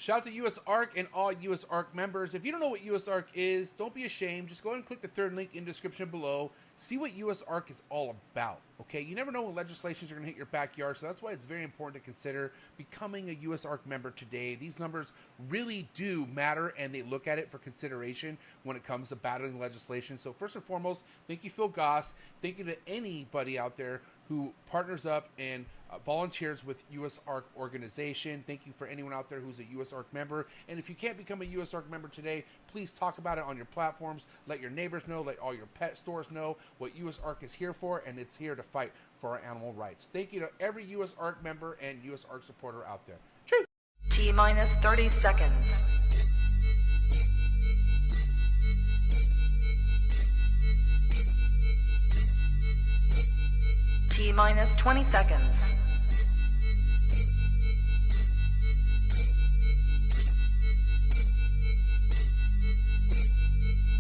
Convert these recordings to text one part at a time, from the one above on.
Shout out to USARK and all USARK members. If you don't know what USARK is, don't be ashamed. Just go ahead and click the third link in the description below. See what USARK is all about, okay? You never know when legislations are going to hit your backyard, so that's why it's very important to consider becoming a USARK member today. These numbers really do matter, and they look at it for consideration when it comes to battling legislation. So first and foremost, thank you, Phil Goss. Thank you to anybody out there who partners up and volunteers with USARK organization. Thank you for anyone out there who's a USARK member. And if you can't become a USARK member today, please talk about it on your platforms. Let your neighbors know, let all your pet stores know what USARK is here for, and it's here to fight for our animal rights. Thank you to every USARK member and USARK supporter out there. True. T-minus 30 seconds. T-minus 20 seconds.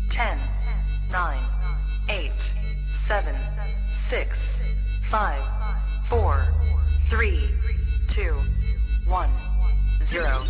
10, 9, 8, 7, 6, 5, 4, 3, 2, 1, 0.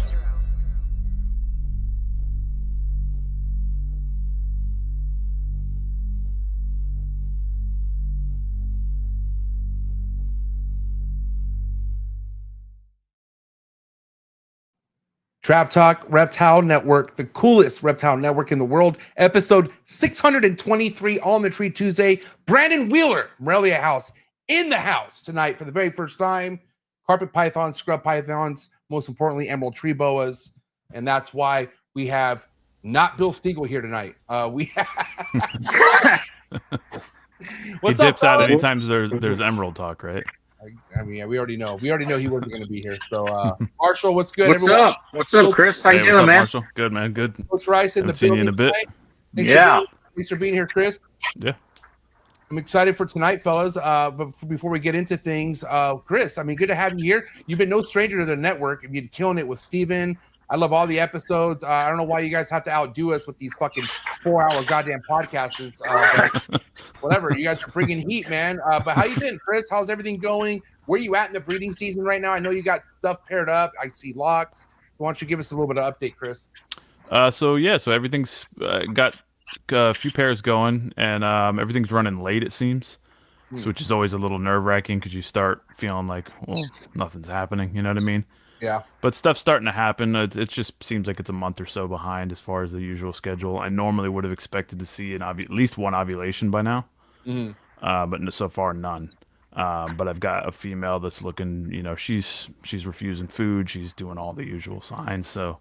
Trap Talk Reptile Network, the coolest reptile network in the world. Episode 623 on the Tree Tuesday. Brandon Wheeler, Morelia House, in the house tonight for the very first time. Carpet pythons, scrub pythons, most importantly, emerald tree boas. And that's why we have not Bill Stiegel here tonight. We have... He dips out anytime there's emerald talk, right? I mean, yeah, we already know. We already know he wasn't going to be here. So, Marshall, what's good? What's up? What's up, Chris? How you doing, man? Marshall? Good, man. Good. Coach Rice in the building in a bit. Thanks for being here, Chris. Yeah. I'm excited for tonight, fellas. But before we get into things, Chris, I mean, good to have you here. You've been no stranger to the network. You've been killing it with Steven. I love all the episodes. I don't know why you guys have to outdo us with these fucking 4-hour goddamn podcasts. But whatever, you guys are bringing heat, man. But how you been, Chris? How's everything going? Where you at in the breeding season right now? I know you got stuff paired up. I see locks. Why don't you give us a little bit of update, Chris? So everything's got a few pairs going, and everything's running late, it seems, which is always a little nerve-wracking because you start feeling like, well, nothing's happening. You know what I mean? Yeah. But stuff's starting to happen. It just seems like it's a month or so behind as far as the usual schedule. I normally would have expected to see at least one ovulation by now, but so far none. But I've got a female that's looking, she's refusing food. She's doing all the usual signs. So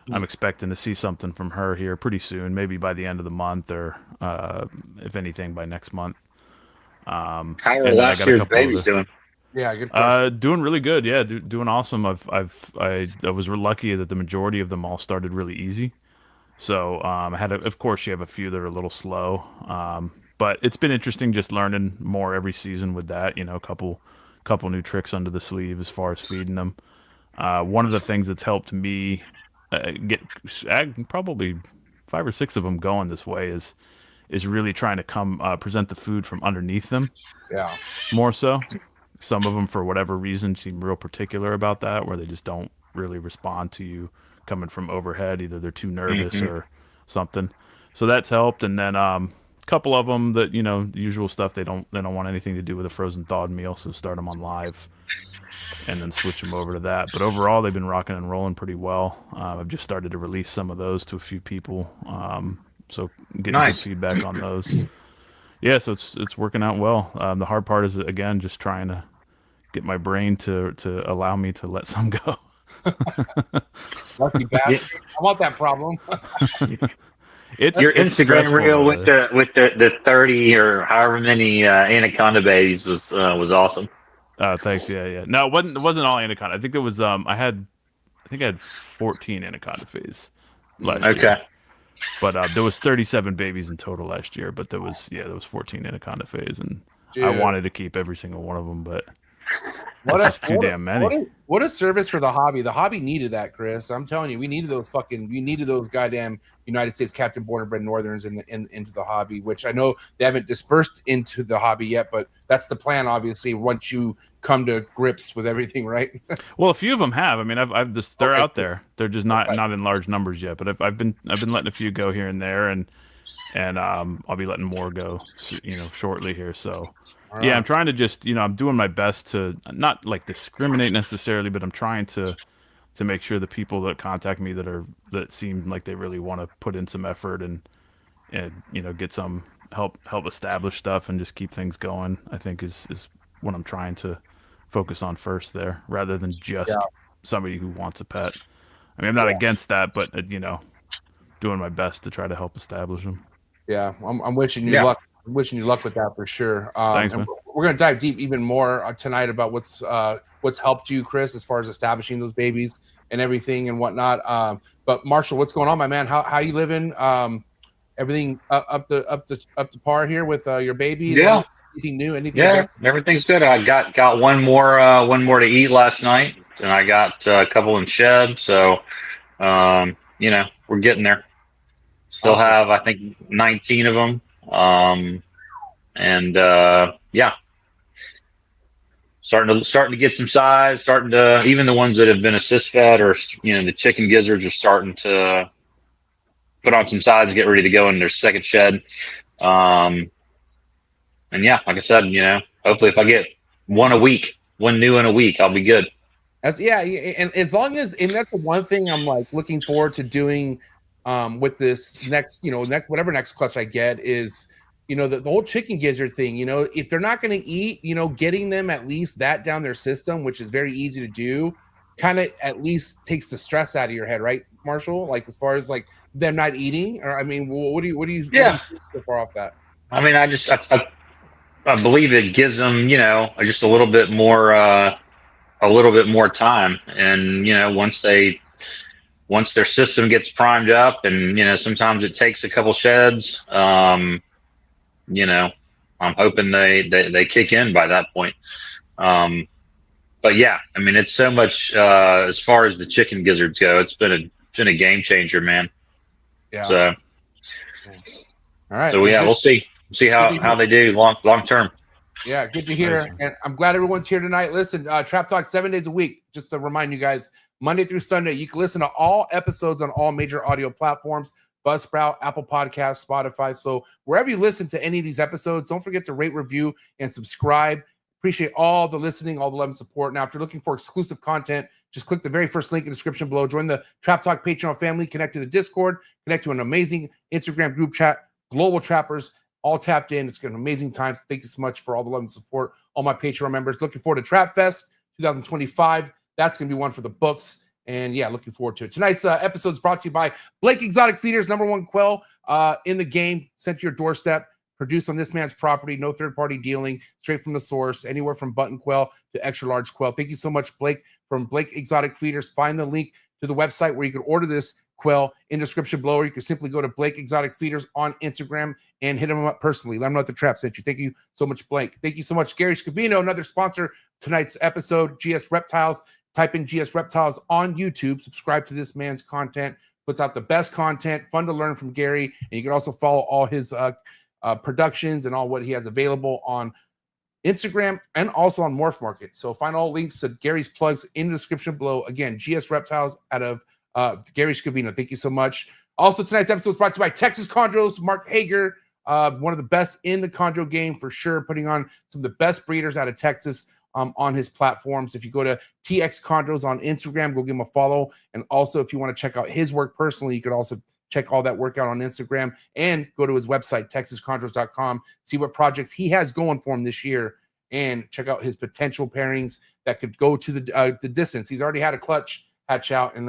I'm expecting to see something from her here pretty soon, maybe by the end of the month or if anything by next month. How are last year's babies doing? Yeah, good. Doing really good. Yeah, doing awesome. I was lucky that the majority of them all started really easy. So I had, of course, you have a few that are a little slow. But it's been interesting just learning more every season with that. A couple new tricks under the sleeve as far as feeding them. One of the things that's helped me get probably 5 or 6 of them going this way is really trying to present the food from underneath them. Yeah, more so. Some of them, for whatever reason, seem real particular about that, where they just don't really respond to you coming from overhead. Either they're too nervous or something. So that's helped. And then a couple of them that, the usual stuff, they don't want anything to do with a frozen thawed meal, so start them on live and then switch them over to that. But overall, they've been rocking and rolling pretty well. I've just started to release some of those to a few people, so getting good feedback on those. Yeah, so it's working out well. The hard part is, again, just trying to get my brain to allow me to let some go. Lucky bastard. I want that problem. It's your Instagram reel with the 30 or however many anaconda babies was awesome. Thanks. Yeah. No, it wasn't all anaconda. I think it was I had 14 anaconda phase last year. But there was 37 babies in total last year, but there was 14 anaconda phase, and I wanted to keep every single one of them, but That's just too damn many. What a service for the hobby. The hobby needed that, Chris. I'm telling you, we needed those goddamn United States Captain Born and Bred Northerns into the hobby, which I know they haven't dispersed into the hobby yet, but that's the plan, obviously, once you come to grips with everything, right? Well, a few of them have. I mean, they're out there. They're just not in large numbers yet. But I've been letting a few go here and there, and I'll be letting more go, shortly here. So. Yeah, I'm trying to just, I'm doing my best to not like discriminate necessarily, but I'm trying to make sure the people that contact me that seem like they really want to put in some effort and get some help establish stuff and just keep things going, I think is what I'm trying to focus on first there, rather than just somebody who wants a pet. I mean, I'm not against that, but doing my best to try to help establish them. Yeah, I'm wishing you luck. I'm wishing you luck with that for sure. Thanks, man. We're going to dive deep even more tonight about what's helped you, Chris, as far as establishing those babies and everything and whatnot. But Marshall, what's going on, my man? How you living? Everything up to par here with your babies? Yeah. Anything new? Anything? Yeah, everything's good. I got one more to eat last night, and I got a couple in shed. So, we're getting there. Still have, I think, 19 of them. Starting to get some size, even the ones that have been assist fed or, the chicken gizzards are starting to put on some size and get ready to go in their second shed. Like I said, hopefully if I get one new in a week, I'll be good. And as long as, and that's the one thing I'm like looking forward to doing with this next clutch I get is, the whole chicken gizzard thing, if they're not going to eat, getting them at least that down their system, which is very easy to do, kind of at least takes the stress out of your head, right, Marshall? Like as far as like them not eating, or I mean, what do you think so far off that? I mean, I believe it gives them, just a little bit more time, and once their system gets primed up, and sometimes it takes a couple sheds. I'm hoping they kick in by that point. But yeah, I mean, it's so much as far as the chicken gizzards go. It's been a game changer, man. Yeah. So, all right. So we'll see how they do long term. Yeah, good to hear. And I'm glad everyone's here tonight. Listen, Trap Talk 7 days a week. Just to remind you guys, Monday through Sunday, you can listen to all episodes on all major audio platforms. Buzzsprout, Apple Podcasts, Spotify. So wherever you listen to any of these episodes, don't forget to rate, review, and subscribe. Appreciate all the listening, all the love and support. Now, if you're looking for exclusive content, just click the very first link in the description below. Join the Trap Talk Patreon family. Connect to the Discord. Connect to an amazing Instagram group chat. Global Trappers, all tapped in. It's an amazing time. So thank you so much for all the love and support. All my Patreon members. Looking forward to Trap Fest 2025. That's going to be one for the books. And yeah, looking forward to it. Tonight's episode is brought to you by Blake Exotic Feeders, #1 quail in the game, sent to your doorstep, produced on this man's property, no third-party dealing, straight from the source, anywhere from button quail to extra large quail. Thank you so much, Blake, from Blake Exotic Feeders. Find the link to the website where you can order this quail in the description below, or you can simply go to Blake Exotic Feeders on Instagram and hit him up personally. Let him know what the trap sent you. Thank you so much, Blake. Thank you so much, Gary Scavino, another sponsor of tonight's episode, GS Reptiles. Type in GS Reptiles on YouTube. Subscribe to this man's content. Puts out the best content. Fun to learn from Gary. And you can also follow all his productions and all what he has available on Instagram and also on Morph Market. So find all links to Gary's plugs in the description below. Again, GS Reptiles out of Gary Scavino. Thank you so much. Also, tonight's episode is brought to you by Texas Chondros, Mark Hager, one of the best in the chondro game for sure, putting on some of the best breeders out of Texas. On his platforms. If you go to TX Chondros on Instagram, go give him a follow. And also, if you want to check out his work personally, you could also check all that work out on Instagram and go to his website, texaschondros.com, see what projects he has going for him this year, and check out his potential pairings that could go to the distance. He's already had a clutch hatch out, and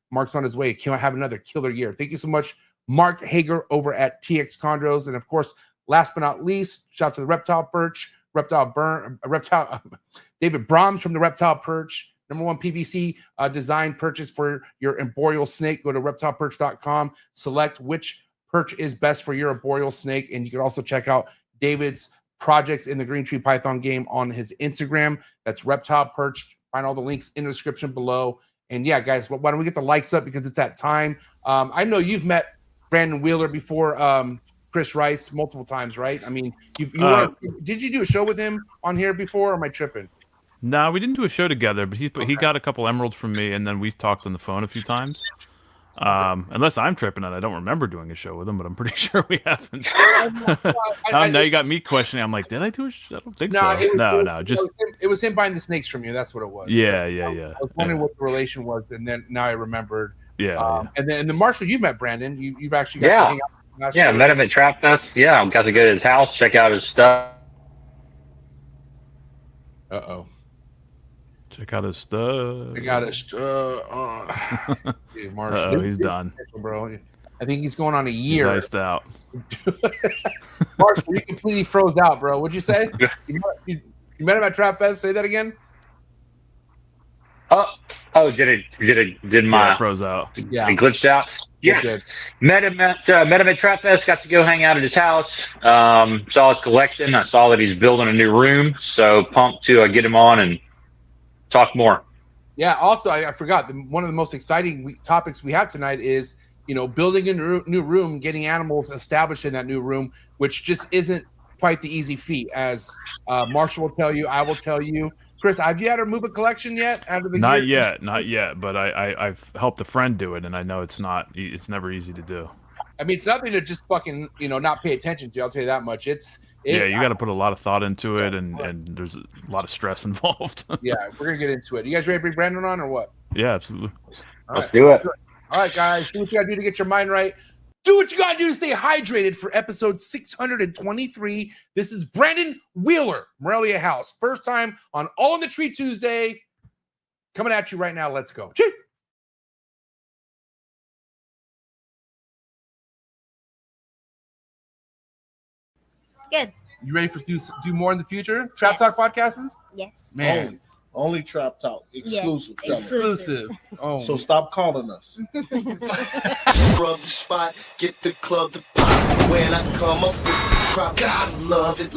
Mark's on his way. He'll have another killer year. Thank you so much, Mark Hager over at TX Chondros. And of course, last but not least, shout out to the Reptile Perch, David Brahms from the Reptile Perch, #1 PVC design purchase for your arboreal snake. Go to reptileperch.com, select which perch is best for your arboreal snake, and you can also check out David's projects in the Green Tree Python game on his Instagram. That's Reptile Perch. Find all the links in the description below. And yeah, guys, why don't we get the likes up because it's that time. I know you've met Brandon Wheeler before, Chris Rice, multiple times, right? I mean, did you do a show with him on here before, or am I tripping? No, we didn't do a show together, but he got a couple emeralds from me, and then we've talked on the phone a few times. Unless I'm tripping and I don't remember doing a show with him, but I'm pretty sure we haven't. Now you got me questioning. I'm like, did I do a show? I don't think so. It was him buying the snakes from you. That's what it was. Yeah. I was wondering what the relation was, and then now I remembered. Yeah. And then Marshall, you met Brandon. You've actually got to hang out. Met him at Trap Fest. Yeah, I got to go to his house, check out his stuff. Check out his stuff. I got his stuff. Marshall, he's done, bro. I think he's going on a year. He's iced out. Marshall, you completely froze out, bro. What'd you say? You met him at Trap Fest? Say that again. Did my froze out? Yeah, and glitched out. Yeah, met him at Trap Fest. Got to go hang out at his house. Saw his collection. I saw that he's building a new room. So pumped to get him on and talk more. Yeah. Also, I forgot one of the most exciting topics we have tonight is building a new room, getting animals established in that new room, which just isn't quite the easy feat. As Marshall will tell you, I will tell you. Chris, have you had to move a collection yet out of the year? Not yet. But I've helped a friend do it, and I know it's never easy to do. I mean, it's nothing to just fucking not pay attention to. I'll tell you that much. You got to put a lot of thought into it, and there's a lot of stress involved. Yeah, we're gonna get into it. You guys ready to bring Brandon on, or what? Yeah, absolutely. Let's do it. All right, guys, do what you gotta do to get your mind right. Do what you gotta do to stay hydrated for episode 623. This is Brandon Wheeler, Morelia House. First time on All in the Tree Tuesday. Coming at you right now. Let's go. Cheers. Good. You ready for do more in the future? Trap Talk podcasts? Yes. Man. Only Trap Talk. Exclusive. Yes. Exclusive. Oh. So stop calling us. Rub the spot, get the club to pop. When I come up with the crop, gotta love it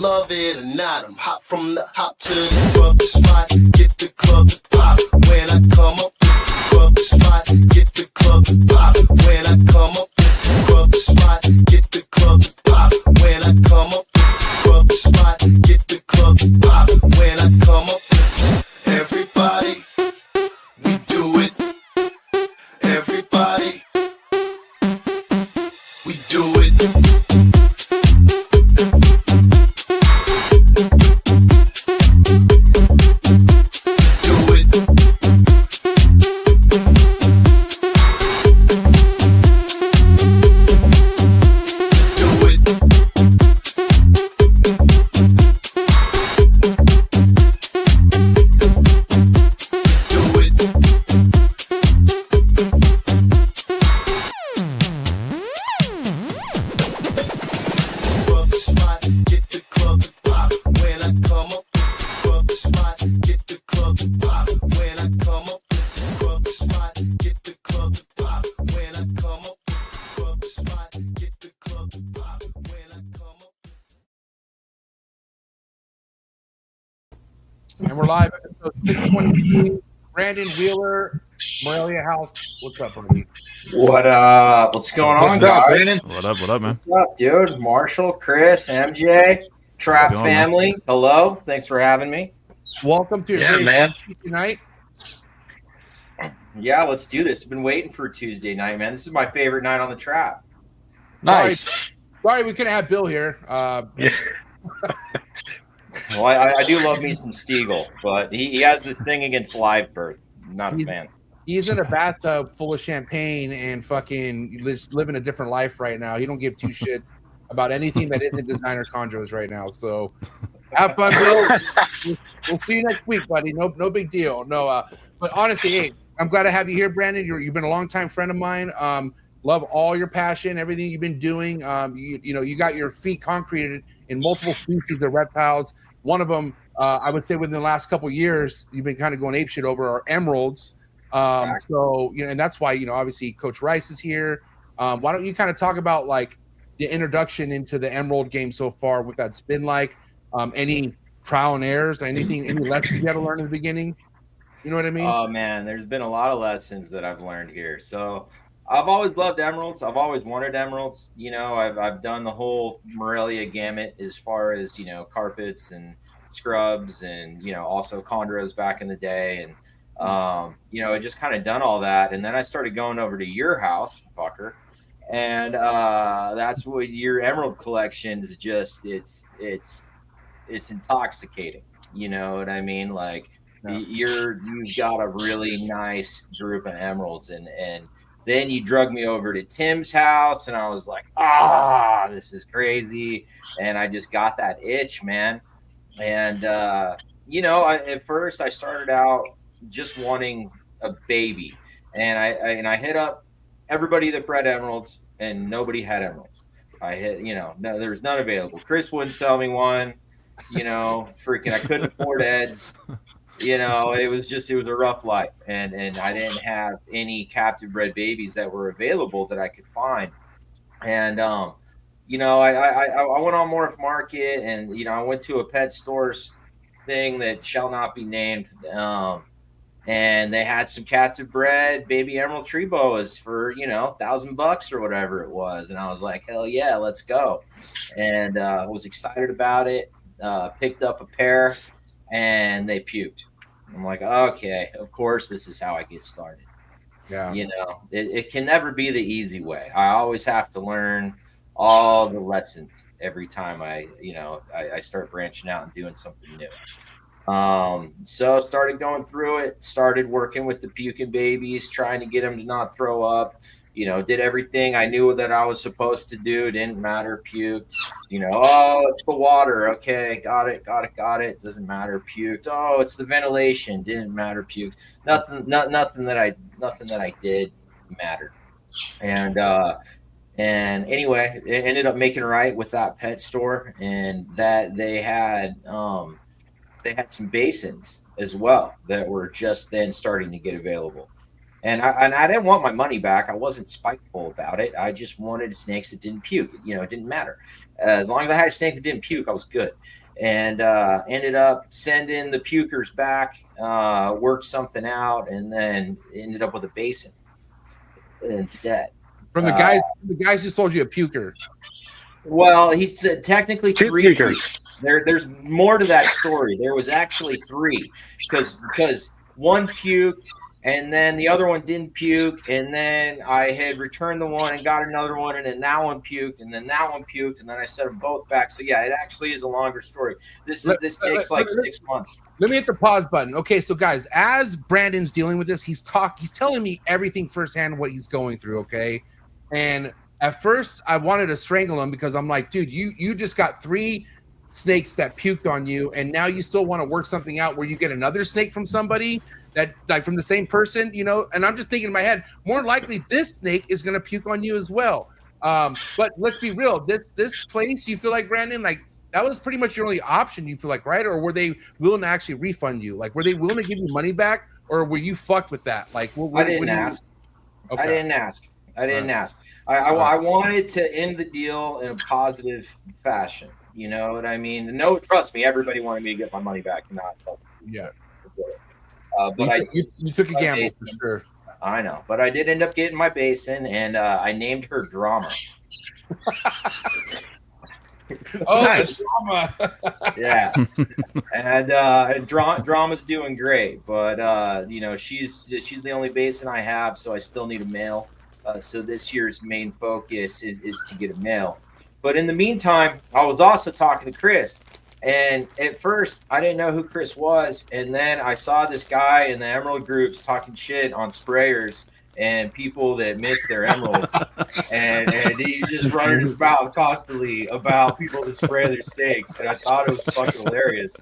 or not. I'm hot from the hop to the rub the spot, get the club to pop. When I come up with the rub the spot, get the club to pop. When I come up with the rub the spot, get the club to pop. When I come up with the rub the spot, get the club to pop. When I come up with everybody, we do it. Everybody, we do it. Do it. Do it. Do it. Rub the spot, get the club to pop. When I come up, rub the spot, get the club to pop. When I come up, rub the spot, get the club to pop. When I come up, rub the spot, get the club to pop. When I come up. And we're live at episode 623. Brandon Wheeler, Morelia House. What's up, buddy? What up? What's going on, guys? Brandon? What up, man? What's up, dude? Marshall, Chris, MJ, Trap How's it going, family. Hello. Thanks for having me. Welcome to your Tuesday night. Yeah, let's do this. I've been waiting for Tuesday night, man. This is my favorite night on the trap. Nice. Sorry we couldn't have Bill here. Well, I do love me some Stiegel, but he has this thing against live birth. Not a fan. He's in a bathtub full of champagne and fucking just living a different life right now. He don't give two shits about anything that isn't designer chondros right now. So have fun, Bill. We'll see you next week, buddy. No big deal. No, but honestly, hey, I'm glad to have you here, Brandon. You've been a longtime friend of mine. Love all your passion, everything you've been doing. You got your feet concreted in multiple species of reptiles. One of them, I would say within the last couple of years, you've been kind of going apeshit over are emeralds. So, and that's why, obviously Coach Rice is here. Why don't you kind of talk about like the introduction into the emerald game so far, what that's been like? Any trial and errors, anything, any lessons you had to learn in the beginning? You know what I mean? Oh man, there's been a lot of lessons that I've learned here. So I've always loved emeralds. I've always wanted emeralds. You know, I've done the whole Morelia gamut as far as, you know, carpets and scrubs and, you know, also chondros back in the day. And, you know, I just kind of done all that. And then I started going over to your house, fucker. And that's what your emerald collection is just, it's intoxicating. You know what I mean? Like, you've got a really nice group of emeralds, and then you drug me over to Tim's house, and I was like, this is crazy, and I just got that itch, man. And you know, at first I started out just wanting a baby, and I hit up everybody that bred emeralds, and nobody had emeralds. I hit, you know, no, there was none available. Chris wouldn't sell me one. You know, freaking, I couldn't afford Eds. You know, it was a rough life, and I didn't have any captive bred babies that were available that I could find. And you know, I went on Morph Market, and you know, I went to a pet store thing that shall not be named, and they had some captive bred baby emerald tree boas for, you know, $1,000 or whatever it was, and I was like, hell yeah, let's go, and was excited about it. Picked up a pair, and they puked. I'm like, okay, of course, this is how I get started. Yeah. You know, it can never be the easy way. I always have to learn all the lessons every time I start branching out and doing something new. So started going through it, started working with the puking babies, trying to get them to not throw up. You know, did everything I knew that I was supposed to do. Didn't matter, puked. You know, oh, it's the water. Okay, got it. Doesn't matter, puked. Oh, it's the ventilation. Didn't matter, puked. Nothing that I did mattered. And anyway, it ended up making right with that pet store, and that they had some basins as well that were just then starting to get available. And I didn't want my money back. I wasn't spiteful about it. I just wanted snakes that didn't puke. You know, it didn't matter. As long as I had a snake that didn't puke, I was good. And ended up sending the pukers back, worked something out, and then ended up with a basin instead. From the guys who sold you a puker. Well, he said technically Two three pukers. There's more to that story. There was actually three, because one puked, and then the other one didn't puke, and then I had returned the one and got another one, and then that one puked, and then that one puked, and then I set them both back. So yeah, it actually is a longer story. This takes like 6 months. Let me hit the pause button. Okay, so guys, as Brandon's dealing with this, he's telling me everything firsthand what he's going through. Okay, and at first I wanted to strangle him because I'm like, dude, you just got 3 snakes that puked on you, and now you still want to work something out where you get another snake from somebody that, like, from the same person, you know. And I'm just thinking in my head, more likely this snake is going to puke on you as well. But let's be real, this place, you feel like, Brandon, like that was pretty much your only option, you feel like, right? Or were they willing to actually refund you? Like, were they willing to give you money back, or were you fucked with that? Like, I didn't ask. Okay. I didn't ask. I wanted to end the deal in a positive fashion. You know what I mean? No, trust me, everybody wanted me to get my money back. Yeah. But you took a gamble basin, for sure. I know, but I did end up getting my basin, and I named her Drama. Oh, nice. Drama. Yeah. And Drama's doing great, but you know, she's the only basin I have, so I still need a male. So this year's main focus is to get a male. But in the meantime, I was also talking to Chris, and at first I didn't know who Chris was, and then I saw this guy in the emerald groups talking shit on sprayers and people that miss their emeralds, and he just running his mouth constantly about people that spray their snakes, and I thought it was fucking hilarious.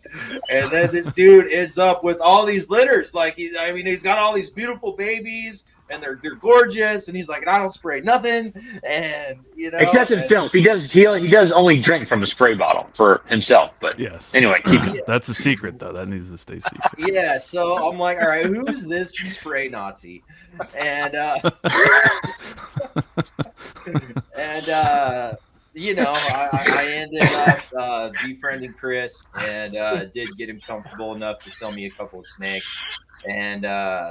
And then this dude ends up with all these litters, like he's got all these beautiful babies, and they're gorgeous, and he's like, I don't spray nothing, and you know, except himself. He does only drink from a spray bottle for himself. But yes, anyway, that's a secret though. That needs to stay secret. Yeah, so I'm like, all right, who's this spray Nazi? And I ended up befriending Chris and did get him comfortable enough to sell me a couple of snakes. And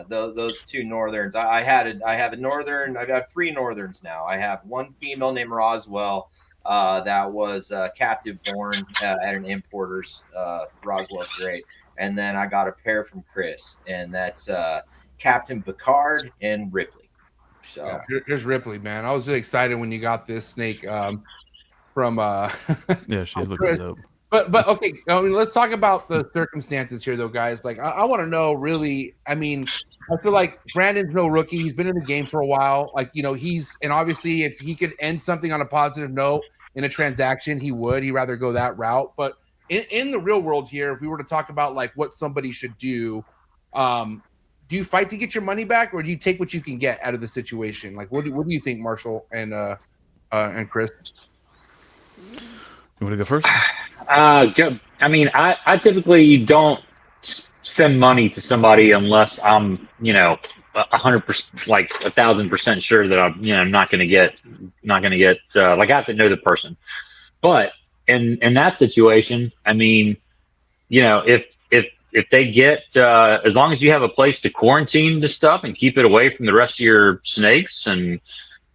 those two northerns, I have a northern. I got 3 northerns now. I have one female named Roswell that was captive born at an importer's. Roswell's great. And then I got a pair from Chris, and that's Captain Picard and Ripley. So here's Ripley, man. I was really excited when you got this snake from yeah, she's looking dope. But okay, I mean, let's talk about the circumstances here, though, guys. Like, I want to know, really. I mean, I feel like Brandon's no rookie. He's been in the game for a while. Like, and obviously, if he could end something on a positive note in a transaction, he would. He'd rather go that route. But in the real world here, if we were to talk about like what somebody should do, do you fight to get your money back, or do you take what you can get out of the situation? Like, what do you think, Marshall and Chris? You want to go first? I mean, I typically don't send money to somebody unless I'm, 100%, like 1,000% sure that I'm, not going to get, like I have to know the person. But in that situation, I mean, if they get, as long as you have a place to quarantine the stuff and keep it away from the rest of your snakes, and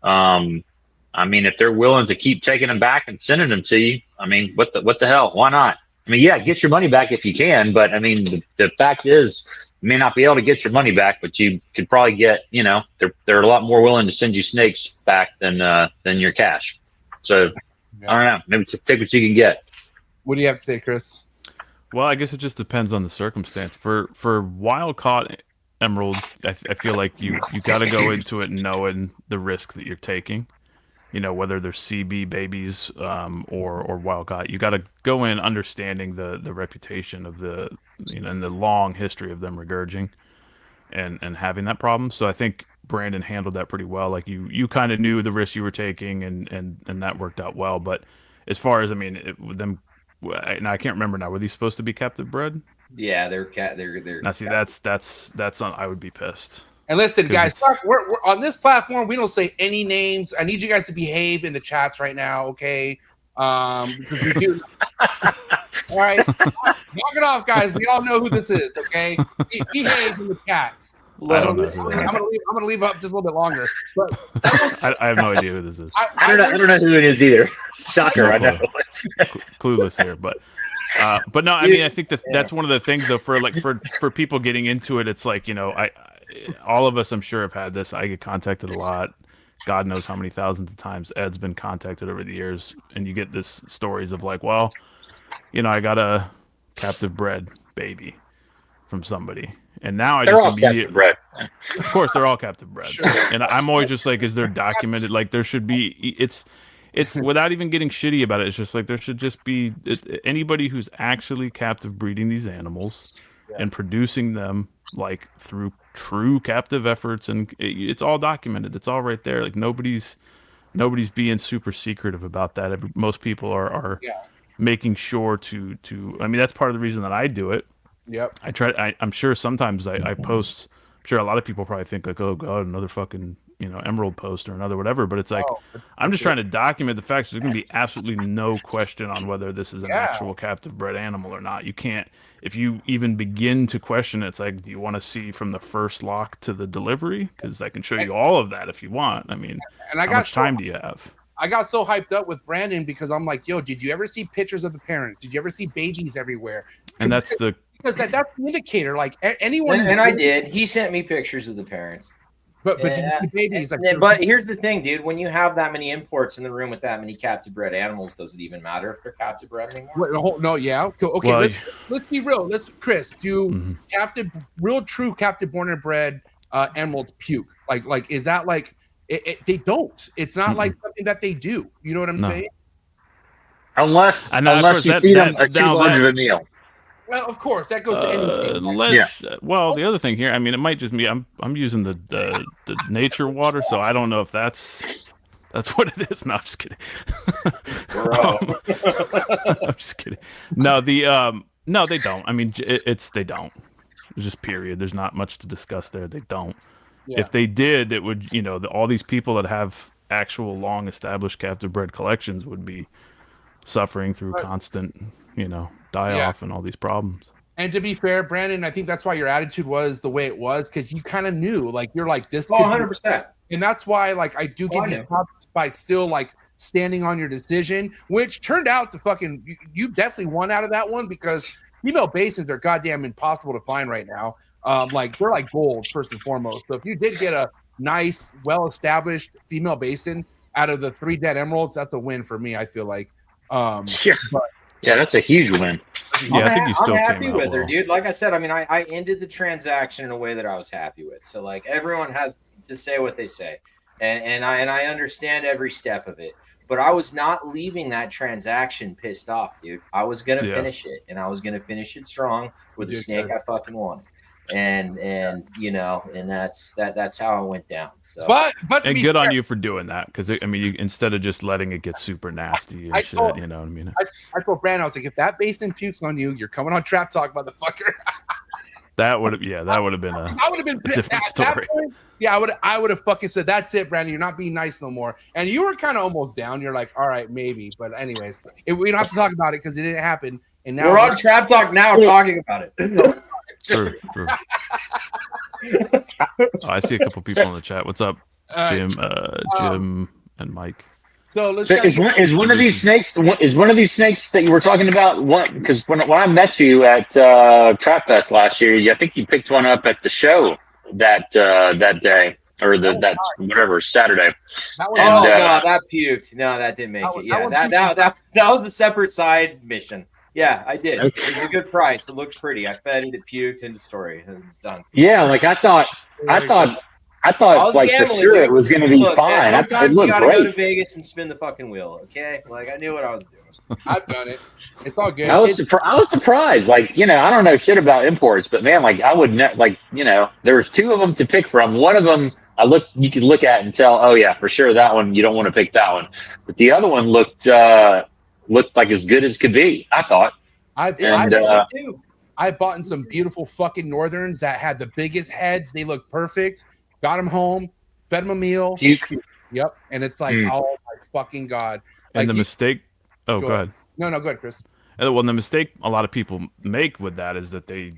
I mean, if they're willing to keep taking them back and sending them to you, I mean, what the hell? Why not? I mean, yeah, get your money back if you can, but I mean, the fact is, you may not be able to get your money back, but you could probably get, they're a lot more willing to send you snakes back than your cash. So I don't know, maybe just take what you can get. What do you have to say, Chris? Well, I guess it just depends on the circumstance. For wild caught emeralds, I feel like you got to go into it knowing the risk that you're taking. Whether they're CB babies or wild caught, you got to go in understanding the reputation of the and the long history of them regurging and having that problem. So I think Brandon handled that pretty well. Like you kind of knew the risk you were taking, and that worked out well. But as far as I can't remember now. Were these supposed to be captive bred? Yeah, they're. Now see, that's on. I would be pissed. And listen, guys, we're on this platform. We don't say any names. I need you guys to behave in the chats right now, okay? Because we do. All right, knock it off, guys. We all know who this is, okay? Behave in the chats. I don't know. I'm gonna leave up just a little bit longer. But I have no idea who this is. I don't know who it is either. Shocker, I know. Clueless here, but no, I mean, I think that's one of the things though for people getting into it. It's like all of us, I'm sure, have had this. I get contacted a lot. God knows how many thousands of times Ed's been contacted over the years, and you get this stories of like, well, I got a captive bred baby from somebody. And now they're all captive bred. Of course, they're all captive bred. Sure. And I'm always just like, is there documented? Like, there should be. It's without even getting shitty about it. It's just like there should just be anybody who's actually captive breeding these animals and producing them like through true captive efforts, and it's all documented. It's all right there. Like nobody's being super secretive about that. Most people are making sure to. I mean, that's part of the reason that I do it. Yep. I'm sure sometimes I post. I'm sure a lot of people probably think like, oh god, another fucking emerald post or another whatever. But it's like I'm just trying to document the facts. There's going to be absolutely no question on whether this is an actual captive bred animal or not. You can't. If you even begin to question it, it's like, do you want to see from the first lock to the delivery? Because I can show you all of that if you want. I mean, how much time do you have? I got so hyped up with Brandon because I'm like, yo, did you ever see pictures of the parents? Did you ever see babies everywhere? And that's because that's the indicator. Like anyone, and I did. He sent me pictures of the parents. But did you see babies? But here's the thing, dude. When you have that many imports in the room with that many captive bred animals, does it even matter if they're captive bred anymore? No, yeah. Okay, well, let's be real. Chris, do real true captive born and bred animals puke? Like is that like they don't? It's not like something that they do. You know what I'm saying? Unless you feed them a 200 a meal. Well, of course, that goes to anything. Well, the other thing here, I mean, it might just be I'm using the nature water, so I don't know if that's what it is. No, I'm just kidding. I'm just kidding. No, no, they don't. I mean, they don't. It's just period. There's not much to discuss there. They don't. Yeah. If they did, it would, all these people that have actual long established captive bred collections would be suffering through constant, die off and all these problems. And to be fair, Brandon, I think that's why your attitude was the way it was, because you kind of knew, like, you're like, this could 100%. And that's why, like, I do give you props by still, like, standing on your decision, which turned out to fucking, you definitely won out of that one, because female basins are goddamn impossible to find right now. Like, they're like gold, first and foremost. So if you did get a nice, well-established female basin out of the 3 dead emeralds, that's a win for me, I feel like. Yeah, that's a huge win. Yeah, I think you still I'm happy came out with her, well. dude. Like I said, I mean, I ended the transaction in a way that I was happy with. So, like, everyone has to say what they say, and I understand every step of it. But I was not leaving that transaction pissed off, dude. I was gonna finish it, and I was gonna finish it strong with the snake I fucking wanted. And that's how it went down. So, but and good on you for doing that, because I mean, instead of just letting it get super nasty and shit, you know what I mean? I told Brandon, I was like, if that basin pukes on you, you're coming on Trap Talk, motherfucker. That would have been a different story. Point, I would have fucking said, that's it, Brandon. You're not being nice no more. And you were kind of almost down. You're like, all right, maybe. But anyways, we don't have to talk about it because it didn't happen. And now we're on Trap Talk now talking about it. True. I see a couple people in the chat. What's up, Jim? Jim and Mike. So is one of these snakes that you were talking about? One, because when I met you at Trap Fest last year, I think you picked one up at the show that day, or that whatever Saturday. No, that puked. No, that didn't make it. Yeah, that was a separate side mission. Yeah, I did. Okay. It was a good price. It looked pretty. I fed it, puked, into story. It's done. Yeah, like I thought like for sure it was going to be fine. Sometimes you got to go to Vegas and spin the fucking wheal. Okay, like I knew what I was doing. I've done it. It's all good. I was surprised. Like, I don't know shit about imports, but man, like I would there was 2 of them to pick from. One of them you could look at and tell, oh yeah, for sure that one you don't want to pick that one. But the other one looked like as good as could be, I thought. I bought in some beautiful fucking northerns that had the biggest heads. They looked perfect. Got them home, fed them a meal. Yep. And it's like, oh my fucking God. Like, and the mistake. Oh, go ahead. No, go ahead, Chris. Well, the mistake a lot of people make with that is that they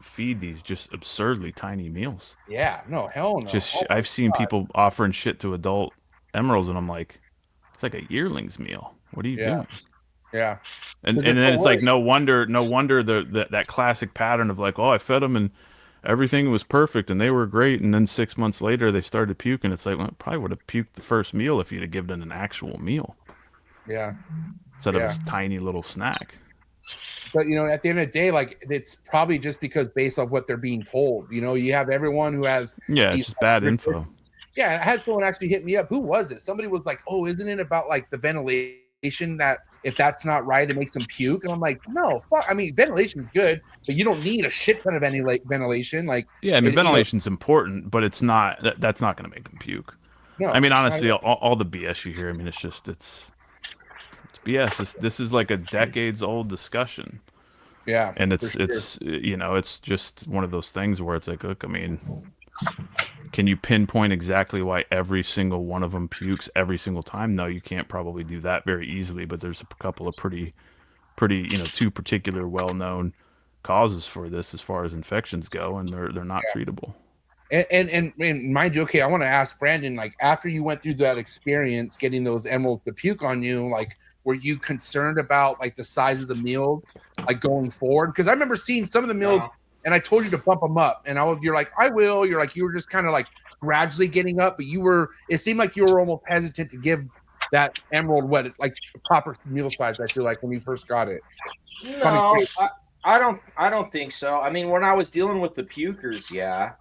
feed these just absurdly tiny meals. Yeah. No, hell no. I've seen people offering shit to adult emeralds, and I'm like, it's like a yearling's meal. What are you doing? Yeah. And then it's like no wonder that classic pattern of like, oh, I fed them and everything was perfect and they were great, and then 6 months later they started puking. It's like, well, it probably would have puked the first meal if you'd have given it an actual meal. Yeah. Instead of this tiny little snack. But at the end of the day, like, it's probably just because based off what they're being told. You have everyone who has it's just bad info. Yeah, I had someone actually hit me up. Who was it? Somebody was like, oh, isn't it about like the ventilation, that if that's not right, it makes them puke? And I'm like, no, fuck. I mean, ventilation's good, but you don't need a shit ton of any ventilation. Like, yeah, I mean, ventilation's important, but it's not. That's not going to make them puke. No, I mean, honestly, all the BS you hear. I mean, it's BS. This is like a decades-old discussion. Yeah, and it's just one of those things where it's like, look, I mean, can you pinpoint exactly why every single one of them pukes every single time? No, you can't probably do that very easily, but there's a couple of pretty 2 particular well-known causes for this as far as infections go, and they're not treatable. And mind you, okay, I want to ask Brandon, like, after you went through that experience getting those emeralds to puke on you, like, were you concerned about like the size of the meals, like, going forward? Because I remember seeing some of the meals, and I told you to bump them up, and you're like, I will. You're like, you were just kind of like gradually getting up, but it seemed like you were almost hesitant to give that emerald like proper meal size. I feel like when you first got it. No, I don't think so. I mean, when I was dealing with the pukers, yeah,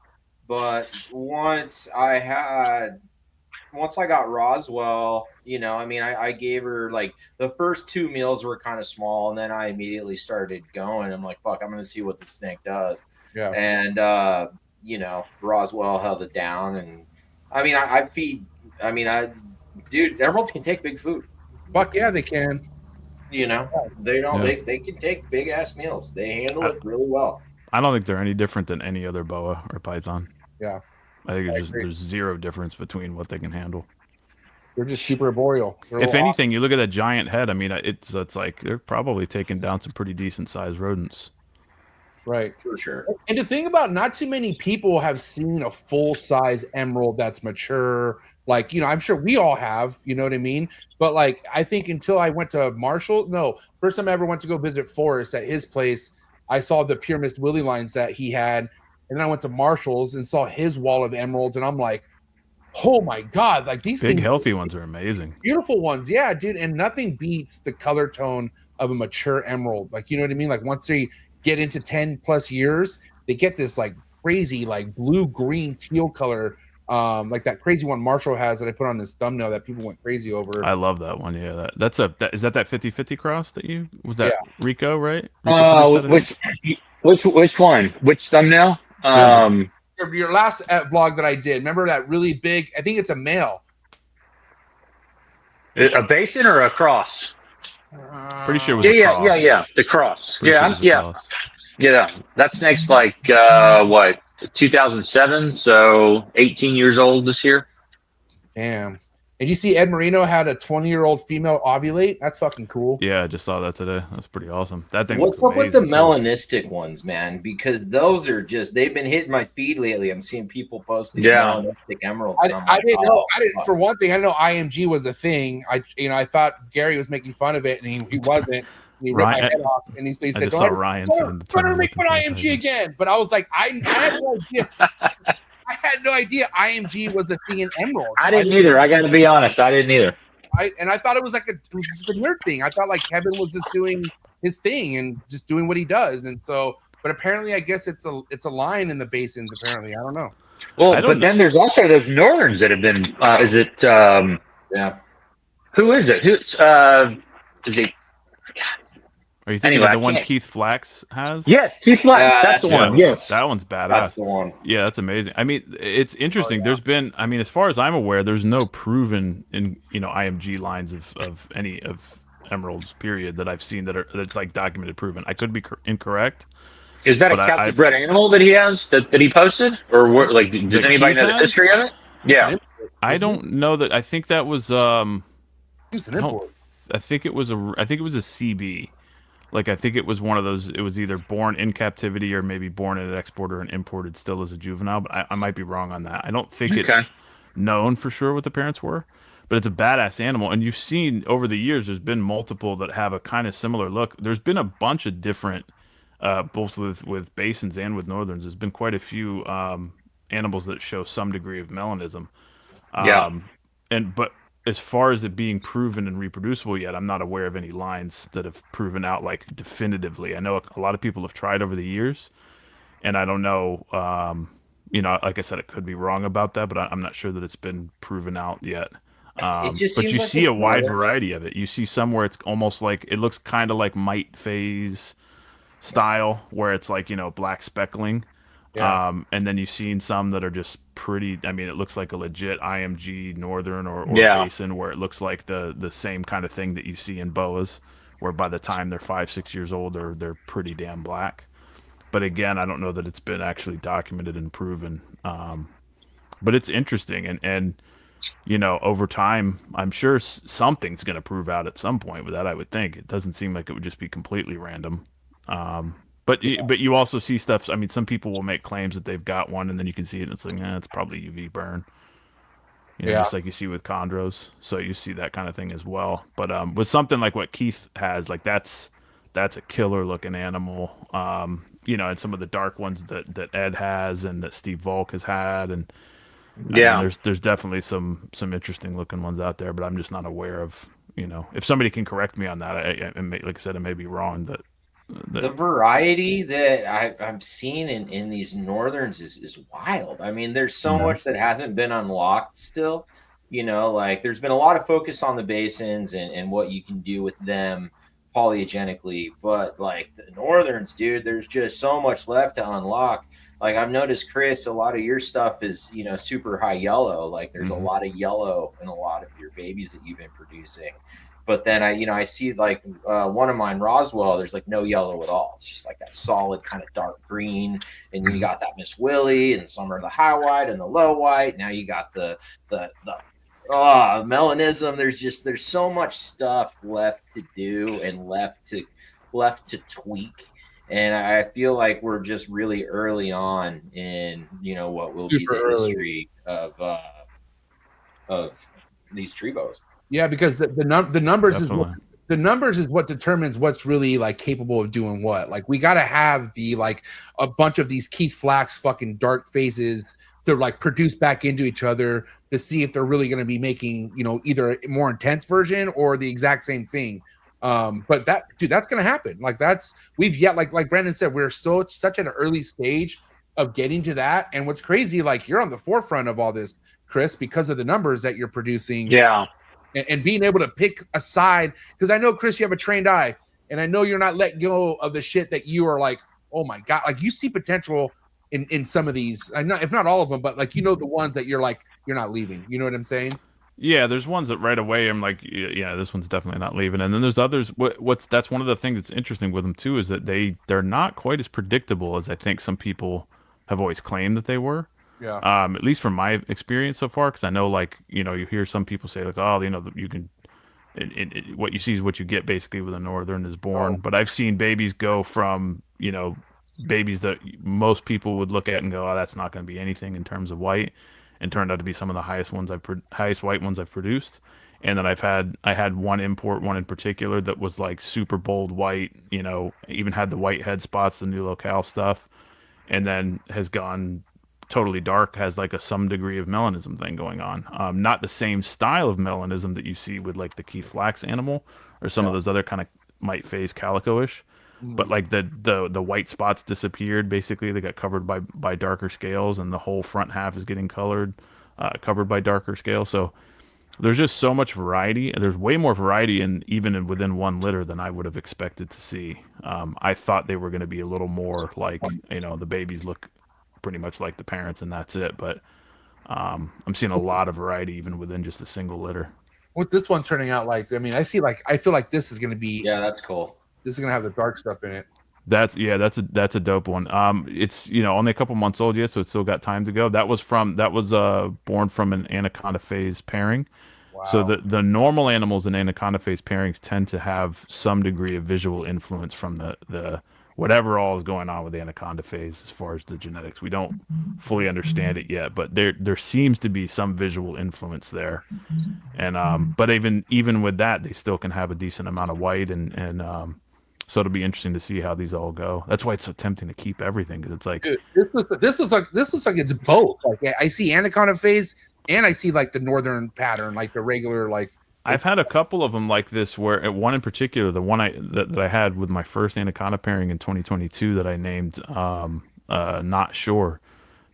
but once I got Roswell, I mean, I gave her, like, the first 2 meals were kind of small, and then I immediately started going. I'm like, fuck, I'm going to see what the snake does. Yeah. And, Roswell held it down. And, I mean, I feed, dude, emeralds can take big food. Fuck yeah, they can. They don't, they can take big ass meals. They handle it really well. I don't think they're any different than any other boa or python. Yeah. I think there's zero difference between what they can handle. They're just super arboreal. They're If little anything, you look at that giant head. I mean, it's like they're probably taking down some pretty decent sized rodents. right. For sure. And the thing about not too many people have seen a full size emerald that's mature. Like, I'm sure we all have, you know what I mean? But like, I think until I went to first time I ever went to go visit Forrest at his place, I saw the pure mist willy lines that he had. And then I went to Marshall's and saw his wall of emeralds. And I'm like, oh my God, like these Big things, healthy ones are amazing. beautiful ones. Yeah, dude. And nothing beats the color tone of a mature emerald. Like, you know what I mean? Like once they get into 10 plus years, they get this like crazy, like blue, green, teal color. Like that crazy one Marshall has that I put on his thumbnail that people went crazy over. I love that one. Yeah, is that 50-50 cross that was that Rico, right? Which one? Which thumbnail? Your last vlog that I did. Remember that really big? I think it's a male. A basin or a cross? Pretty sure it was a cross. Yeah. The cross. Pretty sure it was a cross. Yeah. That snake's like what? 2007, so 18 years old this year. Damn. And you see Ed Marino had a 20-year-old female ovulate? That's fucking cool. Yeah, I just saw that today. That's pretty awesome. That thing. What's up with the melanistic ones, man? Because those are they've been hitting my feed lately. I'm seeing people post these melanistic emeralds. I didn't know. For one thing, I didn't know IMG was a thing. I thought Gary was making fun of it, and he wasn't. He ripped my head off, and he said, "Don't ever make fun of IMG again." But I was like, I had no idea. I had no idea IMG was a thing in Emerald. I didn't either. I got to be honest. I didn't either. I thought it was just a nerd thing. I thought like Kevin was just doing his thing and just doing what he does. And so, but apparently, I guess it's a line in the basins. Apparently, I don't know. Well, but then there's also those northerns that have been. Is it? Who is it? Is it? Are you thinking of the one Keith Flax has? Yes, Keith Flax. That's the one. Yes, that one's badass. That's the one. Yeah, that's amazing. I mean, it's interesting. There's been, as far as I'm aware, there's no proven in IMG lines of any of emeralds period that I've seen that's like documented proven. I could be incorrect. Is that a captive bred animal that he has that he posted, or like does anybody know the history of it? Yeah, I don't know that. I think that was I think it was a CB. Like, I think it was one of those, it was either born in captivity or maybe born at an exporter and imported still as a juvenile, but I might be wrong on that. I don't think it's known for sure what the parents were, but it's a badass animal. And you've seen over the years, there's been multiple that have a kind of similar look. There's been a bunch of different, both with basins and with northerns. There's been quite a few animals that show some degree of melanism. But as far as it being proven and reproducible yet, I'm not aware of any lines that have proven out like definitively. I know a lot of people have tried over the years, and I don't know. Like I said, it could be wrong about that, but I'm not sure that it's been proven out yet. But you see a wide variety of it. You see some where it's almost like it looks kind of like mite phase style, where it's like black speckling. Yeah. And then you've seen some that are just pretty. I mean, it looks like a legit IMG northern or basin, where it looks like the same kind of thing that you see in Boas, where by the time they're 5-6 years old, they're pretty damn black. But again, I don't know that it's been actually documented and proven. But it's interesting, and over time, I'm sure something's going to prove out at some point with that. I would think it doesn't seem like it would just be completely random. But you also see stuff. I mean, some people will make claims that they've got one, and then you can see it, and it's like, it's probably UV burn. Just like you see with chondros. So you see that kind of thing as well. But with something like what Keith has, like that's a killer looking animal. And some of the dark ones that Ed has and that Steve Volk has had, and there's definitely some interesting looking ones out there. But I'm just not aware of. If somebody can correct me on that, like I said, I may be wrong. The variety that I'm seeing in these northerns is wild. I mean, there's so much that hasn't been unlocked still. Like there's been a lot of focus on the basins and what you can do with them polyagenically, but like the northerns, dude, there's just so much left to unlock. Like I've noticed, Chris, a lot of your stuff is super high yellow. Like there's a lot of yellow in a lot of your babies that you've been producing. But then I see like one of mine, Roswell, there's like no yellow at all. It's just like that solid kind of dark green. And then you got that Miss Willie, and some are the high white and the low white. Now you got the Melanism. There's so much stuff left to do and left to tweak. And I feel like we're just really early on in, what will be Super the early. history of these tree bows. Yeah, because the numbers Definitely. the numbers is what determines what's really like capable of doing what. Like we got to have the like a bunch of these Keith Flax fucking dark phases to like produce back into each other to see if they're really going to be making, either a more intense version or the exact same thing. But that's going to happen. Like we've yet, like Brandon said, we're such an early stage of getting to that. And what's crazy, like you're on the forefront of all this, Chris, because of the numbers that you're producing. Yeah. And being able to pick a side, because I know, Chris, you have a trained eye, and I know you're not letting go of the shit that you are like, oh my God, like you see potential in some of these. I know, if not all of them, but like, the ones that you're like, you're not leaving. You know what I'm saying? Yeah, there's ones that right away I'm like, yeah, this one's definitely not leaving. And then there's others. That's one of the things that's interesting with them too is that they're not quite as predictable as I think some people have always claimed that they were. Yeah. At least from my experience so far, because I know, like, you hear some people say like, oh, you can, what you see is what you get basically with a northern is born. Oh. But I've seen babies go from babies that most people would look at and go, oh, that's not going to be anything in terms of white, and turned out to be some of the highest white ones I've produced. And then I had one import one in particular that was like super bold white, even had the white head spots, the new locale stuff, and then has gone totally dark, has like some degree of melanism thing going on. Not the same style of melanism that you see with like the Keith Flax animal or some of those other kind of might phase calico-ish. But like the white spots disappeared. Basically, they got covered by darker scales, and the whole front half is getting covered by darker scales. So there's just so much variety. There's way more variety even within one litter than I would have expected to see. I thought they were going to be a little more like, the babies look pretty much like the parents and that's it. But I'm seeing a lot of variety even within just a single litter. What this one's turning out like, I mean, I feel like this is going to be, Yeah, that's cool. This is going to have the dark stuff in it. That's a dope one. It's only a couple months old yet, so it's still got time to go. That was born from an anaconda phase pairing. Wow. So the normal animals in anaconda phase pairings tend to have some degree of visual influence from the whatever all is going on with the anaconda phase as far as the genetics. We don't fully understand it yet, but there seems to be some visual influence there. And but even with that, they still can have a decent amount of white and so it'll be interesting to see how these all go. That's why it's so tempting to keep everything, because it's like, dude, this looks like it's both. Like I see anaconda phase and I see like the northern pattern, like the regular like. I've had a couple of them like this, where one in particular, the one that I had with my first anaconda pairing in 2022 that I named Not Sure,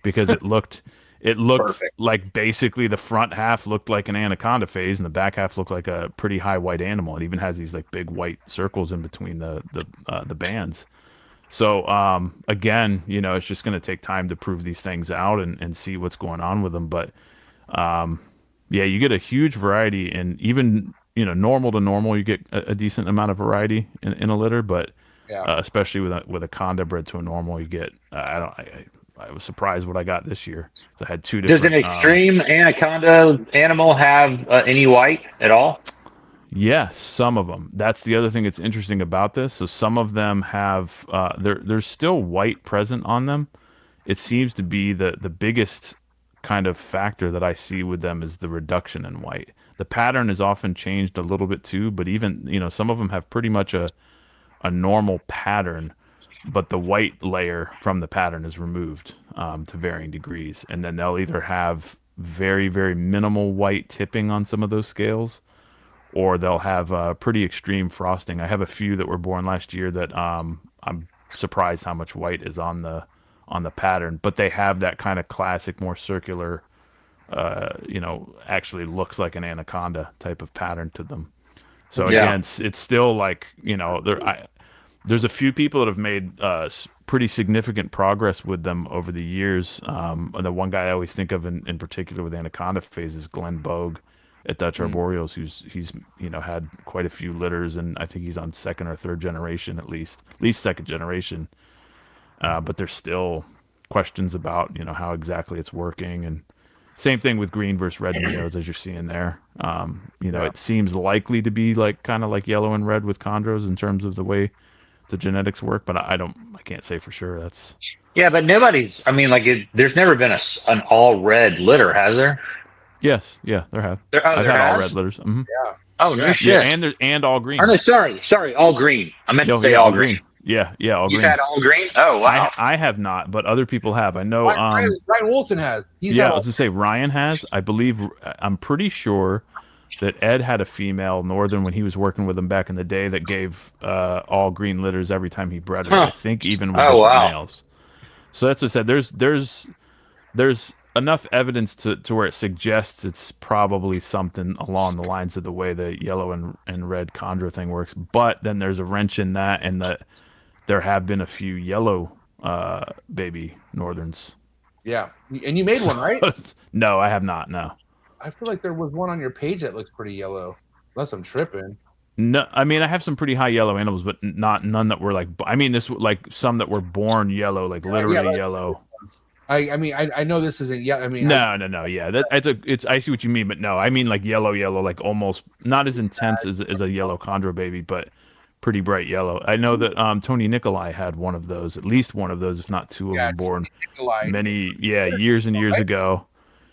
because it looked Perfect. like basically the front half looked like an anaconda phase and the back half looked like a pretty high white animal. It even has these like big white circles in between the bands. So again, it's just going to take time to prove these things out and see what's going on with them. But yeah, you get a huge variety, and even normal to normal, you get a decent amount of variety in a litter. But especially with a conda bred to a normal, you get I was surprised what I got this year. So I had two different. Does an extreme anaconda animal have any white at all? Yes, some of them. That's the other thing that's interesting about this. So some of them have there's still white present on them. It seems to be the biggest kind of factor that I see with them is the reduction in white. The pattern is often changed a little bit too, but even some of them have pretty much a normal pattern, but the white layer from the pattern is removed to varying degrees, and then they'll either have very, very minimal white tipping on some of those scales, or they'll have pretty extreme frosting. I have a few that were born last year that I'm surprised how much white is on the pattern, but they have that kind of classic, more circular, actually looks like an anaconda type of pattern to them. So again, it's still like, there's a few people that have made pretty significant progress with them over the years. The one guy I always think of in particular with anaconda phase is Glenn Bogue at Dutch Arboreals, he's had quite a few litters, and I think he's on second or third generation, at least second generation. But there's still questions about how exactly it's working, and Same thing with green versus red merinos, as you're seeing there. It seems likely to be like kind of like yellow and red with chondros in terms of the way the genetics work, but I can't say for sure. That's Yeah, but nobody's. I mean, there's never been an all red litter, has there? yes, yeah, there have. I've There had all has? red litters. Mm-hmm. Yeah. Oh no Yeah, shit. and all green. Oh no, sorry, all green. I meant to say yeah, all green. Yeah, all You've green. had all green? Oh wow. I have not, but other people have. I know. Ryan Wilson has. He's I had was to say Ryan has. I believe. I'm pretty sure that Ed had a female northern when he was working with him back in the day that gave all green litters every time he bred it. I think even with different males. So that's what I said. There's enough evidence to where it suggests it's probably something along the lines of the way the yellow and red chondro thing works. But then there's a wrench in that, and that there have been a few yellow baby northerns. Yeah, and you made one, right? No, I have not. No. I feel like there was one on your page that looks pretty yellow, unless I'm tripping. No, I mean I have some pretty high yellow animals, but none that were like. I mean, this like some that were born yellow, like literally yellow. I know this isn't. Yeah, I mean. No. Yeah, it's. I see what you mean, but no, I mean like yellow, like almost not as intense as a yellow chondro baby, but pretty bright yellow. I know that Tony Nicolai had one of those, at least one of those, if not two of them, born many years and years ago.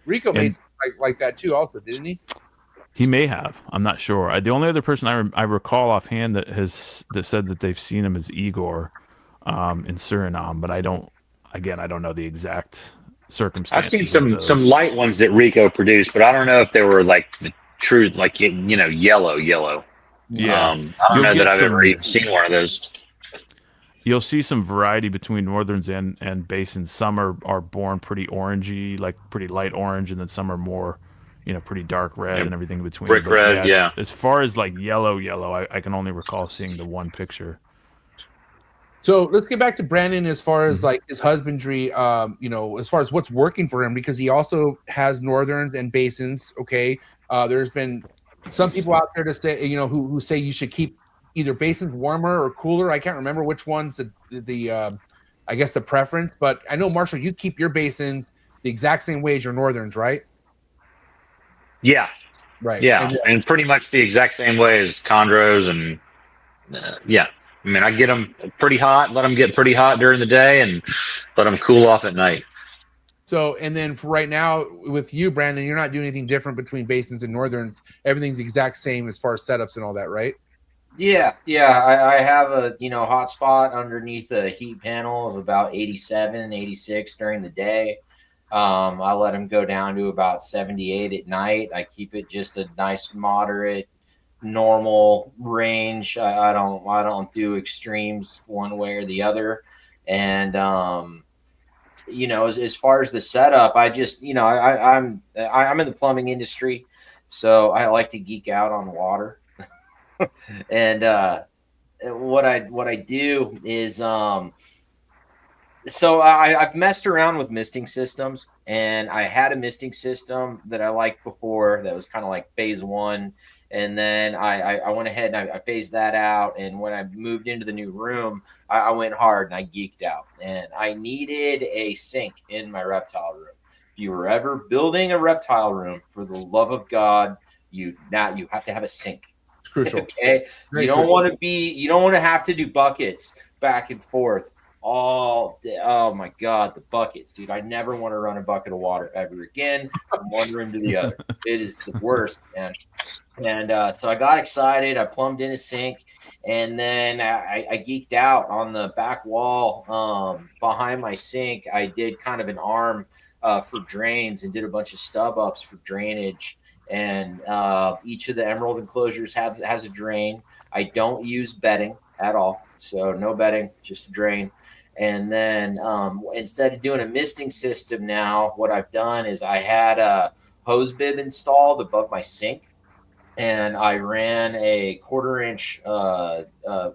Rico made like that too, also, didn't he? He may have. I'm not sure. The only other person I recall offhand that said that they've seen him is Igor in Suriname, but I don't know the exact circumstances. I've seen some light ones that Rico produced, but I don't know if they were like the true, like yellow. Yeah, I don't know that I've ever even seen one of those. You'll see some variety between northerns and basins. Some are born pretty orangey, like pretty light orange, and then some are more, pretty dark red and everything in between. Brick red, yeah. As far as like yellow, I can only recall seeing the one picture. So let's get back to Brandon as far as like his husbandry, as far as what's working for him, because he also has northerns and basins. Okay. There's been some people out there to say, who say you should keep either basins warmer or cooler. I can't remember which one's the I guess the preference, but I know, Marshall, you keep your basins the exact same way as your northerns, right? Yeah. Right. Yeah. And pretty much the exact same way as chondros. And yeah. I mean, I get them pretty hot, let them get pretty hot during the day, and let them cool off at night. So, and then for right now with you, Brandon, you're not doing anything different between basins and northerns. Everything's the exact same as far as setups and all that, right? Yeah. I have a hot spot underneath a heat panel of about 87, 86 during the day. I let them go down to about 78 at night. I keep it just a nice moderate, normal range. I don't do extremes one way or the other. And as far as the setup, I just I'm in the plumbing industry, so I like to geek out on water. And what I do is so I've messed around with misting systems, and I had a misting system that I liked before that was kind of like phase one. And then I went ahead and I phased that out. And when I moved into the new room, I went hard and I geeked out. And I needed a sink in my reptile room. If you were ever building a reptile room, for the love of God, you have to have a sink. It's crucial. Okay. You don't want to have to do buckets back and forth all day. Oh my God, the buckets, dude. I never want to run a bucket of water ever again from one room to the other. It is the worst, man. And so I got excited. I plumbed in a sink, and then I geeked out on the back wall behind my sink. I did kind of an arm for drains and did a bunch of stub ups for drainage. And each of the emerald enclosures has a drain. I don't use bedding at all, so no bedding, just a drain. And then instead of doing a misting system now, what I've done is I had a hose bib installed above my sink, and I ran a 1/4-inch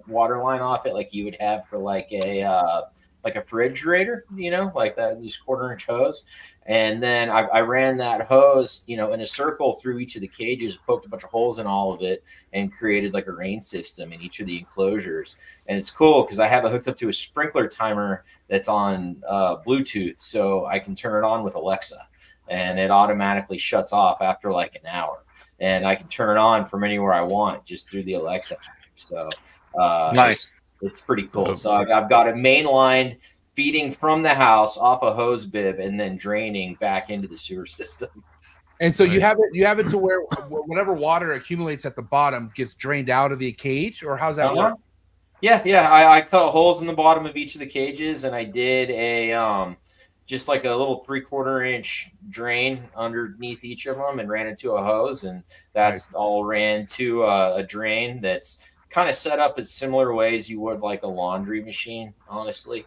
water line off it, like you would have for like a refrigerator, like that, just 1/4-inch hose. And then I ran that hose, in a circle through each of the cages, poked a bunch of holes in all of it, and created like a rain system in each of the enclosures. And it's cool because I have it hooked up to a sprinkler timer that's on Bluetooth, so I can turn it on with Alexa. and it automatically shuts off after like an hour, and I can turn it on from anywhere I want just through the Alexa app. So Nice. it's pretty cool. So I've got it mainlined, feeding from the house off a hose bib and then draining back into the sewer system. And so you have it to where whatever water accumulates at the bottom gets drained out of the cage, or how's that work? Yeah. I cut holes in the bottom of each of the cages, and I did a just like a little 3/4 inch drain underneath each of them and ran into a hose, and that's all ran to a drain that's kind of set up in similar ways you would like a laundry machine, honestly.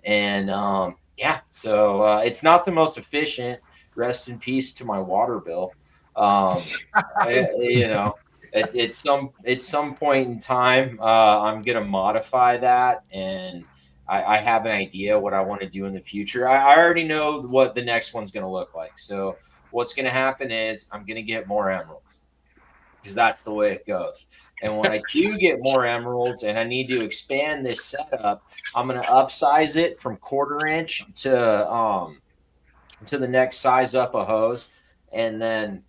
And so it's not the most efficient. Rest in peace to my water bill. You know, at some point in time, I'm gonna modify that, and I have an idea what I want to do in the future. I already know what the next one's gonna look like. So what's gonna happen is I'm gonna get more emeralds, because that's the way it goes. And when I do get more emeralds and I need to expand this setup, I'm going to upsize it from 1/4 inch to the next size up a hose. And then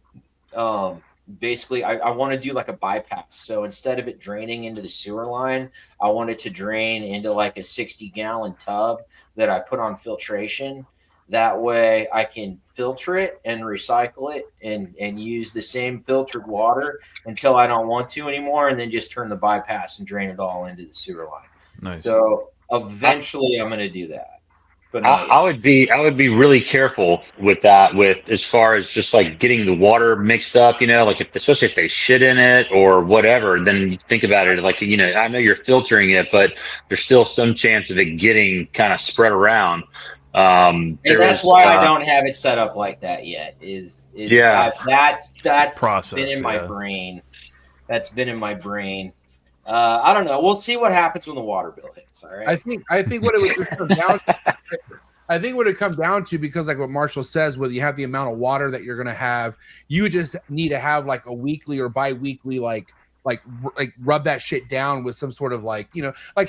basically I want to do like a bypass. So instead of it draining into the sewer line, I want it to drain into like a 60-gallon tub that I put on filtration. That way I can filter it and recycle it and use the same filtered water until I don't want to anymore, and then just turn the bypass and drain it all into the sewer line. Nice. So eventually I'm going to do that. But I would be really careful with that, with as far as just like getting the water mixed up, like especially if they shit in it or whatever, then think about it. Like, I know you're filtering it, but there's still some chance of it getting kind of spread around. And that's why I don't have it set up like that yet. That's process, been in my brain. That's been in my brain. I don't know. We'll see what happens when the water bill hits. All right. I think what it would come down. I think what it comes down to, because like what Marshall says, whether you have the amount of water that you're going to have, you just need to have like a weekly or bi-weekly like rub that shit down with some sort of like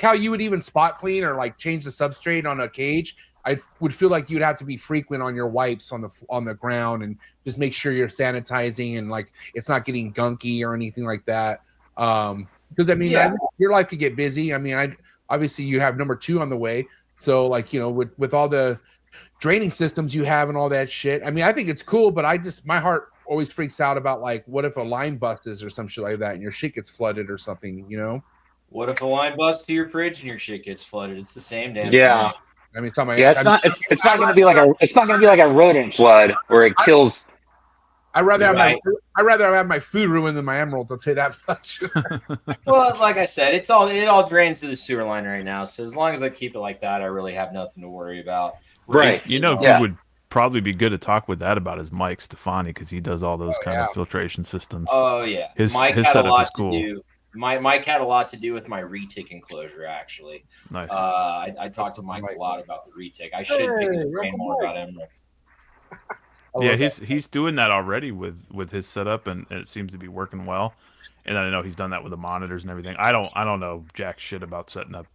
how you would even spot clean or like change the substrate on a cage. I would feel like you'd have to be frequent on your wipes on the ground and just make sure you're sanitizing and like it's not getting gunky or anything like that. Because your life could get busy. I mean, obviously you have number 2 on the way. So like, with all the draining systems you have and all that shit. I mean, I think it's cool, but my heart always freaks out about like, what if a line busts or some shit like that and your shit gets flooded or something, What if a line busts to your fridge and your shit gets flooded? It's the same damn thing. I mean, it's not going to be like a rodent flood where it kills. I'd rather have my food ruined than my emeralds. I'll say that much. Well, like I said, it all drains to the sewer line right now. So as long as I keep it like that, I really have nothing to worry about. Right. Who would probably be good to talk with that about is Mike Stefani, because he does all those kind of filtration systems. Oh yeah, Mike had a lot to do. Mike had a lot to do with my retic enclosure, actually. Nice. I talked to Mike a lot about the retic. I should pick his brain more about emeralds. Yeah, he's doing that already with his setup, and it seems to be working well. And I know he's done that with the monitors and everything. I don't know jack shit about setting up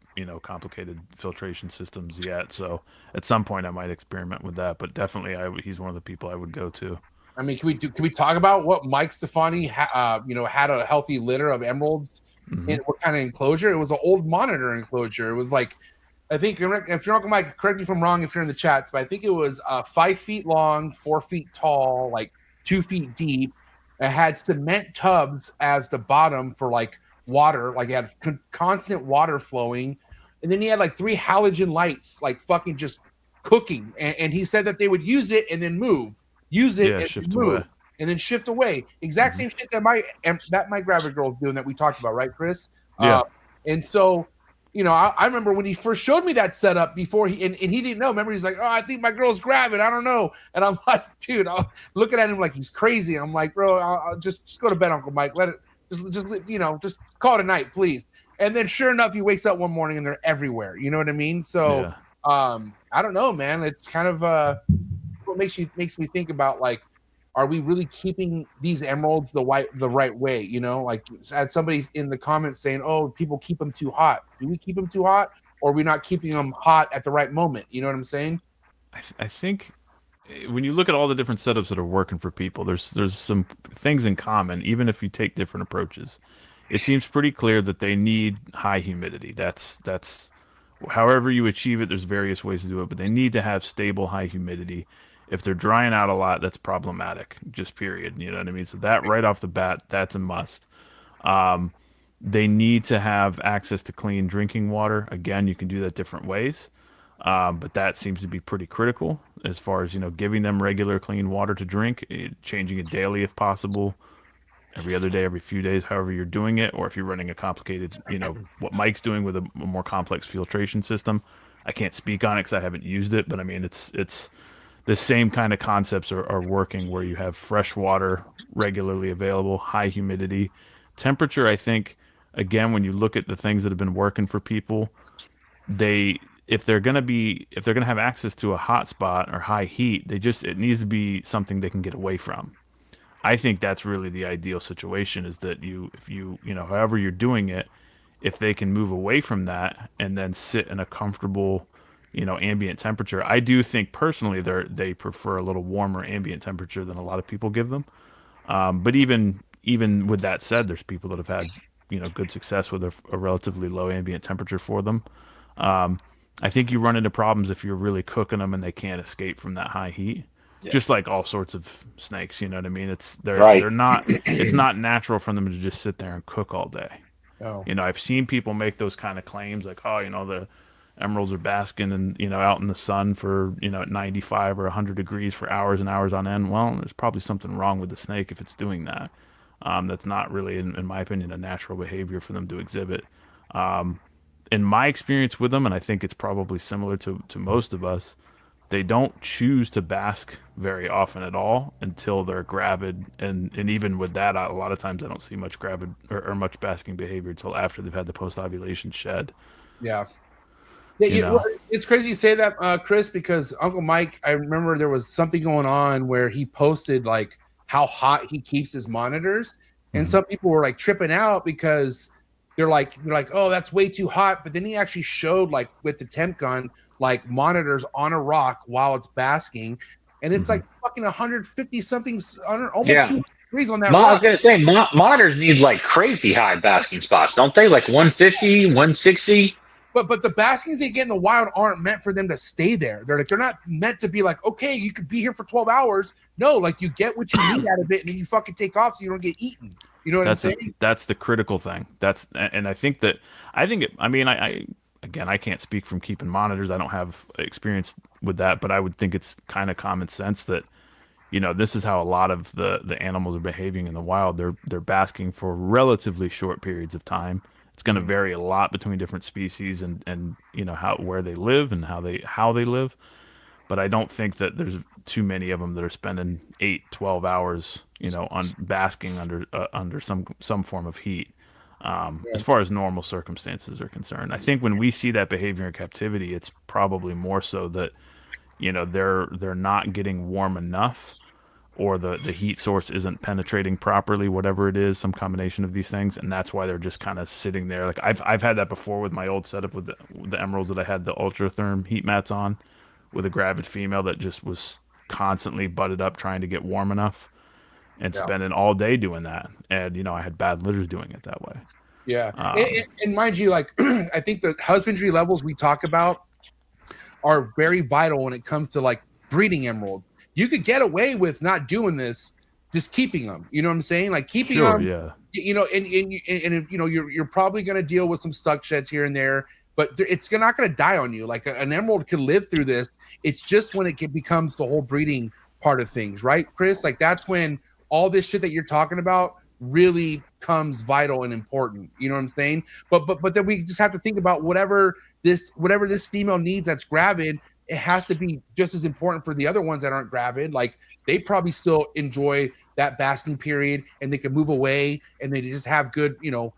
complicated filtration systems yet. So at some point I might experiment with that. But definitely he's one of the people I would go to. I mean, can we talk about what Mike Stefani had a healthy litter of emeralds in what kind of enclosure? It was an old monitor enclosure. It was like, I think, if you're not Mike, correct me if I'm wrong if you're in the chats, but I think it was 5 feet long, 4 feet tall, like 2 feet deep. It had cement tubs as the bottom for like water, like it had constant water flowing, and then he had like 3 halogen lights, like fucking just cooking. And he said that they would use it and then move. Use it and shift move away. And then shift away. Exact same shit that my Gravity Girl's doing that we talked about, right, Chris? Yeah. And so, I remember when he first showed me that setup before he didn't know. Remember, he's like, "Oh, I think my girl's gravid. I don't know." And I'm like, "Dude," I'm looking at him like he's crazy. I'm like, "Bro, I'll just go to bed, Uncle Mike. Let it just call it a night, please." And then, sure enough, he wakes up one morning and they're everywhere. You know what I mean? So, I don't know, man. It's kind of what makes me think about like, are we really keeping these emeralds the right way? Like I had somebody in the comments saying, "Oh, people keep them too hot." Do we keep them too hot, or are we not keeping them hot at the right moment? You know what I'm saying? I think when you look at all the different setups that are working for people, there's some things in common, even if you take different approaches. It seems pretty clear that they need high humidity. That's however you achieve it. There's various ways to do it, but they need to have stable high humidity. If they're drying out a lot, that's problematic. Just period. You know what I mean? So that right off the bat, that's a must. Um, they need to have access to clean drinking water. Again, you can do that different ways. But that seems to be pretty critical as far as, giving them regular clean water to drink, changing it daily if possible, every other day, every few days, however you're doing it, or if you're running a complicated, what Mike's doing with a more complex filtration system. I can't speak on it because I haven't used it, but I mean, it's the same kind of concepts are working where you have fresh water regularly available, high humidity. Temperature, I think, again, when you look at the things that have been working for people, they if they're gonna have access to a hot spot or high heat, it needs to be something they can get away from. I think that's really the ideal situation is that if you however you're doing it, if they can move away from that and then sit in a comfortable, ambient temperature. I do think personally they prefer a little warmer ambient temperature than a lot of people give them. But even with that said, there's people that have had good success with a relatively low ambient temperature for them. I think you run into problems if you're really cooking them and they can't escape from that high heat. Yeah. Just like all sorts of snakes, you know what I mean? They're not. It's not natural for them to just sit there and cook all day. Oh. I've seen people make those kind of claims like, oh, the emeralds are basking and out in the sun for at 95 or 100 degrees for hours and hours on end. Well, there's probably something wrong with the snake if it's doing that. That's not really, in my opinion, a natural behavior for them to exhibit. In my experience with them, and I think it's probably similar to most of us, they don't choose to bask very often at all until they're gravid, and even with that, a lot of times I don't see much gravid or much basking behavior until after they've had the post-ovulation shed. Yeah. Yeah, it's crazy you say that, Chris, because Uncle Mike, I remember there was something going on where he posted like how hot he keeps his monitors, and some people were like tripping out because they're like, oh, that's way too hot. But then he actually showed like with the temp gun, like monitors on a rock while it's basking, and it's like fucking 150 something, almost 200 degrees on that rock. I was gonna say monitors need like crazy high basking spots, don't they? Like 150, 160. But the baskings they get in the wild aren't meant for them to stay there. They're not meant to be like, okay, you could be here for 12 hours. No, like you get what you need out of it, and then you fucking take off so you don't get eaten. You know what I'm saying? That's the critical thing. And I think I can't speak from keeping monitors. I don't have experience with that, but I would think it's kind of common sense that, this is how a lot of the animals are behaving in the wild. They're basking for relatively short periods of time. It's going to vary a lot between different species and where they live and how they live. But I don't think that there's too many of them that are spending 8-12 hours, on basking under some form of heat. As far as normal circumstances are concerned, I think when we see that behavior in captivity, it's probably more so that, they're not getting warm enough, or the heat source isn't penetrating properly, whatever it is, some combination of these things, and that's why they're just kind of sitting there. Like I've had that before with my old setup with the emeralds that I had the ultratherm heat mats on, with a gravid female that just was constantly butted up trying to get warm enough and spending all day doing that. And, I had bad litters doing it that way. Yeah. And mind you, like, I think the husbandry levels we talk about are very vital when it comes to like breeding emeralds. You could get away with not doing this, just keeping them. You know what I'm saying? Like keeping them, and if, you're probably going to deal with some stuck sheds here and there, but it's not going to die on you. Like an emerald could live through this. It's just when it becomes the whole breeding part of things, right, Chris? Like that's when all this shit that you're talking about really comes vital and important. You know what I'm saying? But then we just have to think about whatever this female needs that's gravid. It has to be just as important for the other ones that aren't gravid. Like they probably still enjoy that basking period, and they can move away, and they just have good,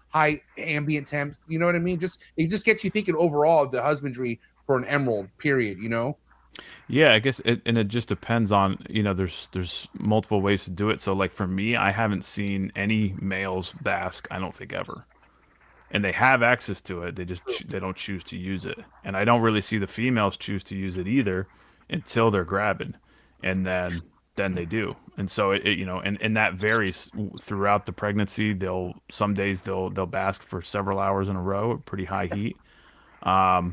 high ambient temps. You know what I mean? It just gets you thinking overall of the husbandry for an emerald period. Yeah, I guess it just depends on, there's multiple ways to do it. So like for me, I haven't seen any males bask, I don't think ever. And they have access to it. They don't choose to use it. And I don't really see the females choose to use it either until they're gravid. and then they do. And so it and that varies throughout the pregnancy. Some days they'll bask for several hours in a row at pretty high heat. I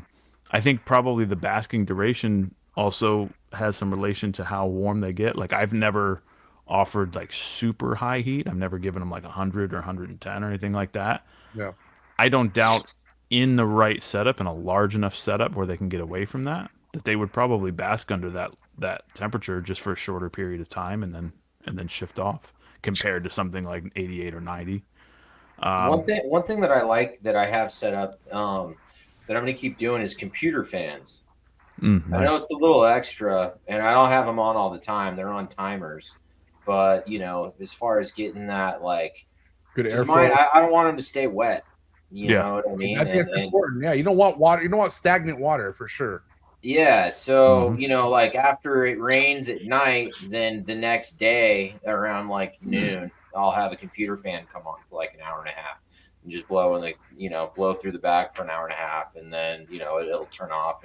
think probably the basking duration also has some relation to how warm they get. Like I've never offered like super high heat. I've never given them like 100 or 110 or anything like that. Yeah. I don't doubt in the right setup and a large enough setup where they can get away from that they would probably bask under that temperature just for a shorter period of time and then shift off compared to something like 88 or 90. One thing that I like that I have set up that I'm going to keep doing is computer fans. Nice. I know it's a little extra, and I don't have them on all the time. They're on timers, but as far as getting that like good airflow, I don't want them to stay wet. You know what I mean? That's important. Yeah, you don't want water. You don't want stagnant water for sure. Yeah, so like after it rains at night, then the next day around like noon, I'll have a computer fan come on for like an hour and a half and just blow blow through the back for an hour and a half, and then it'll turn off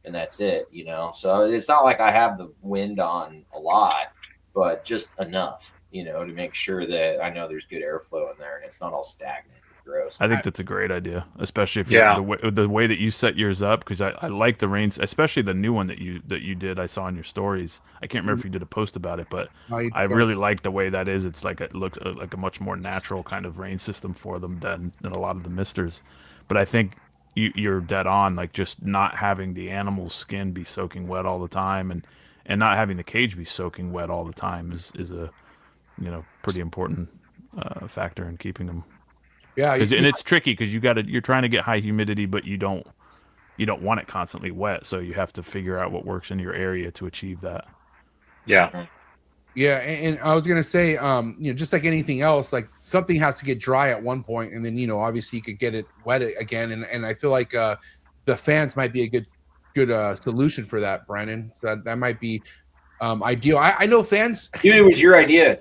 and that's it. So it's not like I have the wind on a lot, but just enough, to make sure that I know there's good airflow in there and it's not all stagnant. Gross. I think that's a great idea, especially if the way that you set yours up, because I like the rains, especially the new one that you did. I saw in your stories. I can't remember if you did a post about it, but I really like the way that is. It's like it looks like a much more natural kind of rain system for them than a lot of the misters. But I think you're dead on. Like just not having the animal's skin be soaking wet all the time, and not having the cage be soaking wet all the time is a pretty important factor in keeping them. Yeah, and it's tricky because you're trying to get high humidity, but you don't want it constantly wet, so you have to figure out what works in your area to achieve that. Yeah. Yeah, and I was gonna say, just like anything else, like something has to get dry at one point, and then obviously you could get it wet again, and I feel like the fans might be a good solution for that, Brandon. So that might be ideal. I know fans. Dude, it was your idea.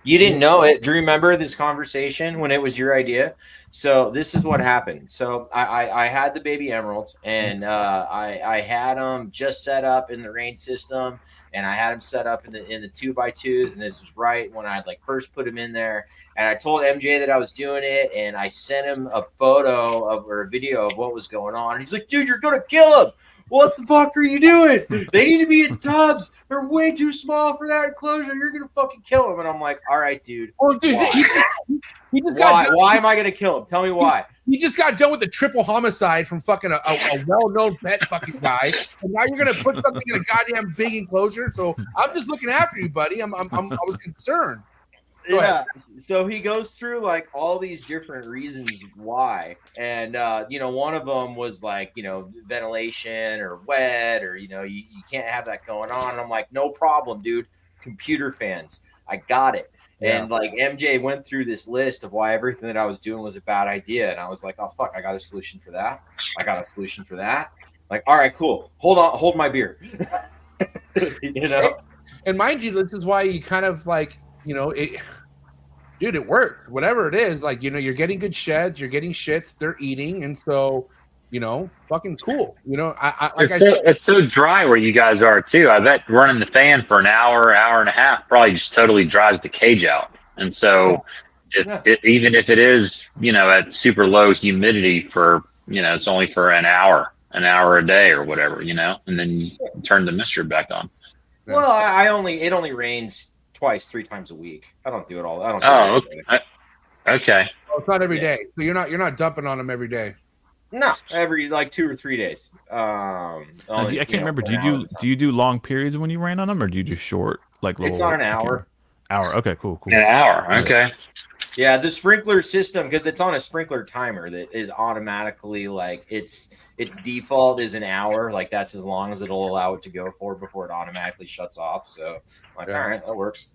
You didn't know it. Do you remember this conversation when it was your idea? So this is what happened. So I had the baby emeralds, and I had them just set up in the rain system, and I had them set up in the 2x2s, and this was right when I like first put them in there. And I told MJ that I was doing it, and I sent him a photo or a video of what was going on. And he's like, "Dude, you're gonna kill him. What the fuck are you doing? They need to be in tubs. They're way too small for that enclosure. You're gonna fucking kill them." And I'm like, "All right, dude. Oh, dude, he just why am I gonna kill him? Tell me why." You just got done with the triple homicide from fucking a well-known pet fucking guy, and now you're gonna put something in a goddamn big enclosure. So I'm just looking after you, buddy. I was concerned. Yeah, so he goes through like all these different reasons why, and one of them was like ventilation or wet, or you can't have that going on. And I'm like, no problem, dude. Computer fans, I got it. Yeah. And like MJ went through this list of why everything that I was doing was a bad idea, and I was like, oh fuck, I got a solution for that. I got a solution for that. Like, all right, cool. Hold my beer. And mind you, this is why you kind of like. Dude, it worked. Whatever it is, like you're getting good sheds, you're getting shits, they're eating, and so fucking cool. It's so dry where you guys are too. I bet running the fan for an hour and a half probably just totally dries the cage out. And so, even if it is at super low humidity for it's only for an hour a day or whatever, and then you turn the mister back on. Well, it only rains twice, 3 times a week. I don't do it all. I don't. Okay. Well, it's not every day, so you're not dumping on them every day. No, every like 2 or 3 days. I can't remember. Do you do long periods when you rain on them, or do you do short? Like it's on an hour. Hour. Okay. Cool. An hour. Okay. Yeah, the sprinkler system, because it's on a sprinkler timer that is automatically like its default is an hour. Like that's as long as it'll allow it to go for before it automatically shuts off. So I'm like, all right, that works.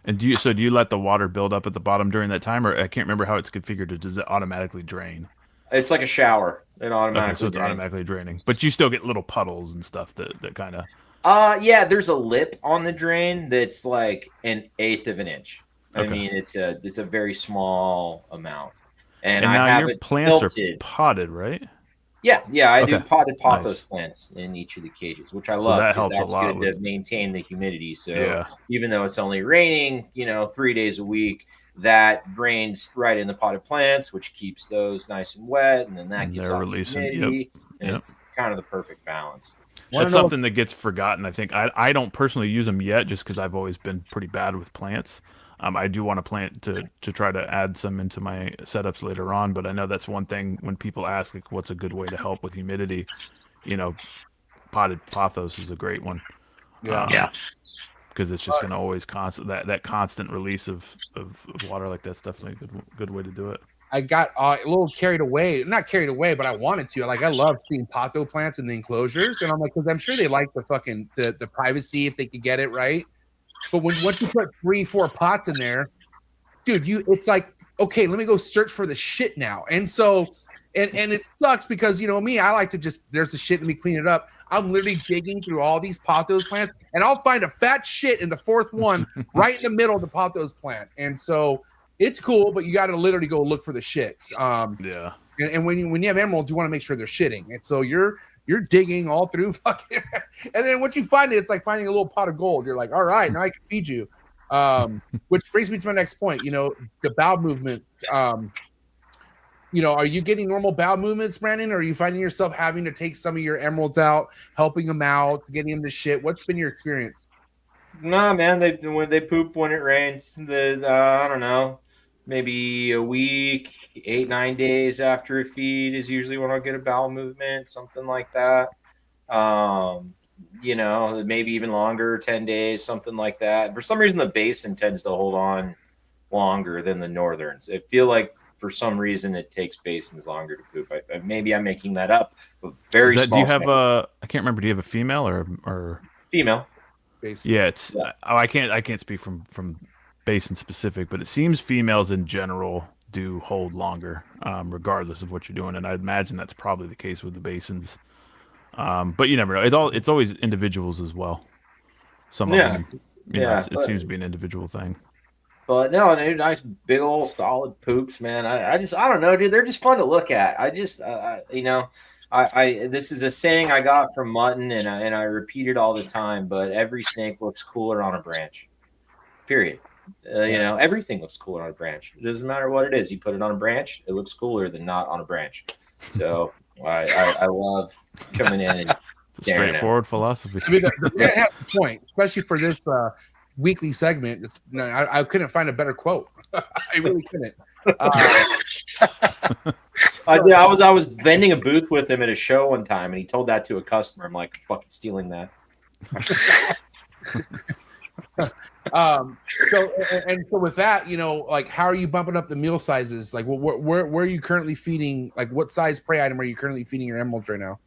And do you let the water build up at the bottom during that time, or I can't remember how it's configured. Does it automatically drain? It's like a shower. It automatically. Okay, so it's automatically draining, but you still get little puddles and stuff that kind of. Yeah, there's a lip on the drain that's like 1/8 of an inch. I mean, it's a very small amount. And now I have your it plants tilted. are potted, right? Yeah, I do Okay. potted pothos Nice. plants in each of the cages, which I So love that because helps a that's lot good with- to maintain the humidity. So Yeah. even though it's only raining, 3 days a week, that rains right in the potted plants, which keeps those nice and wet, and then that And gets they're off the releasing. humidity, and Yep. it's kind of the perfect balance. That's something that gets forgotten. I think I don't personally use them yet, just because I've always been pretty bad with plants. I do want to plant to try to add some into my setups later on, but I know that's one thing when people ask, like, what's a good way to help with humidity? Potted pothos is a great one. Yeah. Because it's just going to always that constant release of water like that's definitely a good way to do it. I got a little carried away. Not carried away, but I wanted to. Like, I love seeing potho plants in the enclosures, and I'm like, because I'm sure they like the fucking the privacy if they could get it right. But once you put 3-4 pots in there, dude, it's like, okay, let me go search for the shit now. And so, and it sucks because me, I like to just there's the shit, let me clean it up. I'm literally digging through all these pothos plants, and I'll find a fat shit in the fourth one right in the middle of the pothos plant. And so it's cool, but you got to literally go look for the shits. Yeah. And when you have emeralds, you want to make sure they're shitting. And so you're digging all through fucking, and then once you find it, it's like finding a little pot of gold. You're like, all right, now I can feed you. Which brings me to my next point. The bowel movements. Are you getting normal bowel movements, Brandon? Or are you finding yourself having to take some of your emeralds out, helping them out, getting them to shit? What's been your experience? Nah, man, when they poop when it rains. I don't know, maybe a week, 8-9 days after a feed is usually when I'll get a bowel movement, something like that. Maybe even longer, 10 days, something like that. For some reason, the basin tends to hold on longer than the northerns. I feel like for some reason it takes basins longer to poop. Maybe I'm making that up. But very small. Do you have a? I can't remember. Do you have a female or female? Basin. Yeah, it's. Yeah. I can't speak from basin specific, but it seems females in general do hold longer, regardless of what you're doing, and I imagine that's probably the case with the basins. But you never know. It's always individuals as well. Some of them, it seems to be an individual thing. But no, dude, nice big old solid poops, man. I don't know, dude. They're just fun to look at. This is a saying I got from Mutton, and I repeat it all the time. But every snake looks cooler on a branch. Period. Everything looks cooler on a branch. It doesn't matter what it is. You put it on a branch, it looks cooler than not on a branch. So I love coming in and straightforward philosophy. I mean, the man has a point, especially for this weekly segment. I couldn't find a better quote. I really couldn't. I was vending a booth with him at a show one time, and he told that to a customer. I'm like, fucking stealing that. So with that, like, how are you bumping up the meal sizes? Like, where are you currently feeding? Like, what size prey item are you currently feeding your emeralds right now?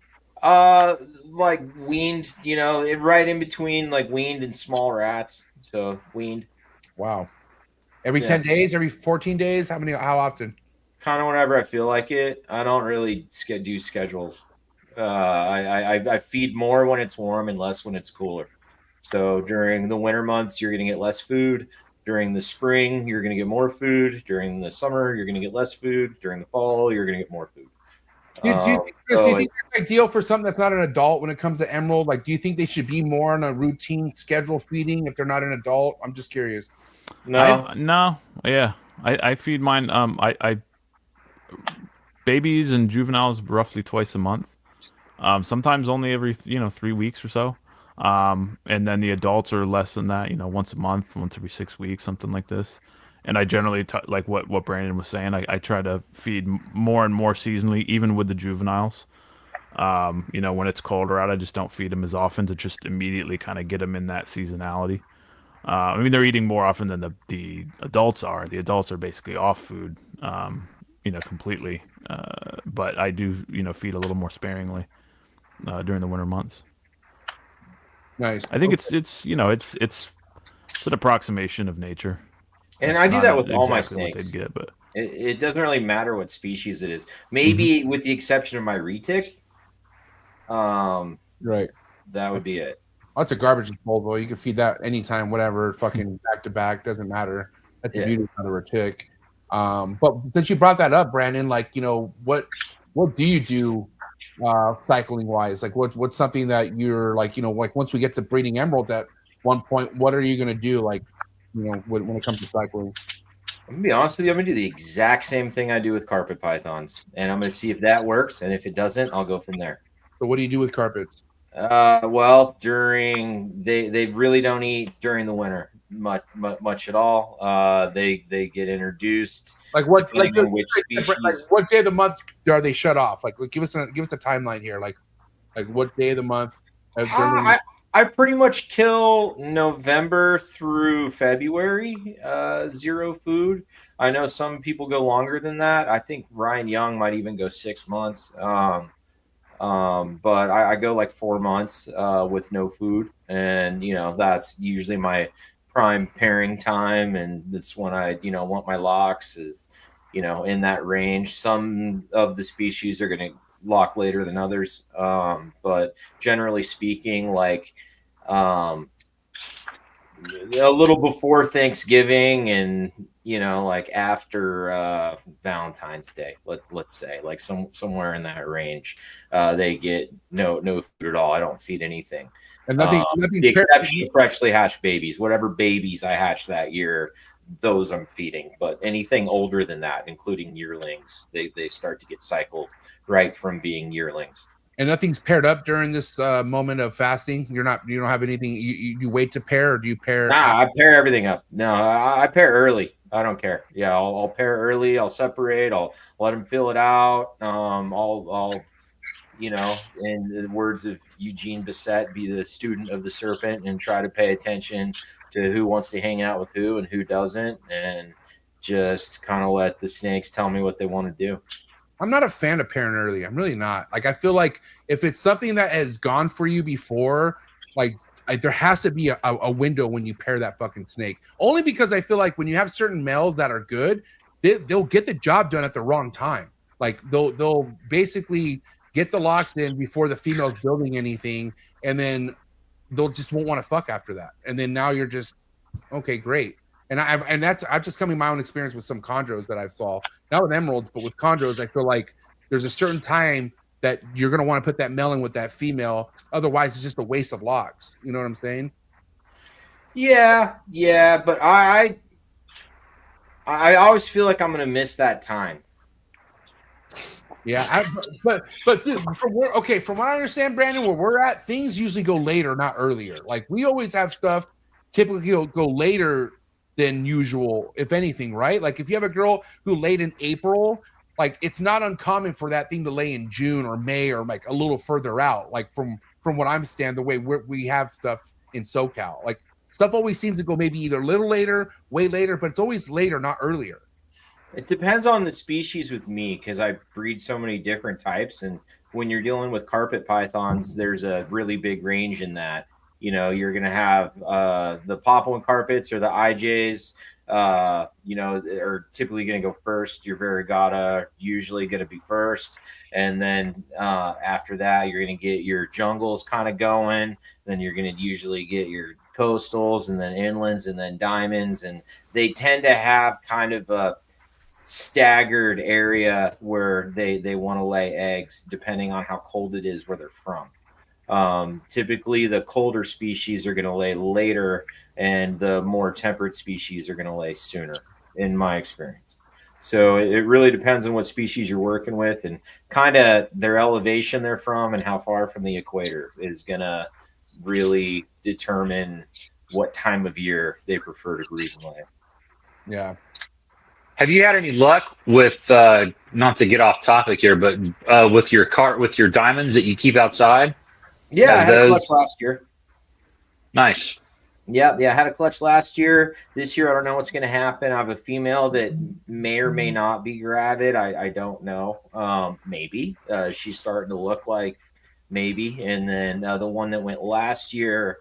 Like weaned, right in between like weaned and small rats. So weaned. Wow. Every 10 days, every 14 days? How often? Kind of whenever I feel like it. I don't really do schedules. I feed more when it's warm and less when it's cooler. So during the winter months, you're going to get less food. During the spring, you're going to get more food. During the summer, you're going to get less food. During the fall, you're going to get more food. Do you think that's ideal for something that's not an adult when it comes to emerald? Like, do you think they should be more on a routine schedule feeding if they're not an adult? I'm just curious. No. Yeah. I feed mine. I babies and juveniles roughly twice a month. Sometimes only every 3 weeks or so. And then the adults are less than that. Once a month, once every 6 weeks, something like this. And I generally, like what Brandon was saying, I try to feed more and more seasonally, even with the juveniles. When it's colder out, I just don't feed them as often to just immediately kind of get them in that seasonality. They're eating more often than the adults are. The adults are basically off food, completely. But I do, feed a little more sparingly during the winter months. Nice. I think it's an approximation of nature. And I do that with all my snakes. snakes. What they'd get, but it doesn't really matter what species it is. Maybe with the exception of my retic. Right. That would be it. That's a garbage disposal. You can feed that anytime, whatever, fucking back to back, doesn't matter. That's the beauty of a retic. But since you brought that up, Brandon, like, what do you do cycling wise? Like what's something that you're like, like once we get to breeding emerald at one point, what are you going to do? Like, when it comes to cycling? I'm gonna be honest with you. I'm gonna do the exact same thing I do with carpet pythons, and I'm gonna see if that works. And if it doesn't, I'll go from there. So what do you do with carpets? Well, they really don't eat during the winter much at all. They get introduced Like what? Like, depending on which species. like what day of the month are they shut off? Like give us a timeline here. Like what day of the month? I pretty much kill November through February, zero food. I know some people go longer than that. I think Ryan Young might even go 6 months. But I go like 4 months with no food, and that's usually my prime pairing time, and that's when I want my locks is in that range. Some of the species are going to lock later than others, but generally speaking, like a little before Thanksgiving and like after Valentine's Day, let's say, like somewhere in that range, they get no food at all. I don't feed anything. And nothing. The exception of freshly hatched babies, whatever babies I hatched that year, those I'm feeding. But anything older than that, including yearlings, they start to get cycled right from being yearlings. And nothing's paired up during this moment of fasting. You don't have anything. You wait to pair, or do you pair? Nah, I pair everything up. No, I pair early. I don't care. Yeah, I'll pair early. I'll separate. I'll let them fill it out. I'll in the words of Eugene Bissett, be the student of the serpent and try to pay attention to who wants to hang out with who and who doesn't, and just kind of let the snakes tell me what they want to do. I'm not a fan of pairing early. I'm really not. Like, I feel like if it's something that has gone for you before, like there has to be a window when you pair that fucking snake. Only because I feel like when you have certain males that are good, they'll get the job done at the wrong time. Like they'll basically get the locks in before the female's building anything, and then they'll just won't want to fuck after that. And then now you're just okay, great. And I'm just coming my own experience with some chondros that I saw, not with emeralds, but with chondros. I feel like there's a certain time that you're going to want to put that male in with that female. Otherwise, it's just a waste of locks. You know what I'm saying? Yeah. But I always feel like I'm going to miss that time. Yeah, but dude, from what I understand, Brandon, where we're at, things usually go later, not earlier. Like we always have stuff typically go later than usual, if anything, right? Like if you have a girl who laid in April, like it's not uncommon for that thing to lay in June or May or like a little further out. Like from what I'm standing, the way we have stuff in SoCal, like stuff always seems to go maybe either a little later, way later, but it's always later, not earlier. It depends on the species with me, because I breed so many different types, and when you're dealing with carpet pythons, there's a really big range in that. You're going to have the Papuan carpets or the IJs, are typically going to go first. Your variegata usually going to be first. And then after that, you're going to get your jungles kind of going. Then you're going to usually get your coastals and then inlands and then diamonds. And they tend to have kind of a staggered area where they want to lay eggs depending on how cold it is where they're from. Typically the colder species are going to lay later, and the more temperate species are going to lay sooner, in my experience. So it really depends on what species you're working with, and kind of their elevation they're from and how far from the equator is going to really determine what time of year they prefer to breed and lay. Yeah. Have you had any luck with not to get off topic here, but with your diamonds that you keep outside? Yeah, I had a clutch last year. Nice. Yeah, I had a clutch last year. This year, I don't know what's going to happen. I have a female that may or may not be gravid. I don't know. Maybe. She's starting to look like maybe. And then the one that went last year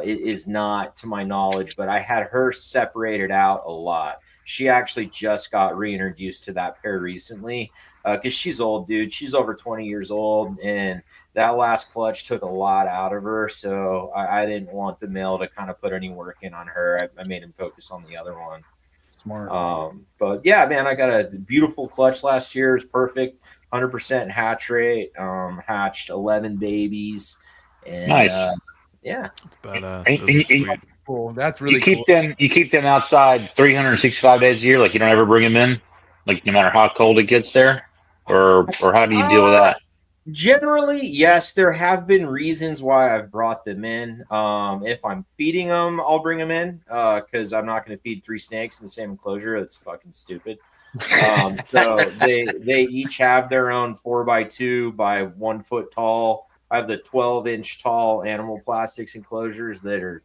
is not, to my knowledge, but I had her separated out a lot. She actually just got reintroduced to that pair recently because she's old, dude. She's over 20 years old, and that last clutch took a lot out of her. So I didn't want the male to kind of put any work in on her. I made him focus on the other one. Smart. But yeah, man, I got a beautiful clutch last year. It's perfect. 100% hatch rate. Hatched 11 babies, and Nice. yeah, It's badass. And- Those are and- sweet. Cool. That's You really keep cool. them. You keep them outside 365 days a year. Like you don't ever bring them in. Like no matter how cold it gets there, or how do you deal with that? Generally, yes. There have been reasons why I've brought them in. If I'm feeding them, I'll bring them in because I'm not going to feed 3 snakes in the same enclosure. That's fucking stupid. So they each have their own 4x2 by 1 foot tall. I have the 12-inch tall animal plastics enclosures that are.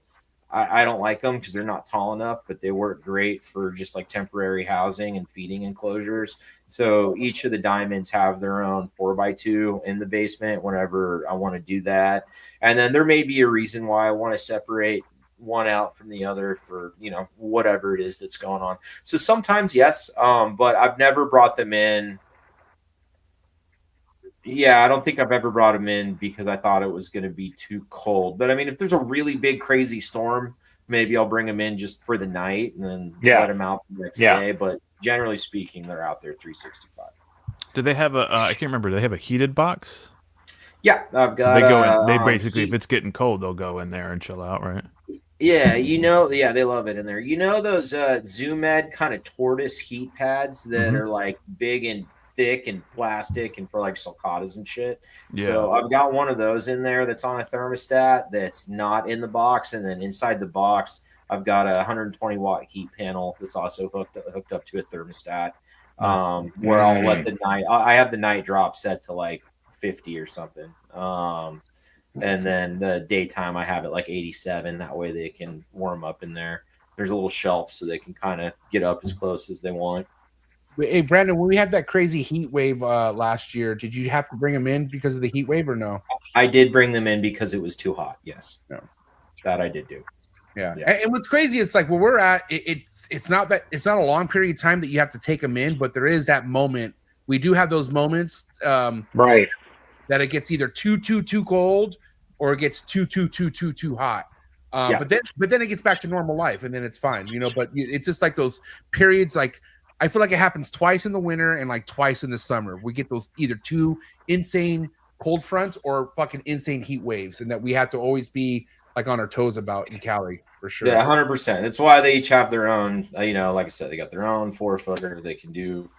I don't like them because they're not tall enough, but they work great for just like temporary housing and feeding enclosures. So each of the diamonds have their own 4x2 in the basement whenever I want to do that. And then there may be a reason why I want to separate one out from the other for, whatever it is that's going on. So sometimes, yes, but I've never brought them in. Yeah, I don't think I've ever brought them in because I thought it was going to be too cold. But I mean, if there's a really big, crazy storm, maybe I'll bring them in just for the night and then let them out the next day. But generally speaking, they're out there 365. Do they have a? I can't remember. Do they have a heated box? Yeah, I've got. So they go in. They basically, heat. if it's getting cold, they'll go in there and chill out, right? Yeah, they love it in there. Those Zoomed kind of tortoise heat pads that are like big and thick and plastic and for like sulcatas and shit. Yeah. So I've got one of those in there that's on a thermostat that's not in the box, and then inside the box I've got a 120 watt heat panel that's also hooked up to a thermostat. Where I'll let the night. I have the night drop set to like 50 or something. And then the daytime I have it like 87. That way they can warm up in there. There's a little shelf so they can kind of get up as close as they want. Hey, Brandon, when we had that crazy heat wave last year, did you have to bring them in because of the heat wave or no? I did bring them in because it was too hot. Yes. No. That I did do. Yeah. And what's crazy, it's like where we're at, it's not a long period of time that you have to take them in, but there is that moment. We do have those moments Right. that it gets either too cold or it gets too hot. But then it gets back to normal life and then it's fine, but it's just like those periods. Like I feel like it happens twice in the winter and like twice in the summer. We get those either two insane cold fronts or fucking insane heat waves, and that we have to always be like on our toes about in Cali for sure. Yeah, 100%. That's why they each have their own, like I said, they got their own 4-footer they can do.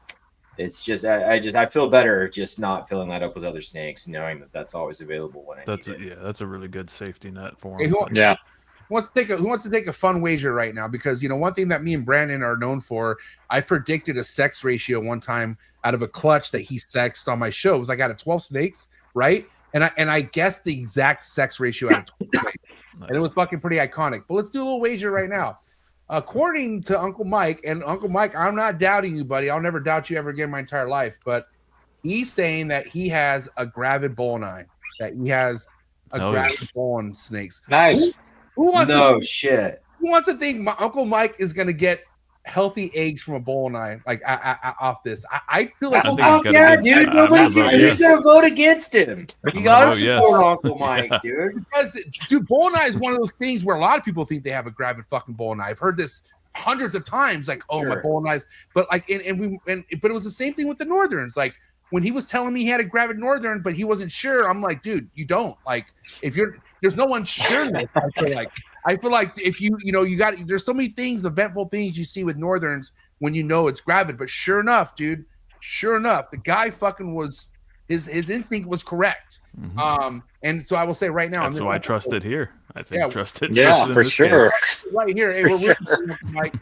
It's just, I feel better just not filling that up with other snakes, knowing that that's always available when I need it. Yeah, that's a really good safety net for Hey, them. Who wants to take a fun wager right now? Because one thing that me and Brandon are known for, I predicted a sex ratio one time out of a clutch that he sexed on my show. It was like out of 12 snakes, right? And I guessed the exact sex ratio out of 12 snakes. Nice. And it was fucking pretty iconic. But let's do a little wager right now. According to Uncle Mike, and Uncle Mike, I'm not doubting you, buddy. I'll never doubt you ever again in my entire life. But he's saying that he has a gravid bone eye, that he has a gravid bone snakes. Nice. Who wants shit. Who wants to think my Uncle Mike is going to get healthy eggs from a bull eye like off this? I feel like dude. Who's gonna vote against him? You gotta support Uncle Mike, dude. Because bull eye is one of those things where a lot of people think they have a gravid fucking bull eye. I've heard this hundreds of times, like, oh, my bull eyes. But like, but it was the same thing with the Northerns. Like when he was telling me he had a gravid Northern, but he wasn't sure. I'm like, dude, you don't. Like if there's no one sure. I feel like if you there's so many things, eventful things you see with Northerns when it's gravid. But sure enough, dude, the guy fucking his instinct was correct. Mm-hmm. And so I will say right now, that's why I trust it here. I think trusted. Yeah, for sure. Right here, hey, we're Mike.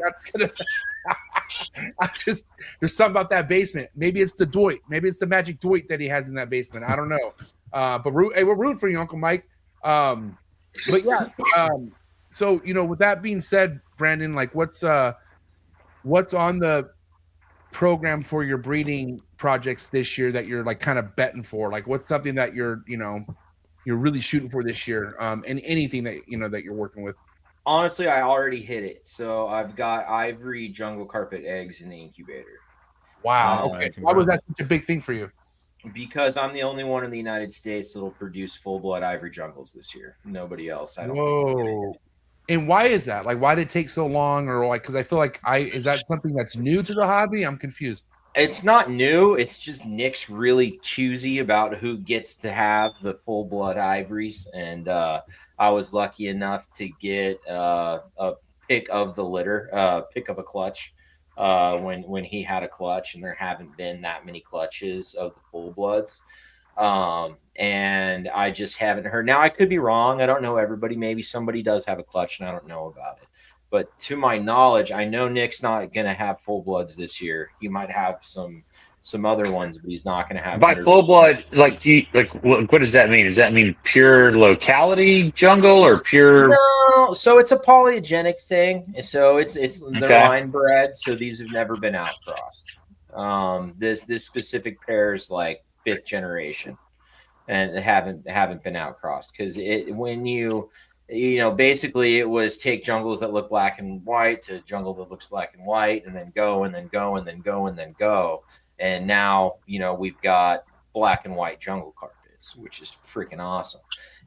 There's something about that basement. Maybe it's the Doit. Maybe it's the magic Doit that he has in that basement. I don't know. But we're rooting for you, Uncle Mike. But yeah. So, with that being said, Brandon, like what's on the program for your breeding projects this year that you're like kind of betting for? Like what's something that you're really shooting for this year? And anything that, that you're working with? Honestly, I already hit it. So I've got ivory jungle carpet eggs in the incubator. Wow. Okay. Why was that such a big thing for you? Because I'm the only one in the United States that'll produce full-blood ivory jungles this year. Nobody else. I don't think is gonna get it. And why is that? Like, why did it take so long? Or like, because I feel like is that something that's new to the hobby? I'm confused. It's not new. It's just Nick's really choosy about who gets to have the full blood ivories, and I was lucky enough to get a pick of the litter, pick of a clutch when he had a clutch, and there haven't been that many clutches of the full bloods. And I just haven't heard. Now I could be wrong. I don't know everybody. Maybe somebody does have a clutch, and I don't know about it. But to my knowledge, I know Nick's not going to have full bloods this year. He might have some other ones, but he's not going to have. By full blood, like, what does that mean? Does that mean pure locality jungle or pure? No, so it's a polygenic thing. So it's they're line bred. So these have never been outcrossed. This specific pair is like 5th generation, and haven't been outcrossed because when you basically it was take jungles that look black and white to jungle that looks black and white, and then go and then go and then go and then go. And now, we've got black and white jungle carpets, which is freaking awesome.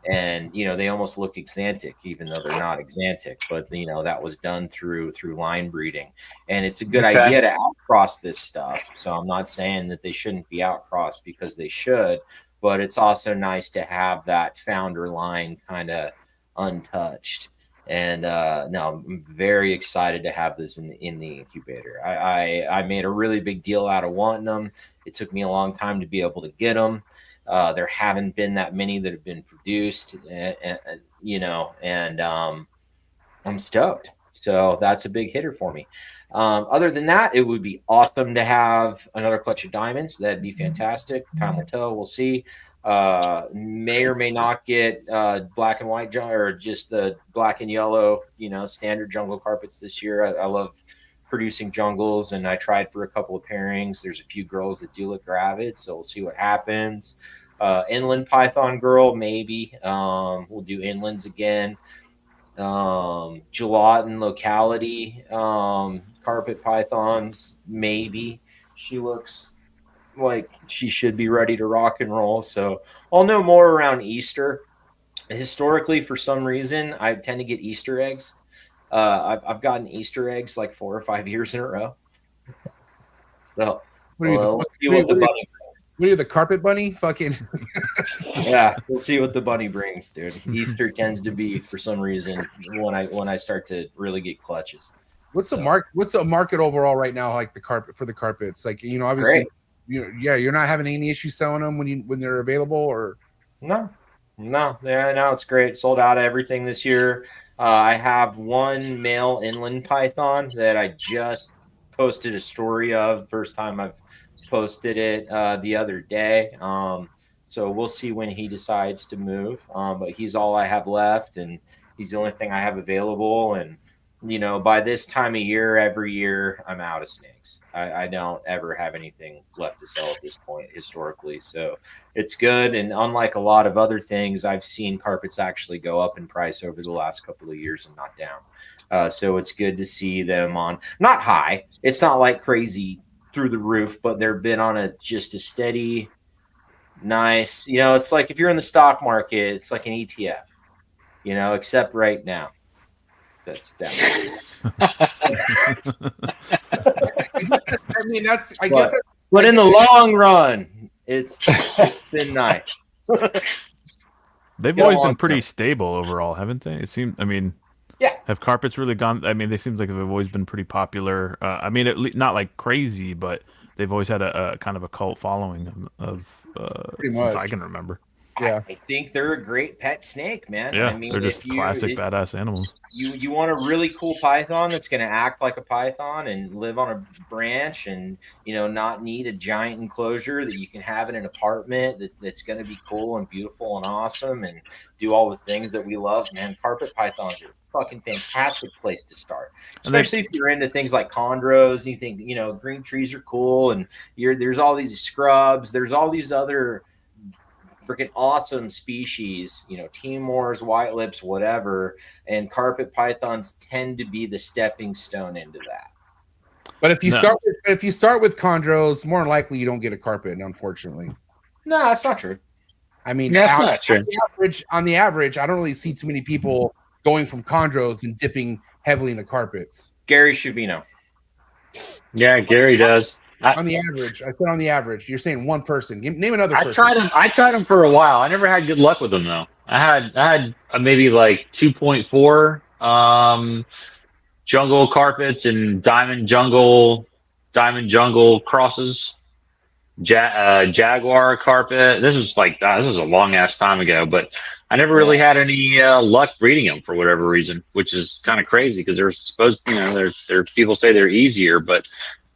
And, they almost look exantic, even though they're not exantic. But, that was done through line breeding. And it's a good idea to outcross this stuff. So I'm not saying that they shouldn't be outcrossed, because they should. But it's also nice to have that founder line kind of untouched. And no, I'm very excited to have this in the incubator. I made a really big deal out of wanting them. It took me a long time to be able to get them. There haven't been that many that have been produced, and I'm stoked. So that's a big hitter for me. Other than that, it would be awesome to have another clutch of diamonds. That'd be fantastic. Time will tell. We'll see. May or may not get black and white or just the black and yellow, standard jungle carpets this year. I love producing jungles, and I tried for a couple of pairings. There's a few girls that do look gravid, so we'll see what happens. Inland python girl, maybe. We'll do inlands again. Gelatin locality, carpet pythons, maybe. She looks like she should be ready to rock and roll. So I'll know more around Easter. Historically, for some reason, I tend to get Easter eggs. I've gotten Easter eggs like 4 or 5 years in a row. So we'll see what the bunny brings. What are you, the carpet bunny? Fucking yeah, we'll see what the bunny brings, dude. Easter tends to be, for some reason, when I start to really get clutches. What's the market overall right now, like for the carpets? Like, obviously Great. You're not having any issues selling them when they're available, or no, it's great. Sold out of everything this year. I have one male inland python that I just posted a story of. First time I've posted it the other day. So we'll see when he decides to move. But he's all I have left, and he's the only thing I have available. And by this time of year, every year, I'm out of snakes. I don't ever have anything left to sell at this point historically. So it's good. And unlike a lot of other things, I've seen carpets actually go up in price over the last couple of years and not down. So it's good to see them on, not high. It's not like crazy through the roof, but they've been on just a steady, nice, it's like if you're in the stock market, it's like an ETF, except right now. That's down. I guess. But in the long run, it's been nice. They've always been pretty stable overall, haven't they? It seems. Yeah. Have carpets really gone? They seems like they've always been pretty popular. Not like crazy, but they've always had a kind of a cult following of since I can remember. Yeah, I think they're a great pet snake, man. Yeah, they're just classic badass animals. You want a really cool python that's going to act like a python and live on a branch, and not need a giant enclosure, that you can have in an apartment that's going to be cool and beautiful and awesome and do all the things that we love, man. Carpet pythons are a fucking fantastic place to start, especially if you're into things like chondros and you think green trees are cool, and there's all these scrubs, there's all these other freaking awesome species, Timors, white lips, whatever, and carpet pythons tend to be the stepping stone into that. But if you start with chondros, more than likely you don't get a carpet, unfortunately. No, that's not true. That's not true. On the average, I don't really see too many people going from chondros and dipping heavily into carpets. Gary Shavino. Yeah, Gary does. On the average, I said on the average. You're saying one person. Name another I person. tried them for a while. I never had good luck with them though. I had maybe like 2.4 jungle carpets and diamond jungle crosses. Jaguar carpet. This was like this was a long ass time ago, but I never really had any luck breeding them for whatever reason, which is kind of crazy because they're supposed, there people say they're easier, but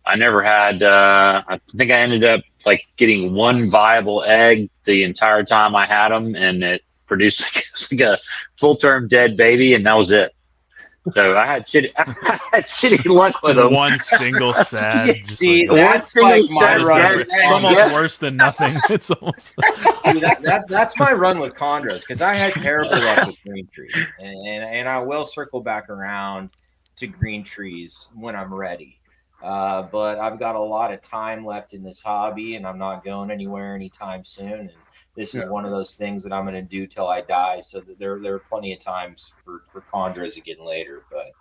I never had. I think I ended up like getting one viable egg the entire time I had them, and it produced like a full term dead baby, and that was it. So I had shitty luck with Just them. one single sad. Just See, like, that's like my run with it's almost Chondros. worse than nothing. It's almost. Dude, that's my run with Chondros because I had terrible luck with green trees, and I will circle back around to green trees when I'm ready. But I've got a lot of time left in this hobby, and I'm not going anywhere anytime soon. And this is one of those things that I'm going to do till I die. So that there are plenty of times for Chondros again later. But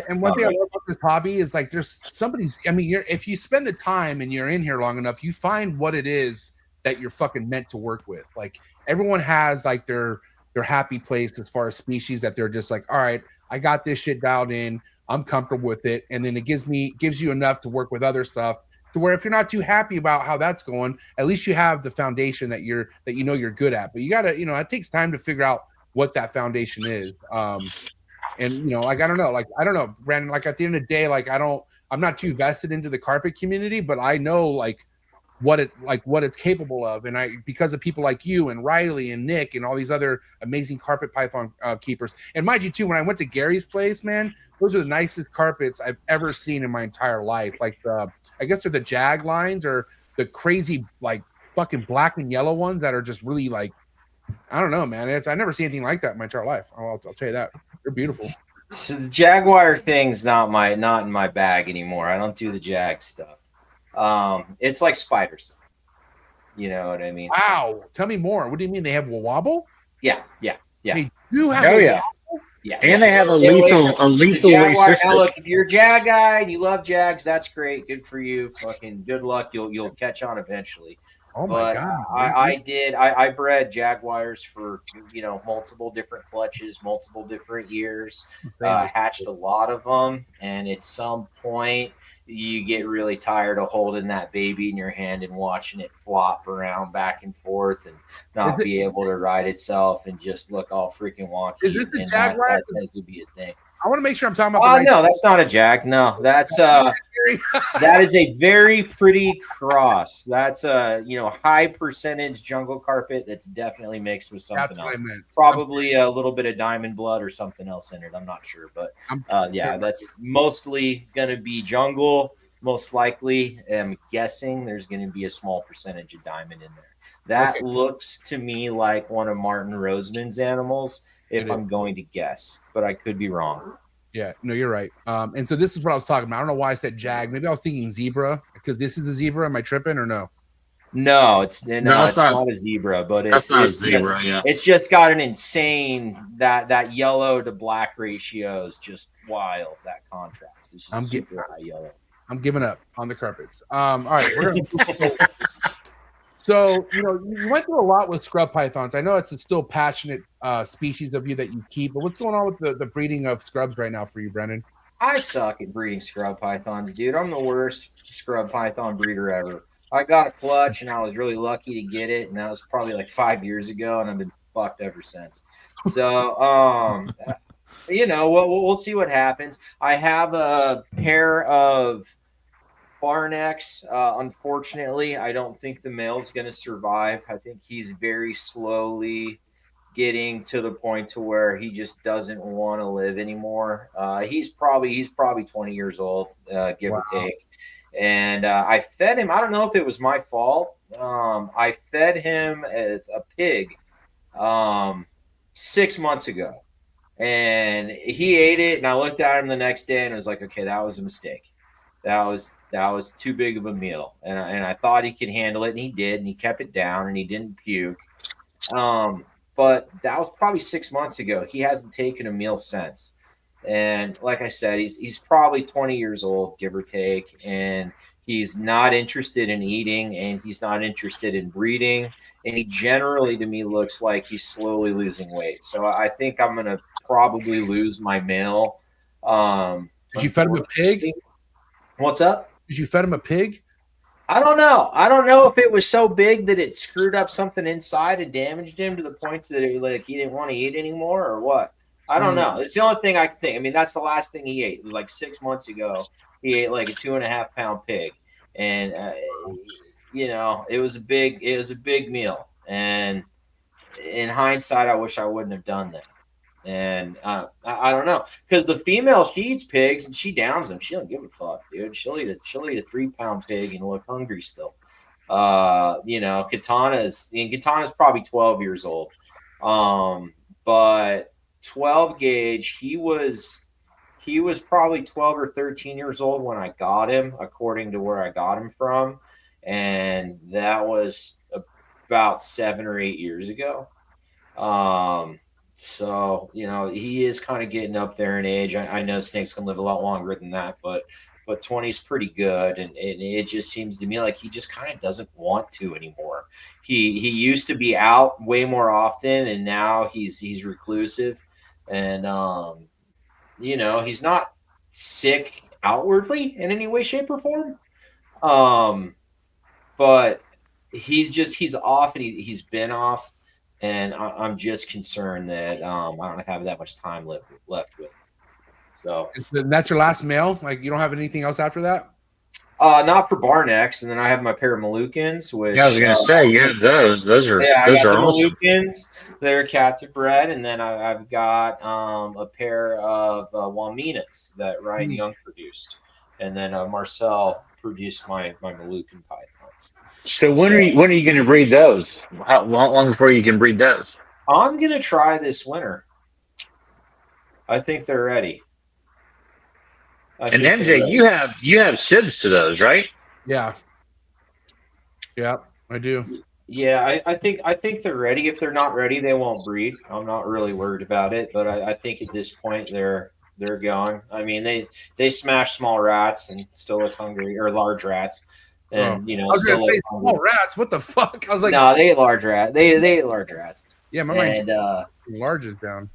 one thing I love about this hobby is like there's somebody's. I mean, if you spend the time and you're in here long enough, you find what it is that you're fucking meant to work with. Like everyone has like their happy place as far as species that they're just like, all right, I got this shit dialed in. I'm comfortable with it, and then it gives you enough to work with other stuff to where if you're not too happy about how that's going, at least you have the foundation that you're good at. But you gotta, it takes time to figure out what that foundation is. And like I don't know, Brandon. Like at the end of the day, like I'm not too vested into the carpet community, but I know like what it's capable of, and because of people like you and Riley and Nick and all these other amazing carpet python keepers. And mind you too, when I went to Gary's place, man, those are the nicest carpets I've ever seen in my entire life. Like I guess they're the Jag lines or the crazy like fucking black and yellow ones that are just really like, I don't know, man. I never seen anything like that in my entire life. I'll tell you that. They're beautiful. So the Jaguar thing's not in my bag anymore. I don't do the Jag stuff. It's like spiders. You know what I mean? Wow. Tell me more. What do you mean? They have a wobble? Yeah. They do have Yeah, and they have a lethal Jaguar. resistance. Now look, if you're a Jag guy and you love Jags, that's great. Good for you. Fucking good luck. You'll catch on eventually. Oh my God. I bred Jaguars for multiple different clutches, multiple different years. Hatched a lot of them, and at some point you get really tired of holding that baby in your hand and watching it flop around back and forth and not be able to ride itself and just look all freaking wonky. Is this the Jaguar? That tends to be a thing. I want to make sure I'm talking about. No, that's not a Jag. No, that's that is a very pretty cross. That's a high percentage jungle carpet that's definitely mixed with something else. Probably a little bit of diamond blood or something else in it. I'm not sure, but that's mostly gonna be jungle. Most likely, I'm guessing there's gonna be a small percentage of diamond in there. That looks to me like one of Martin Roseman's animals, if I'm going to guess, but I could be wrong. Yeah, no, you're right. And so this is what I was talking about. I don't know why I said Jag. Maybe I was thinking zebra because this is a zebra. Am I tripping or no? No, it's not a zebra, but it's not a zebra. Yeah, it's just got an insane that yellow to black ratio is just wild. That contrast is just super high yellow. I'm giving up on the carpets. All right, we're gonna. So, you went through a lot with scrub pythons. I know it's a still passionate species of you that you keep, but what's going on with the breeding of scrubs right now for you, Brendan? I suck at breeding scrub pythons, dude. I'm the worst scrub python breeder ever. I got a clutch, and I was really lucky to get it, and that was probably like 5 years ago, and I've been fucked ever since. So, we'll see what happens. I have a pair of Barnecks. Unfortunately, I don't think the male's going to survive. I think he's very slowly getting to the point to where he just doesn't want to live anymore. He's probably 20 years old, give or take. And I fed him. I don't know if it was my fault. I fed him as a pig 6 months ago, and he ate it. And I looked at him the next day, and I was like, okay, that was a mistake. That was too big of a meal, and I thought he could handle it, and he did, and he kept it down, and he didn't puke. But that was probably 6 months ago. He hasn't taken a meal since, and like I said, he's probably 20 years old, give or take, and He's not interested in eating, and he's not interested in breeding. And he generally, to me, looks like he's slowly losing weight. So I think I'm going to probably lose my male. Did you fed him a pig? What's up? Did you fed him a pig? I don't know. I don't know if it was so big that it screwed up something inside and damaged him to the point that he didn't want to eat anymore, or what. I don't know. It's the only thing I can think. I mean, that's the last thing he ate. It was like 6 months ago. He ate like a 2.5 pound pig, and it was a big meal. And in hindsight, I wish I wouldn't have done that. And I don't know, because the female, she eats pigs and she downs them. She don't give a fuck, dude. She'll eat a 3-pound pig and look hungry still. Katana's probably 12 years old, but 12 gauge, he was probably 12 or 13 years old when I got him, according to where I got him from, and that was about 7 or 8 years ago. So, he is kind of getting up there in age. I know snakes can live a lot longer than that, but 20 is pretty good. And it just seems to me like he just kind of doesn't want to anymore. He used to be out way more often, and now he's reclusive. And, he's not sick outwardly in any way, shape, or form. But he's off, and he's been off. And I'm just concerned that I don't have that much time left with him. So that's your last male? Like, you don't have anything else after that? Not for bar necks. And then I have my pair of Moluccans, which I was going to say, you have those. Those are awesome. Moluccans. They're captive bred. And then I've got a pair of Waminas that Ryan Young produced. And then Marcel produced my Moluccan pythons. So when are you going to breed those? How long before you can breed those? I'm going to try this winter. I think they're ready. And MJ, you have sibs to those, right? Yeah. Yeah, I do. Yeah, I think they're ready. If they're not ready, they won't breed. I'm not really worried about it, but I think at this point they're going. I mean, they smash small rats and still look hungry, or large rats. And I was gonna say small rats. What the fuck? I was like, no, they ate large rats. They ate large rats. Yeah, my mind. Large is down.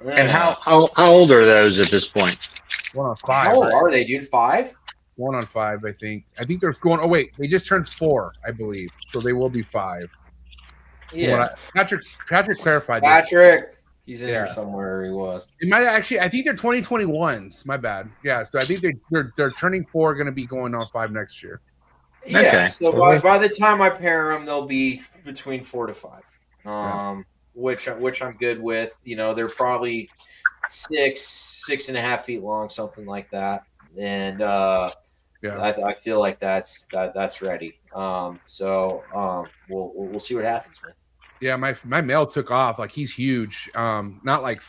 And how old are those at this point? 1 on 5. How old are they, dude? 5? 1 on 5, I think. I think they're going. Oh wait, they just turned 4, I believe. So they will be 5. Yeah. Patrick clarified. Patrick, he's in here somewhere. He was. It might actually. I think they're 2021s. My bad. Yeah. So I think they're turning 4. Going to be going on 5 next year. Yeah. Okay. So by the time I pair them, they'll be between 4 to 5. Which I'm good with. They're probably 6.5 feet long, something like that. And I feel like that's ready. So we'll see what happens, man. Yeah, my male took off. Like, he's huge. Not like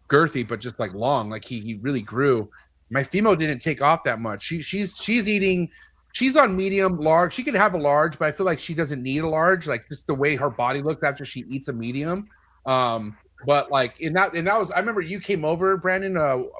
girthy, but just like long. Like he really grew. My female didn't take off that much. She's eating. She's on medium, large. She could have a large, but I feel like she doesn't need a large. Like, just the way her body looks after she eats a medium. But like and that was, I remember you came over, Brandon,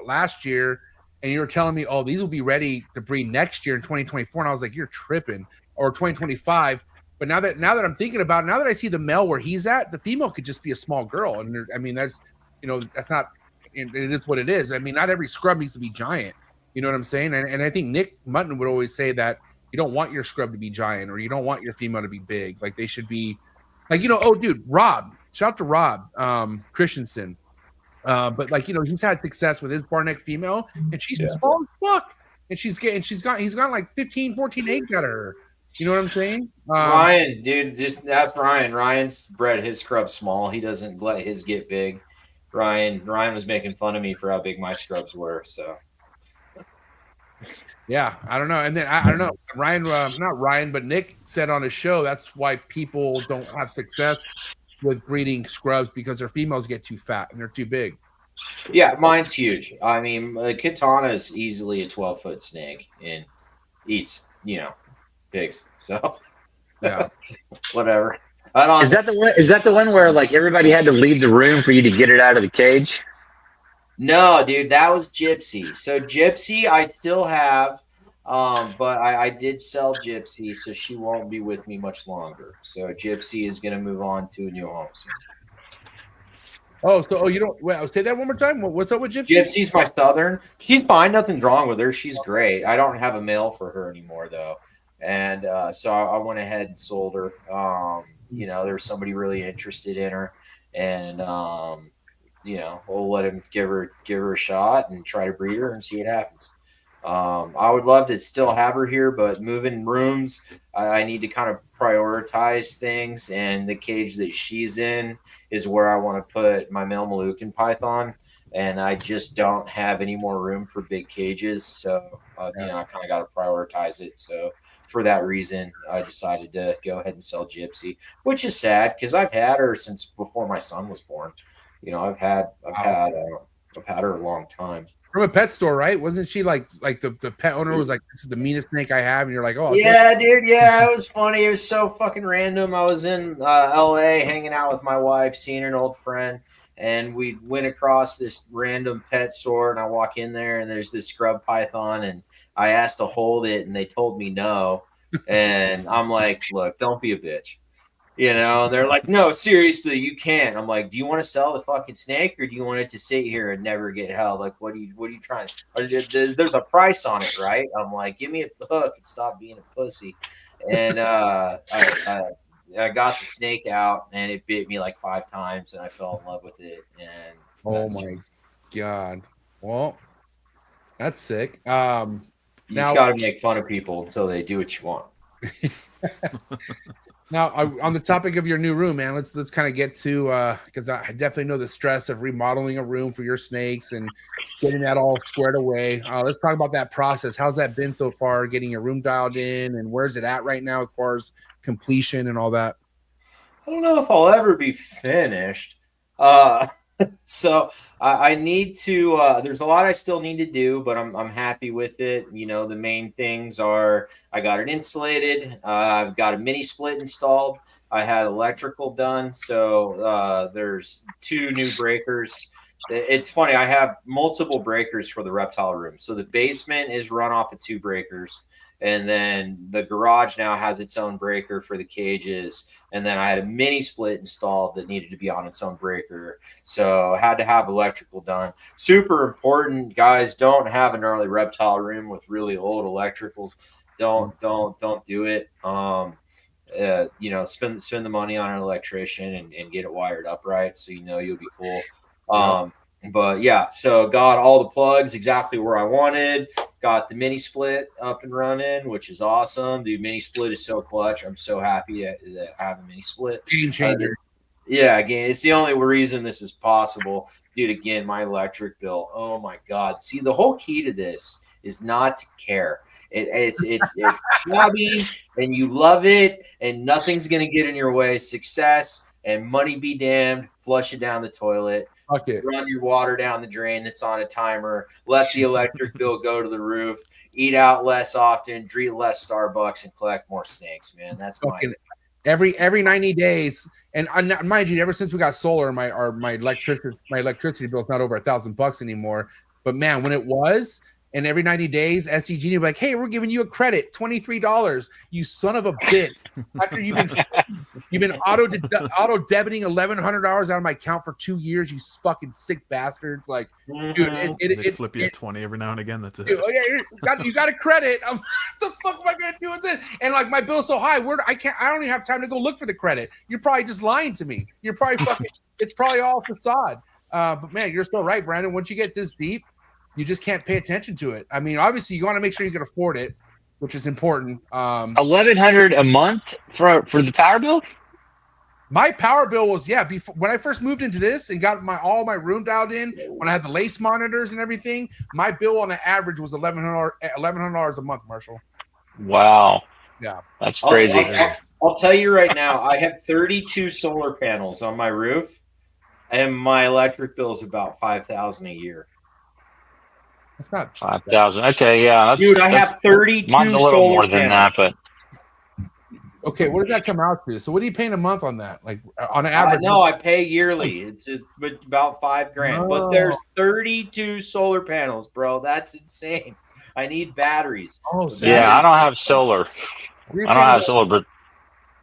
last year, and you were telling me, oh, these will be ready to breed next year in 2024, and I was like, you're tripping, or 2025. But now that I'm thinking about it, now that I see the male where he's at, the female could just be a small girl, and I mean, that's that's not, it is what it is. I mean, not every scrub needs to be giant. You know what I'm saying? And I think Nick Mutton would always say that you don't want your scrub to be giant, or you don't want your female to be big. Like, they should be like, oh, dude, Rob, shout out to Rob Christensen. But like, he's had success with his barneck female, and she's small as fuck. And he's got like 15, 14 eggs out of her. You know what I'm saying? Ryan, dude, just ask Ryan. Ryan's bred his scrub small. He doesn't let his get big. Ryan was making fun of me for how big my scrubs were, so. Yeah, I don't know. And then I don't know. Ryan, not Ryan, but Nick said on his show that's why people don't have success with breeding scrubs, because their females get too fat and they're too big. Yeah, mine's huge. I mean, Katana is easily a 12-foot snake and eats, pigs. So, yeah, whatever. Is that the one where like everybody had to leave the room for you to get it out of the cage? No, dude, that was Gypsy. So Gypsy, I still have. But I did sell Gypsy, so she won't be with me much longer. So Gypsy is going to move on to a new home soon. Oh, you don't. Wait, I'll say that one more time. What's up with Gypsy? Gypsy's my Southern. She's fine. Nothing's wrong with her. She's great. I don't have a male for her anymore, though. And so I went ahead and sold her. You know, there's somebody really interested in her. And, you know, we'll let him give her a shot and try to breed her and see what happens. I would love to still have her here, but moving rooms, I need to kind of prioritize things. And the cage that she's in is where I want to put my male Moluccan python. And I just don't have any more room for big cages. So, you know, I kind of got to prioritize it. So for that reason, I decided to go ahead and sell Gypsy, which is sad because I've had her since before my son was born. You know, I've had her a long time. From a pet store, right? Wasn't she like the pet owner was like, "This is the meanest snake I have," and you're like, "Oh, yeah, dude, yeah." It was funny. It was so fucking random. I was in LA hanging out with my wife, seeing an old friend, and we went across this random pet store. And I walk in there, and there's this scrub python, and I asked to hold it, and they told me no. And I'm like, "Look, don't be a bitch." You know, they're like, "No, seriously, you can't." I'm like, "Do you want to sell the fucking snake, or do you want it to sit here and never get held? Like, what are you trying to? There's a price on it, right?" I'm like, "Give me a hook and stop being a pussy." And I got the snake out, and it bit me like 5 times, and I fell in love with it. And oh my god, well, that's sick. You just got to make fun of people until they do what you want. Now, on the topic of your new room, man, let's kind of get to because I definitely know the stress of remodeling a room for your snakes and getting that all squared away. Let's talk about that process. How's that been so far? Getting your room dialed in, and where's it at right now as far as completion and all that? I don't know if I'll ever be finished. So I need to. There's a lot I still need to do, but I'm happy with it. You know, the main things are I got it insulated. I've got a mini split installed. I had electrical done. So there's 2 new breakers. It's funny. I have multiple breakers for the reptile room. So the basement is run off of 2 breakers. And then the garage now has its own breaker for the cages. And then I had a mini split installed that needed to be on its own breaker. So I had to have electrical done. Super important, guys. Don't have an early reptile room with really old electricals. Don't do it. You know, spend the money on an electrician and get it wired up right. So, you know, you'll be cool. But yeah, so got all the plugs exactly where I wanted. Got the mini split up and running, which is awesome. The mini split is so clutch. I'm so happy that I have a mini split. Game changer. Yeah, again, it's the only reason this is possible. Dude, again, my electric bill. Oh my God. See, the whole key to this is not to care. It's hobby and you love it and nothing's going to get in your way. Success and money be damned. Flush it down the toilet. Okay. Run your water down the drain. It's on a timer. Let the electric bill go to the roof. Eat out less often. Drink less Starbucks and collect more snakes, man. That's fucking every 90 days. And mind you, ever since we got solar, my electricity bill is not over $1,000 anymore. But man, when it was, and every 90 days, SDG would be like, "Hey, we're giving you a credit, $23. You son of a bitch!" After you've been auto debiting $1,100 out of my account for 2 years, you fucking sick bastards! Like, dude, they flip you a 20 every now and again. That's it. Dude, you got a credit. What the fuck am I gonna do with this? And like, my bill's so high, I don't even have time to go look for the credit. You're probably just lying to me. You're probably fucking. It's probably all facade. But man, you're still right, Brandon. Once you get this deep, you just can't pay attention to it. I mean, obviously, you want to make sure you can afford it, which is important. $1,100 a month for the power bill. My power bill was before when I first moved into this and got all my room dialed in. When I had the lace monitors and everything, my bill on an average was $1,100 a month, Marshall. Wow. Yeah, that's crazy. I'll tell you right now, I have 32 solar panels on my roof, and my electric bill is about $5,000 a year. That's not 5,000. Okay, yeah, dude, I have 32. Mine's a little more than that, but okay. What does that come out to? So, what are you paying a month on that? Like on average? No, I pay yearly. It's about $5,000. But there's 32 solar panels, bro. That's insane. I need batteries. Oh, The so Yeah, I batteries- don't have solar. I don't have solar, but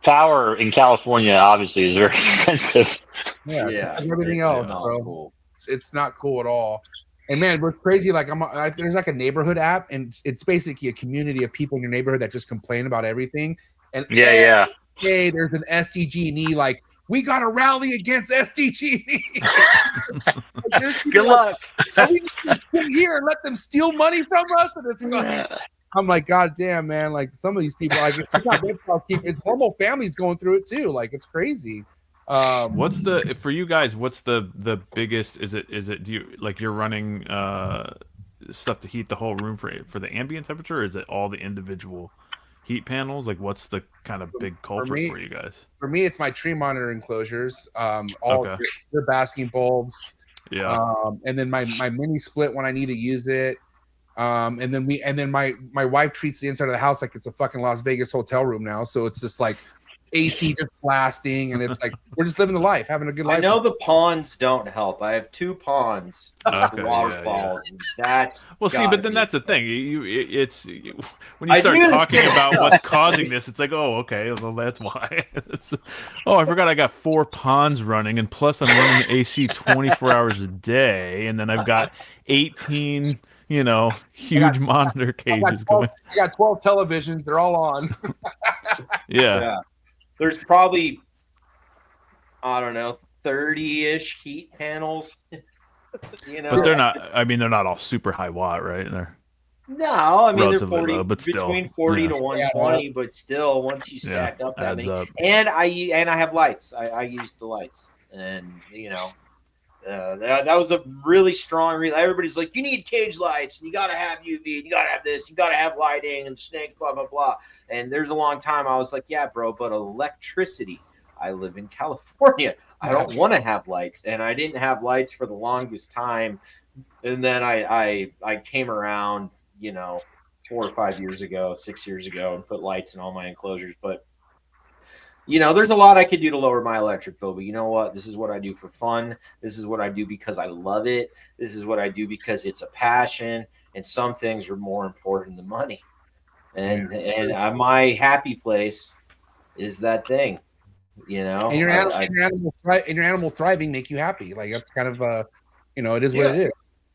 power in California obviously is very expensive. Yeah, Yeah, like everything it's else, not bro. cool. It's not cool at all. And man, what's crazy, like there's like a neighborhood app, and it's basically a community of people in your neighborhood that just complain about everything. And Yeah, every yeah. day there's an SDG&E, like, we got to rally against SDG&E. Like, there's people Good luck. "Oh, we need to just sit here and let them steal money from us." And it's like, I'm like, God damn, man. Like, some of these people, like, it's normal families going through it too. Like, it's crazy. What's the for you guys? What's the biggest? Is it do you like you're running stuff to heat the whole room for the ambient temperature? Or is it all the individual heat panels? Like, what's the kind of big culprit for you guys? For me, it's my tree monitor enclosures. All Okay. the basking bulbs. Yeah. And then my mini split when I need to use it. And then my wife treats the inside of the house like it's a fucking Las Vegas hotel room now. So it's just like AC just blasting, and it's like we're just living the life, having a good life. I know the ponds don't help. I have 2 ponds with Okay, waterfalls. And that's Well, see, gotta but then be- that's the thing. When you I start do talking understand. about what's causing this, it's like, oh, okay, well, that's why. Oh, I forgot I got 4 ponds running, and plus I'm running AC 24 hours a day, and then I've got 18, huge monitor cages going. I got 12 televisions. They're all on. Yeah. There's probably, I don't know, 30-ish heat panels. But they're not. I mean, they're not all super high watt, right? No, I mean they're Relatively 40, low, but still, between 40 yeah. to 120, but still, once you stack up that adds many, up. and I have lights. I use the lights, and that was a really strong. Everybody's like, you need cage lights, and you got to have UV, and you got to have this, you got to have lighting, and snake, blah blah blah. And there's a long time I was like, yeah, bro, but electricity. I live in California. I don't want to have lights, and I didn't have lights for the longest time. And then I came around, 4 or 5 years ago, 6 years ago, and put lights in all my enclosures. But there's a lot I could do to lower my electric bill, but you know what? This is what I do for fun. This is what I do because I love it. This is what I do because it's a passion, and some things are more important than money. And my happy place is that thing, And your animal thriving make you happy. Like, that's kind of it is what it is.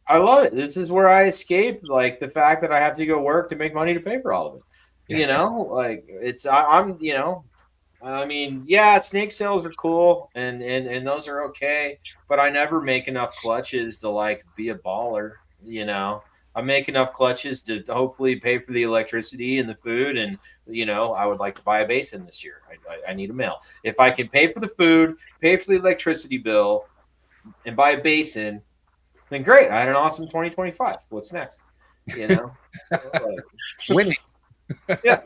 I love it. This is where I escape, like, the fact that I have to go work to make money to pay for all of it. Like, it's I mean, yeah, snake sales are cool and those are okay, but I never make enough clutches to like be a baller. I make enough clutches to hopefully pay for the electricity and the food, and I would like to buy a Basin this year. I need a male. If I can pay for the food, pay for the electricity bill, and buy a Basin, then great. I had an awesome 2025. What's next? Winning. Yeah.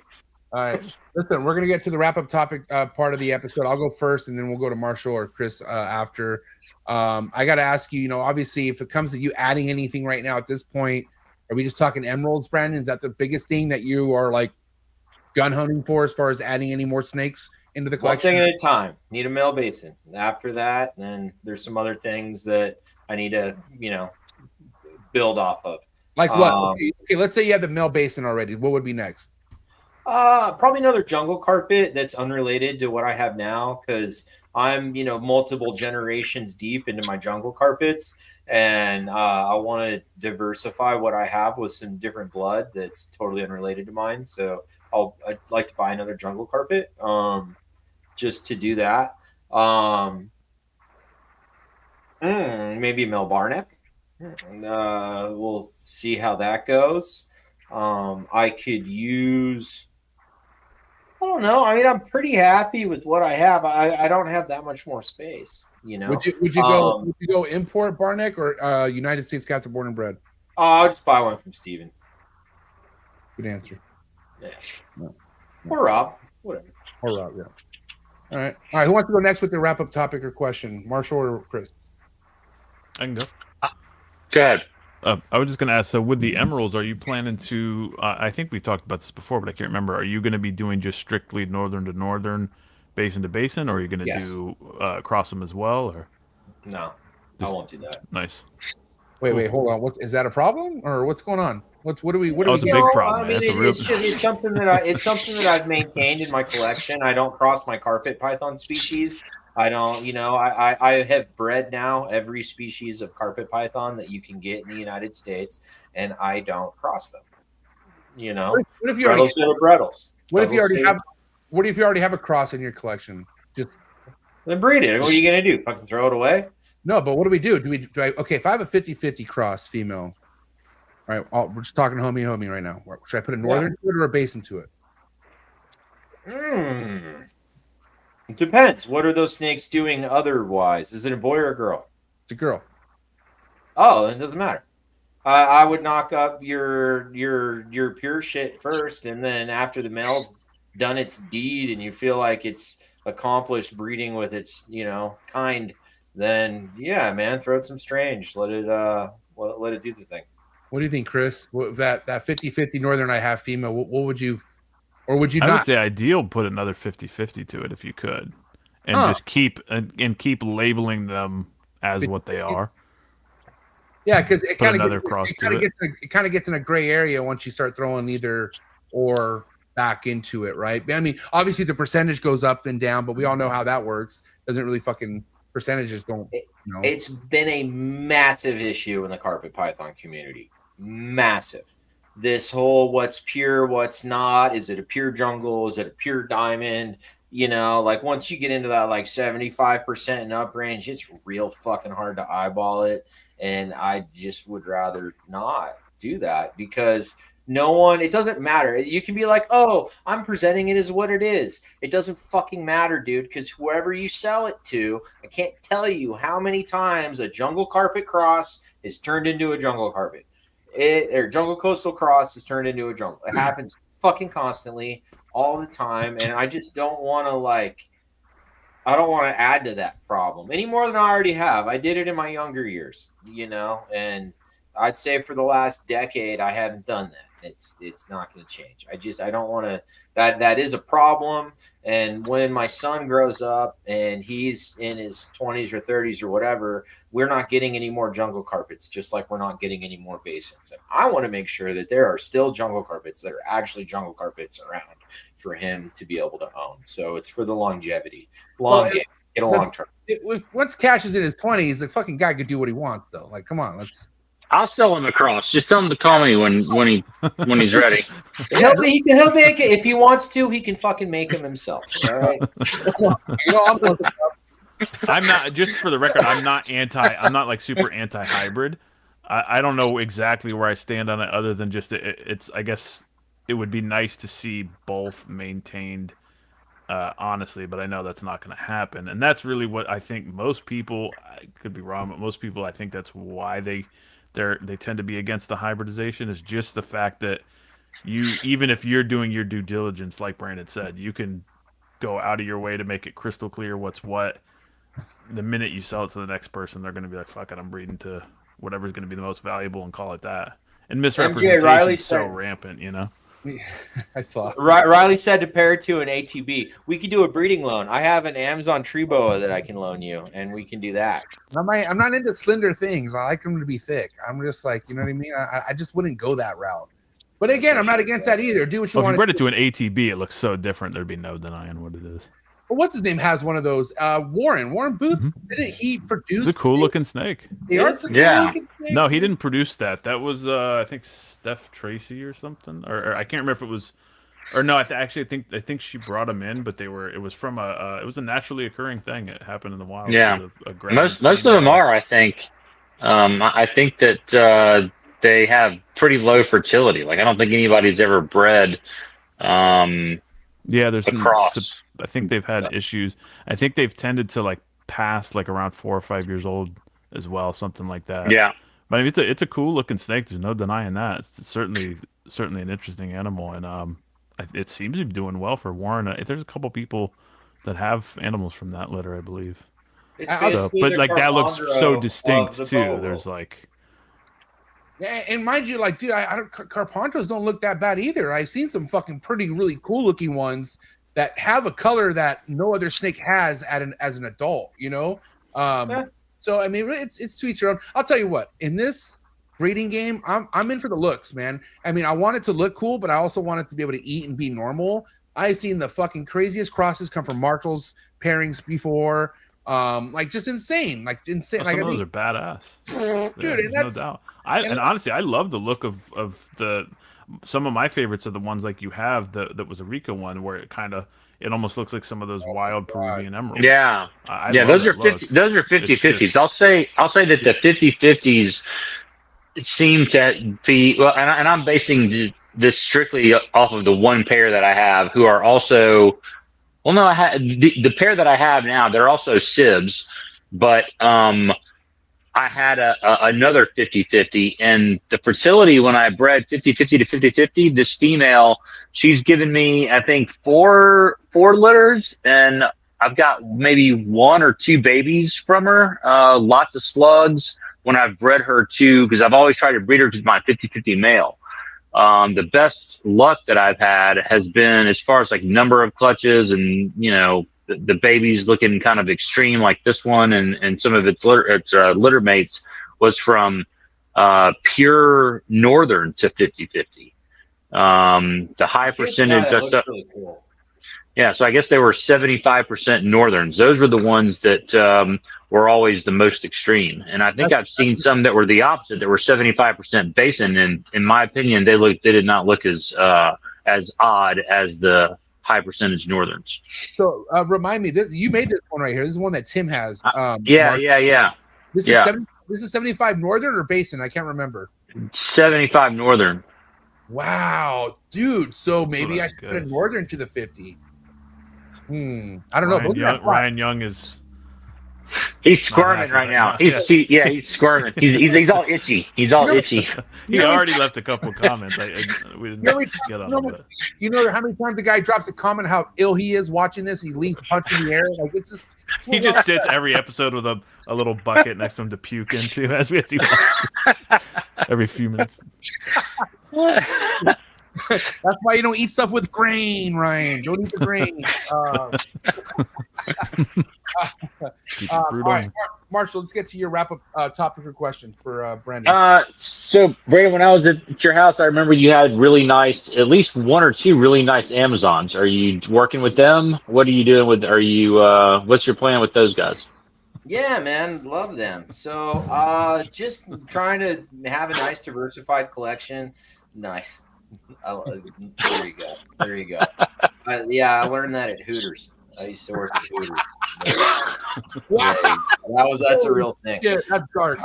All right. Listen, we're going to get to the wrap-up topic part of the episode. I'll go first, and then we'll go to Marshall or Chris after. I got to ask you, obviously, if it comes to you adding anything right now at this point, are we just talking emeralds, Brandon? Is that the biggest thing that you are, like, gun hunting for as far as adding any more snakes into the collection? One thing at a time. Need a male Basin. After that, then there's some other things that I need to, build off of. Like what? Okay, let's say you have the male Basin already. What would be next? Probably another jungle carpet that's unrelated to what I have now, because I'm, multiple generations deep into my jungle carpets, and I want to diversify what I have with some different blood that's totally unrelated to mine. So I'd like to buy another jungle carpet, just to do that. Maybe a male barneck. We'll see how that goes. I could use. I don't know. I mean, I'm pretty happy with what I have. I don't have that much more space, Would you go import Barneck or United States captive born and bred? I'll just buy one from Steven. Good answer. Yeah. No. Or Rob. Whatever. Or Rob, yeah. All right. Who wants to go next with the wrap-up topic or question? Marshall or Chris? I can go. Go ahead. I was just going to ask, so with the emeralds, are you planning to, I think we've talked about this before, but I can't remember, are you going to be doing just strictly northern to northern, basin to basin, or are you going to do cross them as well? Or No, I won't do that. Nice. Wait, hold on. Is that a problem or what's going on? What do we? Oh, it's a big problem. I mean, Man. it's something that I've maintained in my collection. I don't cross my carpet python species. I don't, I have bred now every species of carpet python that you can get in the United States, and I don't cross them. What if you Brettles are Brettles. What if you already have? What if you already have a cross in your collection? Then breed it. What are you gonna do? Fucking throw it away? No, but what do we do? Okay, if I have a 50-50 cross female, all right, we're just talking homie right now. Should I put a northern to it or a basin to it? It depends. What are those snakes doing otherwise? Is it a boy or a girl? It's a girl. Oh, it doesn't matter. I would knock up your pure shit first, and then after the male's done its deed and you feel like it's accomplished breeding with its kind, then yeah, man, throw it some strange. Let it do the thing. What do you think, Chris? That 50-50 northern I have female, what would you, or would you not? I would say ideal put another 50-50 to it if you could, and just keep labeling them as what they are. Yeah, because it kind of gets in a gray area once you start throwing either or back into it, right? I mean, obviously the percentage goes up and down, but we all know how that works. Doesn't really fucking percentages don't. It's been a massive issue in the carpet python community. Massive. This whole what's pure, what's not. Is it a pure jungle? Is it a pure diamond? Like once you get into that like 75% and up range, it's real fucking hard to eyeball it. And I just would rather not do that because it doesn't matter. You can be like, oh, I'm presenting it as what it is. It doesn't fucking matter, dude, because whoever you sell it to, I can't tell you how many times a jungle carpet cross is turned into a jungle carpet. Or jungle coastal cross is turned into a jungle. It happens fucking constantly, all the time, and I just don't want to I don't want to add to that problem any more than I already have. I did it in my younger years, and I'd say for the last decade I haven't done that. It's not going to change. I don't want to. That is a problem. And when my son grows up and he's in his 20s or 30s or whatever, we're not getting any more jungle carpets, just like we're not getting any more basins. And I want to make sure that there are still jungle carpets that are actually jungle carpets around for him to be able to own. So it's for the longevity, game, get a long term. Once Cash is in his 20s, the fucking guy could do what he wants, though. Like, come on, let's. I'll sell him across. Just tell him to call me when he's ready. He'll make it if he wants to. He can fucking make him himself. All right. I'm not. Just for the record, I'm not like super anti-hybrid. I don't know exactly where I stand on it, other than just it's. I guess it would be nice to see both maintained. Honestly, but I know that's not going to happen, and that's really what I think most people. I could be wrong, but most people, I think that's why they tend to be against the hybridization, is just the fact that even if you're doing your due diligence, like Brandon said, you can go out of your way to make it crystal clear what's what. The minute you sell it to the next person, they're going to be like, fuck it, I'm breeding to whatever's going to be the most valuable and call it that. And misrepresentation is so rampant, I saw. Riley said to pair it to an ATB. We could do a breeding loan. I have an Amazon tree boa that I can loan you, and we can do that. I'm not into slender things. I like them to be thick. I'm just like, you know what I mean? I just wouldn't go that route. But again, I'm not against that either. Do what you want. If you bred it to an ATB, it looks so different. There'd be no denying what it is. Well, what's his name has one of those? Warren Booth. Didn't he produce? It's a cool looking snake. Yeah. No, he didn't produce that. That was I think Steph Tracy or something, or I can't remember if it was, or no. I think she brought him in, but it was from it was a naturally occurring thing. It happened in the wild. Yeah, most of them are. I think. I think that they have pretty low fertility. Like I don't think anybody's ever bred. Yeah, there's across. I think they've had issues. I think they've tended to like pass like around 4 or 5 years old as well, something like that. Yeah, but I mean, it's a cool looking snake. There's no denying that. It's certainly an interesting animal, and it seems to be doing well for Warren. There's a couple people that have animals from that litter, I believe. But like that looks so distinct too. There's like. And mind you, like, dude, Carpentras don't look that bad either. I've seen some fucking really cool looking ones that have a color that no other snake has as an adult, So I mean, it's to each your own. I'll tell you what. In this breeding game, I'm in for the looks, man. I mean, I want it to look cool, but I also want it to be able to eat and be normal. I've seen the fucking craziest crosses come from Marshall's pairings before. Like just insane, like insane. Oh, like some of I those are badass, dude, and no that's doubt. And honestly, I love the look of the. Some of my favorites are the ones like you have that was a Rico one where it almost looks like some of those wild Peruvian emeralds. Yeah. I Yeah, love those are that look. 50 those are 50 It's 50s. just- I'll say that the 50/50s seem to be well, and I'm basing this strictly off of the one pair that I have, who are also well, no, I had the pair that I have now. They're also sibs, but I had another 50/50, and the fertility when I bred 50/50 to 50/50, this female, she's given me, I think, four litters, and I've got maybe one or two babies from her. Lots of slugs when I've bred her to, because I've always tried to breed her to my 50/50 male. The best luck that I've had has been as far as like number of clutches and, the babies looking kind of extreme like this one, and some of its litter mates was from pure northern to 50/50. The high percentage that looks really cool. Yeah, so I guess they were 75% northerns. Those were the ones that were always the most extreme. And I think I've seen some that were the opposite, that were 75% basin. And in my opinion, they did not look as odd as the high percentage northerns. so. Remind me, you made this one right here. This is one that Tim has. Yeah. This is 75 northern or basin. I can't remember. 75 northern. Wow, dude. So maybe I that's should put a good. northern to the 50. I don't know. Ryan Young is. He's squirming right now. He's squirming. He's all itchy. He's all itchy. He already left a couple comments. We didn't get on it. You know how many times the guy drops a comment how ill he is watching this? He leaves a punch in the air. Like it's He just sits every episode with a little bucket next to him to puke into as we have to watch every few minutes. That's why you don't eat stuff with grain, Ryan. Don't eat the grain. All right, Marshall, let's get to your wrap-up topic or question for Brandon. So, Brandon, when I was at your house, I remember you had really nice, at least one or two really nice Amazons. Are you working with them? What are you doing with? What's your plan with those guys? Yeah, man, love them. So, just trying to have a nice diversified collection. Nice. There you go. I learned that at Hooters. I used to work at Hooters. That's a real thing. Yeah, that's dark.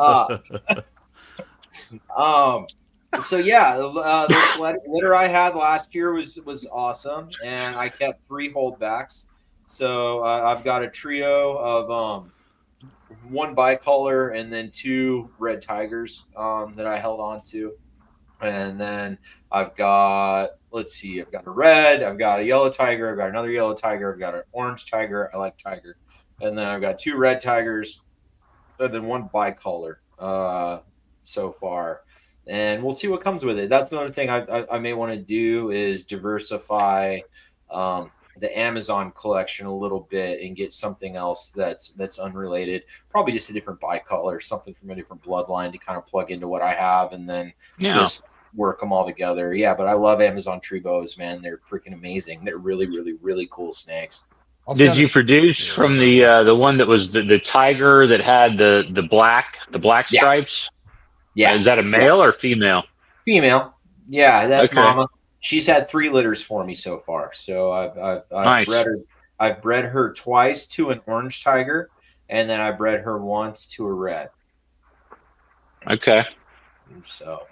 So yeah, the litter I had last year was awesome, and I kept 3 holdbacks. So I've got a trio of 1 bicolor and then 2 red tigers that I held on to. And then I've got a red, I've got a yellow tiger, I've got another yellow tiger, I've got an orange tiger. I like tiger. And then I've got 2 red tigers, and then 1 bicolor so far. And we'll see what comes with it. That's another thing I may want to do is diversify the Amazon collection a little bit and get something else that's unrelated. Probably just a different bicolor, something from a different bloodline to kind of plug into what I have, and then just work them all together. Yeah, but I love Amazon tree boas, man. They're freaking amazing. They're really, really, really cool snakes. Did you produce from the one that was the tiger that had the black stripes? Yeah. Is that a male or female? Female. Yeah, that's Okay. Mama. She's had 3 litters for me so far. So I've bred her twice to an orange tiger, and then I bred her once to a red. Okay. So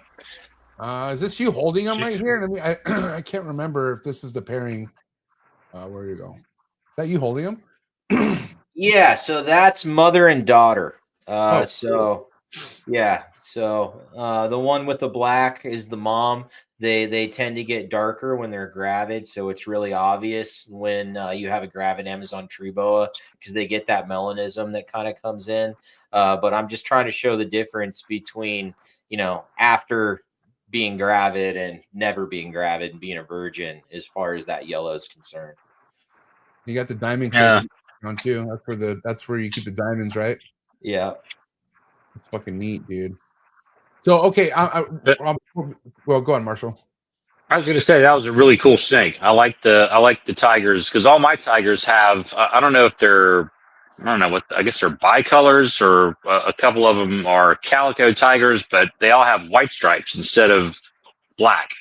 is this you holding them right here? I can't remember if this is the pairing. Where do you go? Is that you holding them? yeah, so that's mother and daughter. Cool. So the one with the black is the mom. They tend to get darker when they're gravid, so it's really obvious when you have a gravid Amazon tree boa because they get that melanism that kind of comes in. But I'm just trying to show the difference between after being gravid and never being gravid and being a virgin as far as that yellow is concerned. You got the diamond cage on too. That's where you keep the diamonds, right? Yeah. It's fucking neat, dude. So okay, well, go on, Marshall. I was going to say that was a really cool snake. I like the tigers because all my tigers have. I don't know if they're. I don't know what. I guess they're bicolors or a couple of them are calico tigers, but they all have white stripes instead of black.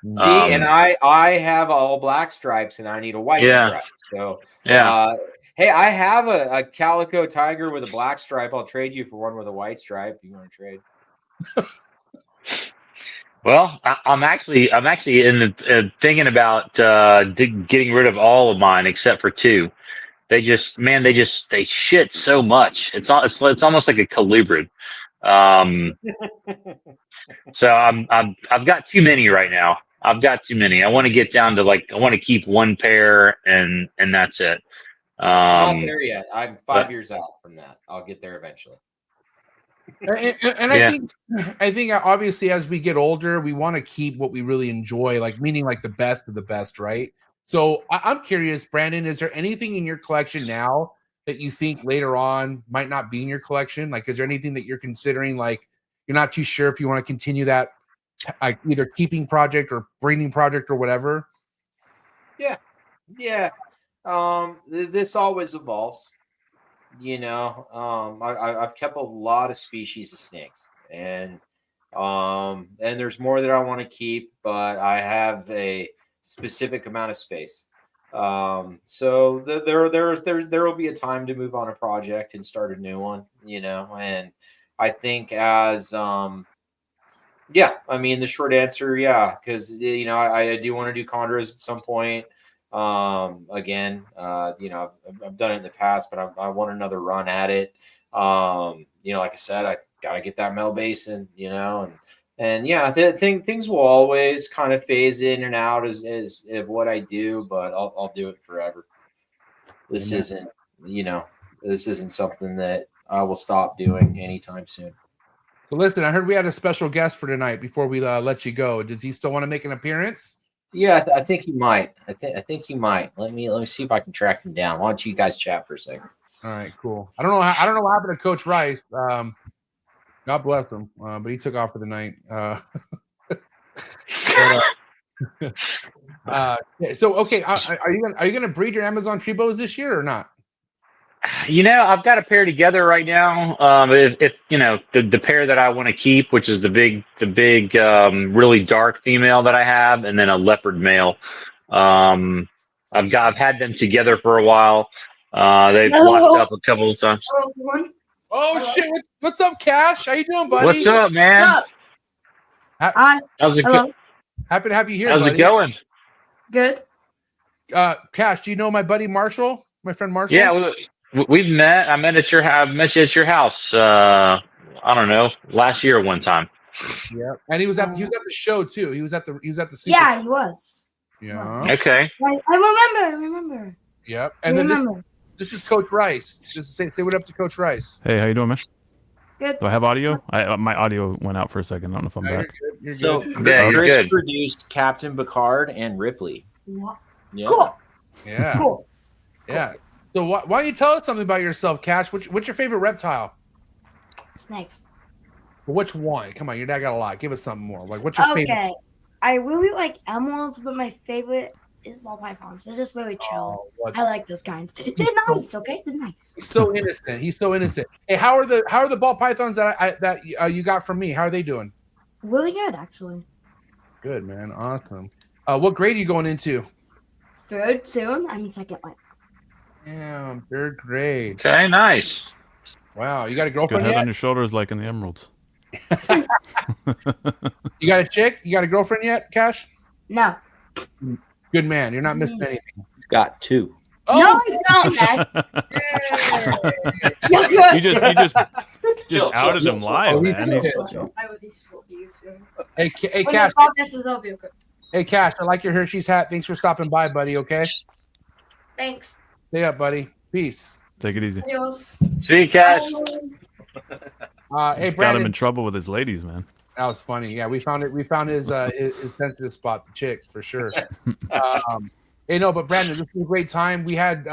See, and I have all black stripes, and I need a white stripe. So hey, I have a calico tiger with a black stripe. I'll trade you for one with a white stripe. You want to trade? Well, I'm actually thinking about getting rid of all of mine except for two. They shit so much. It's almost like a colubrid. So I've got too many right now. I've got too many. I want to get down to I want to keep one pair and that's it. I'm not there yet. I'm 5 years out from that. I'll get there eventually. And I think obviously as we get older, we want to keep what we really enjoy, meaning the best of the best, right? So I'm curious, Brandon, is there anything in your collection now that you think later on might not be in your collection? Is there anything that you're considering, you're not too sure if you want to continue that either keeping project or breeding project or whatever? Yeah. This always evolves. I've kept a lot of species of snakes, and there's more that I want to keep, but I have a specific amount of space. So there will be a time to move on a project and start a new one, and I think as the short answer, because I do want to do chondros at some point. I've done it in the past, but I want another run at it. Like I said, I got to get that male basin, I think things will always kind of phase in and out as what I do, but I'll do it forever. This isn't something that I will stop doing anytime soon. So listen, I heard we had a special guest for tonight before we let you go. Does he still want to make an appearance? Yeah, I think he might. I think he might. Let me see if I can track him down. Why don't you guys chat for a second? All right, cool. I don't know what happened to Coach Rice. God bless him, but he took off for the night. So okay, are you gonna breed your Amazon tree boas this year or not? I've got a pair together right now. If the pair that I want to keep, which is the big really dark female that I have, and then a leopard male. I've had them together for a while. They've locked up a couple of times. Oh shit! What's up, Cash? How you doing, buddy? What's up, man? How's it going? Happy to have you here. How's it going? Good. Cash, do you know my buddy Marshall? My friend Marshall? Yeah, we've met. I met you at your house. I don't know, last year one time. Yeah, and he was at the show too. He was at the Super yeah, show. he was. Yeah. Okay. I remember. Yep. And then this is Coach Rice. Say what up to Coach Rice. Hey, how you doing, man? Good. Do I have audio? My audio went out for a second. I don't know if I'm back. You're good. Chris produced Captain Picard and Ripley. What? Yeah. Cool. Yeah. Cool. Yeah. So why don't you tell us something about yourself, Cash? What's your favorite reptile? Snakes. Well, which one? Come on, your dad got a lot. Give us something more. What's your favorite? Okay. I really like emeralds, but my favorite is ball pythons. They're just really chill. I like those kinds. They're nice, okay? They're nice. He's so innocent. He's so innocent. Hey, how are the ball pythons that you got from me? How are they doing? Really good, actually. Good, man. Awesome. What grade are you going into? Third soon. I'm in second one. Yeah, third grade. Okay, nice. Wow, you got a Got girlfriend head yet? on your shoulders like in the emeralds. You got a chick? You got a girlfriend yet, Cash? No. Good man. You're not missing anything. Got two. Oh, No, I don't, You just outed him live, man. Hey, Cash. Hey, Cash. I like your Hershey's hat. Thanks for stopping by, buddy. Okay. Thanks. Stay up, buddy. Peace. Take it easy. Adios. See you, Cash. Hey, Got him Brandon. in trouble with his ladies, man. That was funny. Yeah, we found it. We found his sensitive spot, the chick, for sure. Hey, no, but Brandon, this was a great time. We had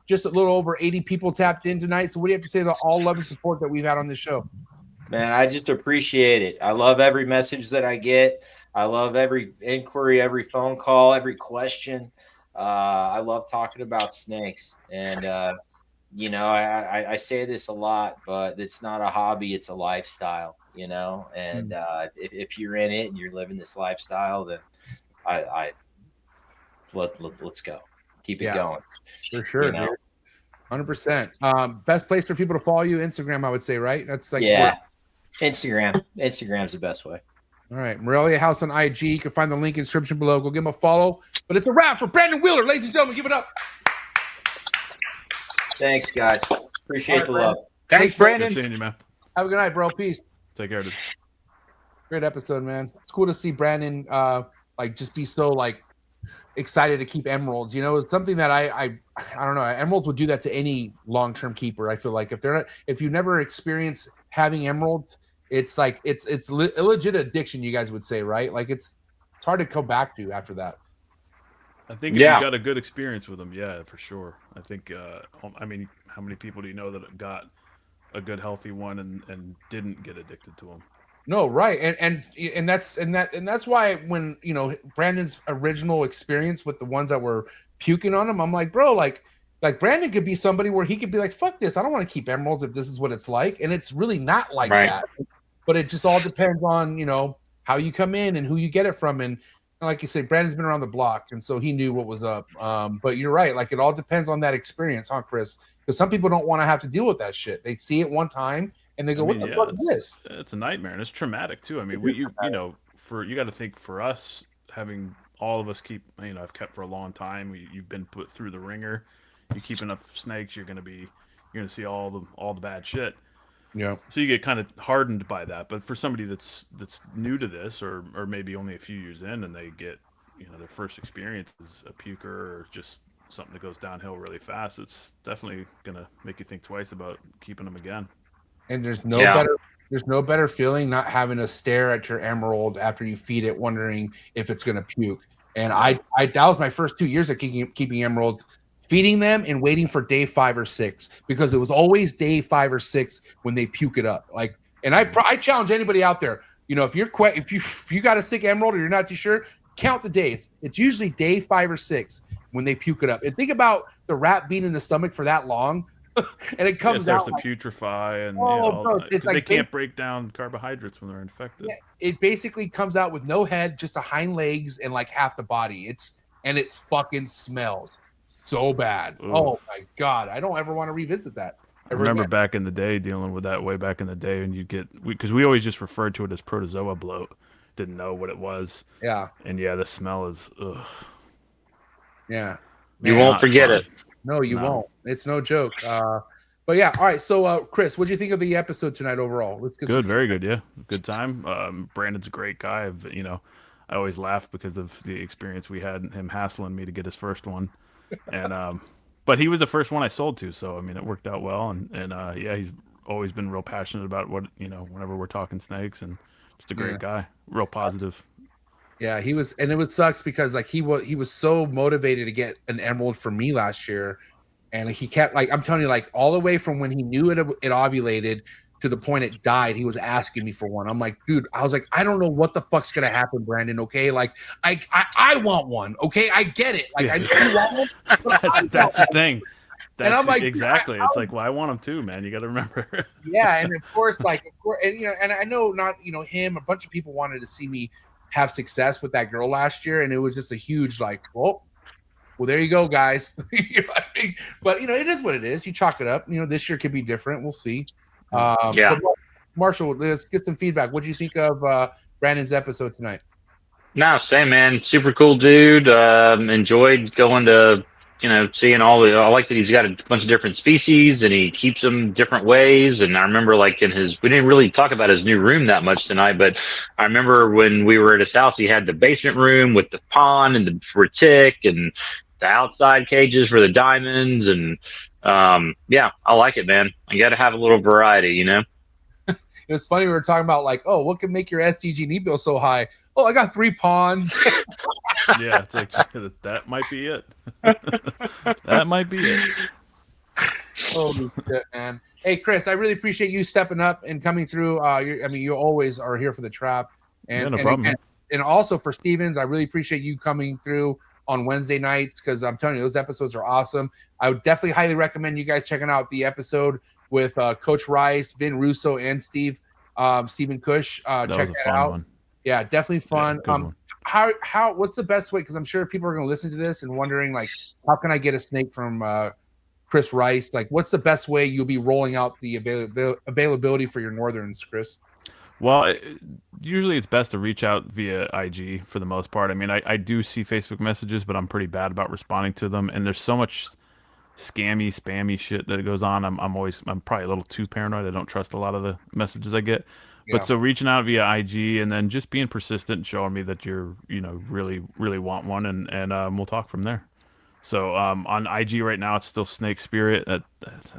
just a little over 80 people tapped in tonight. So what do you have to say to all love and support that we've had on this show? Man, I just appreciate it. I love every message that I get. I love every inquiry, every phone call, every question. I love talking about snakes. And, you know, I say this a lot, but it's not a hobby. It's a lifestyle, you know, and if you're in it and you're living this lifestyle, then let's go. Keep it going. For sure. You know? 100%. Best place for people to follow you, Instagram, I would say, right? That's like Instagram. Instagram's the best way. All right. Morelia House on IG. You can find the link in the description below. Go give him a follow. But it's a wrap for Brandon Wheeler. Ladies and gentlemen, give it up. Thanks, guys. Appreciate the love. Thanks, Brandon. Good seeing you, man. Have a good night, bro. Peace. Take care, dude. Great episode, man. It's cool to see Brandon like just be so like excited to keep emeralds. You know, it's something that I don't know. Emeralds would do that to any long-term keeper. I feel like if you never experience having emeralds, it's like it's a legit addiction, you guys would say, right? Like it's hard to come back to after that. I think if you got a good experience with them, yeah, for sure. I think I mean, how many people do you know that got a good healthy one and didn't get addicted to them? No, right, and that's why when you know Brandon's original experience with the ones that were puking on him, I'm like, bro, like Brandon could be somebody where he could be like, fuck this, I don't want to keep emeralds if this is what it's like, and it's really not like that. But it just all depends on, you know, how you come in and who you get it from, and like you say, Brandon's been around the block, and so he knew what was up. But you're right, like it all depends on that experience, huh, Chris? Because some people don't want to have to deal with that shit. They see it one time and they go, "What the fuck is this?" It's a nightmare, and it's traumatic too. I mean, you know, you got to think for us having all of us keep, you know, I've kept for a long time. You've been put through the ringer. You keep enough snakes, you're gonna see all the bad shit. Yeah. So you get kind of hardened by that. But for somebody that's new to this, or maybe only a few years in, and they get, you know, their first experience is a puker or just something that goes downhill really fast, it's definitely gonna make you think twice about keeping them again. And there's no better feeling not having to stare at your emerald after you feed it, wondering if it's gonna puke. And I that was my first 2 years of keeping emeralds, feeding them and waiting for day 5 or 6, because it was always day 5 or 6 when they puke it up. Like, and I challenge anybody out there, you know, if you got a sick emerald or you're not too sure, count the days. It's usually day 5 or 6 when they puke it up. And think about the rat being in the stomach for that long, and it comes out to putrefy, and it's like they like can't break down carbohydrates when they're infected. Yeah, it basically comes out with no head, just a hind legs and like half the body. It fucking smells so bad. Ooh. Oh my god, I don't ever want to revisit that. I remember back in the day dealing with that way back in the day, and because we always just referred to it as protozoa bloat, didn't know what it was. Yeah, and the smell is ugh. Yeah, you won't forget it. No, you won't. It's no joke. But yeah, all right. So, Chris, what do you think of the episode tonight overall? Let's get very good. Yeah, good time. Brandon's a great guy. I always laugh because of the experience we had, him hassling me to get his first one, and but he was the first one I sold to, so I mean it worked out well. And yeah, he's always been real passionate about what, you know, whenever we're talking snakes, and just a great guy, real positive. Yeah, he was, and it sucks because like he was so motivated to get an emerald from me last year, and he kept, like, I'm telling you, like all the way from when he knew it ovulated to the point it died, he was asking me for one. I'm like, dude, I was like, I don't know what the fuck's gonna happen, Brandon. Okay, like I want one. Okay, I get it. Like I know you want one. That's the thing. And I'm like, exactly. It's like, well, I want them too, man. You got to remember. Yeah, and of course, and you know, and I know not, you know, him. A bunch of people wanted to see me have success with that girl last year, and it was just a huge like, well, there you go, guys. You know what I mean? But you know, it is what it is. You chalk it up. You know, this year could be different. We'll see. Yeah. Marshall, let's get some feedback. What do you think of Brandon's episode tonight? No, same, man. Super cool dude. Enjoyed going to, you know, seeing all the. I like that he's got a bunch of different species and he keeps them different ways. And I remember, like, we didn't really talk about his new room that much tonight, but I remember when we were at his house, he had the basement room with the pond and the retic and the outside cages for the diamonds. And yeah, I like it, man. I got to have a little variety, you know. It was funny. We were talking about like, oh, what can make your STG bill so high? Oh, I got 3 ponds. Yeah, it's like that might be it. That might be it. Holy shit, man. Hey, Chris, I really appreciate you stepping up and coming through. You always are here for the trap. And, no problem. And also for Stevens, I really appreciate you coming through on Wednesday nights because I'm telling you, those episodes are awesome. I would definitely highly recommend you guys checking out the episode with Coach Rice, Vin Russo, and Stephen Cush. Check that out. One. Yeah, definitely fun. Yeah, what's the best way? Because I'm sure people are going to listen to this and wondering, like, how can I get a snake from Chris Rice? Like, what's the best way you'll be rolling out the availability for your Northerns, Chris? Well, usually it's best to reach out via IG for the most part. I mean, I do see Facebook messages, but I'm pretty bad about responding to them. And there's so much scammy, spammy shit that goes on. I'm probably a little too paranoid. I don't trust a lot of the messages I get. Yeah. But so reaching out via IG and then just being persistent and showing me that you're, really, really want one, and we'll talk from there. So on IG right now, it's still Snake Spirit. That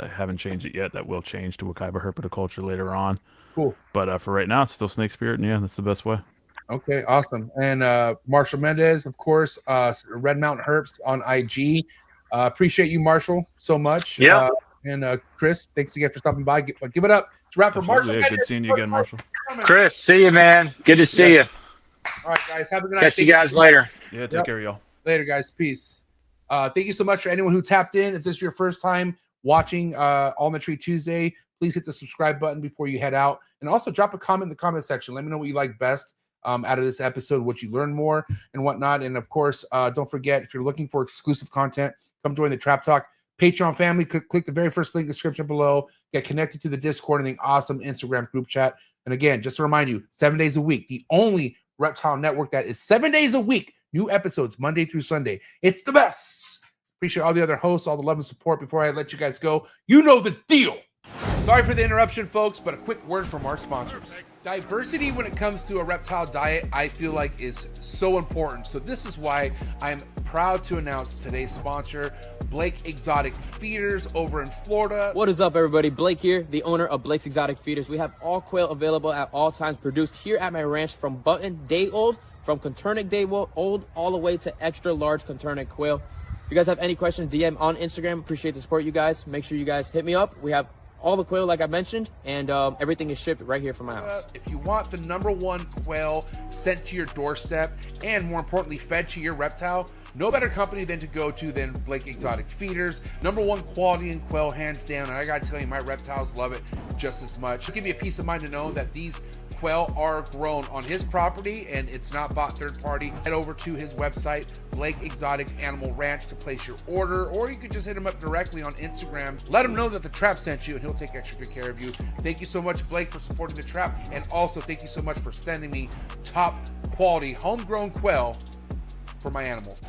I haven't changed it yet. That will change to Wakaiba Herpetoculture later on. Cool. But for right now, it's still Snake Spirit, and yeah, that's the best way. Okay, awesome. And Marshall Mendez, of course, Red Mountain Herps on IG. Appreciate you, Marshall, so much. Yeah. And Chris, thanks again for stopping by. Give it up. It's a wrap for Marshall. Yeah, good seeing you again, Marshall. Chris, see you, man. Good to see you. All right, guys. Have a good night. Catch you guys later. Yeah, take care, y'all. Later, guys. Peace. Thank you so much for anyone who tapped in. If this is your first time watching On the Tree Tuesday, please hit the subscribe button before you head out. And also drop a comment in the comment section. Let me know what you like best out of this episode, what you learned more and whatnot. And of course, don't forget, if you're looking for exclusive content, come join the Trap Talk Patreon family. Click the very first link in the description below. Get connected to the Discord and the awesome Instagram group chat. And again, just to remind you, 7 days a week, the only reptile network that is 7 days a week, new episodes Monday through Sunday. It's the best. Appreciate all the other hosts, all the love and support. Before I let you guys go, you know the deal. Sorry for the interruption, folks, but a quick word from our sponsors. Diversity when it comes to a reptile diet, I feel like is so important. So this is why I'm proud to announce today's sponsor, Blake Exotic Feeders over in Florida. What is up, everybody? Blake here, the owner of Blake's Exotic Feeders. We have all quail available at all times, produced here at my ranch from button day old, from Coturnic day old, all the way to extra large Coturnic quail. If you guys have any questions, DM on Instagram. Appreciate the support, you guys. Make sure you guys hit me up. We have all the quail, like I mentioned, and everything is shipped right here from my house. If you want the #1 quail sent to your doorstep and more importantly fed to your reptile, no better company than to go to than Blake Exotic Feeders. #1 quality in quail, hands down. And I gotta tell you, my reptiles love it just as much. It'll give you a peace of mind to know that these quail are grown on his property and it's not bought third party. Head over to his website, Blake Exotic Animal Ranch, to place your order, or you could just hit him up directly on Instagram. Let him know that the Trap sent you and he'll take extra good care of you. Thank you so much, Blake, for supporting the Trap, and also thank you so much for sending me top quality homegrown quail for my animals.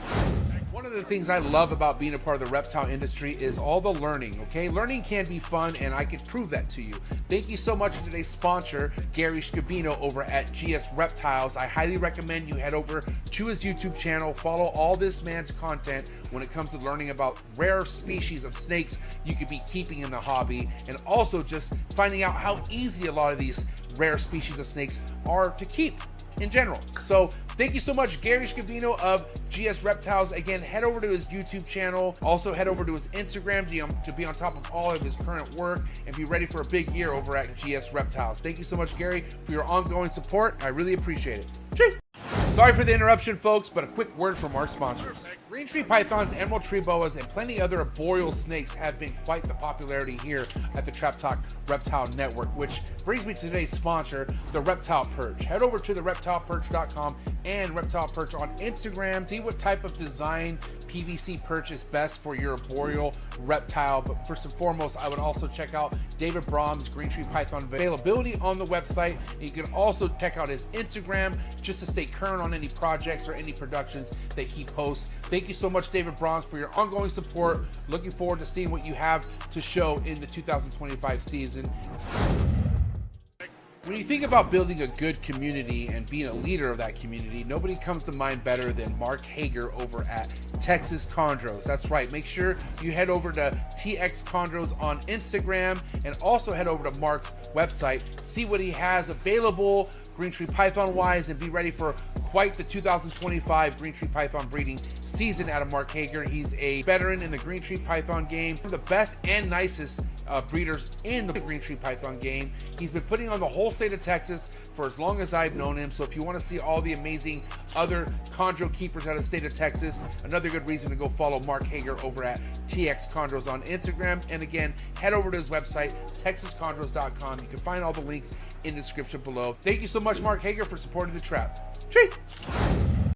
One of the things I love about being a part of the reptile industry is all the learning, okay? Learning can be fun, and I can prove that to you. Thank you so much to today's sponsor. It's Gary Scavino over at GS Reptiles. I highly recommend you head over to his YouTube channel, follow all this man's content when it comes to learning about rare species of snakes you could be keeping in the hobby, and also just finding out how easy a lot of these rare species of snakes are to keep in general. So thank you so much, Gary Scavino of GS Reptiles. Again, head over to his YouTube channel. Also head over to his Instagram to be on top of all of his current work and be ready for a big year over at GS Reptiles. Thank you so much, Gary, for your ongoing support. I really appreciate it. Cheers. Sorry for the interruption, folks, but a quick word from our sponsors. Green tree pythons, emerald tree boas, and plenty other arboreal snakes have been quite the popularity here at the Trap Talk Reptile Network, which brings me to today's sponsor, the Reptile Perch. Head over to the reptileperch.com and Reptile Perch on Instagram. See what type of design PVC perch is best for your arboreal reptile. But first and foremost, I would also check out David Brom's Green Tree Python availability on the website. And you can also check out his Instagram just to stay current on any projects or any productions that he posts. Thank you so much, David Brahms, for your ongoing support. Looking forward to seeing what you have to show in the 2025 season. When you think about building a good community and being a leader of that community, nobody comes to mind better than Mark Hager over at Texas Chondros. That's right. Make sure you head over to TX Chondros on Instagram and also head over to Mark's website. See what he has available green tree python wise, and be ready for quite the 2025 green tree python breeding season out of Mark Hager. He's a veteran in the green tree python game, one of the best and nicest breeders in the green tree python game. He's been putting on the whole state of Texas for as long as I've known him. So if you want to see all the amazing other chondro keepers out of the state of Texas, another good reason to go follow Mark Hager over at TX Chondros on Instagram. And again, head over to his website, texaschondros.com. You can find all the links in the description below. Thank you so much, Mark Hager, for supporting the trap. Cheers.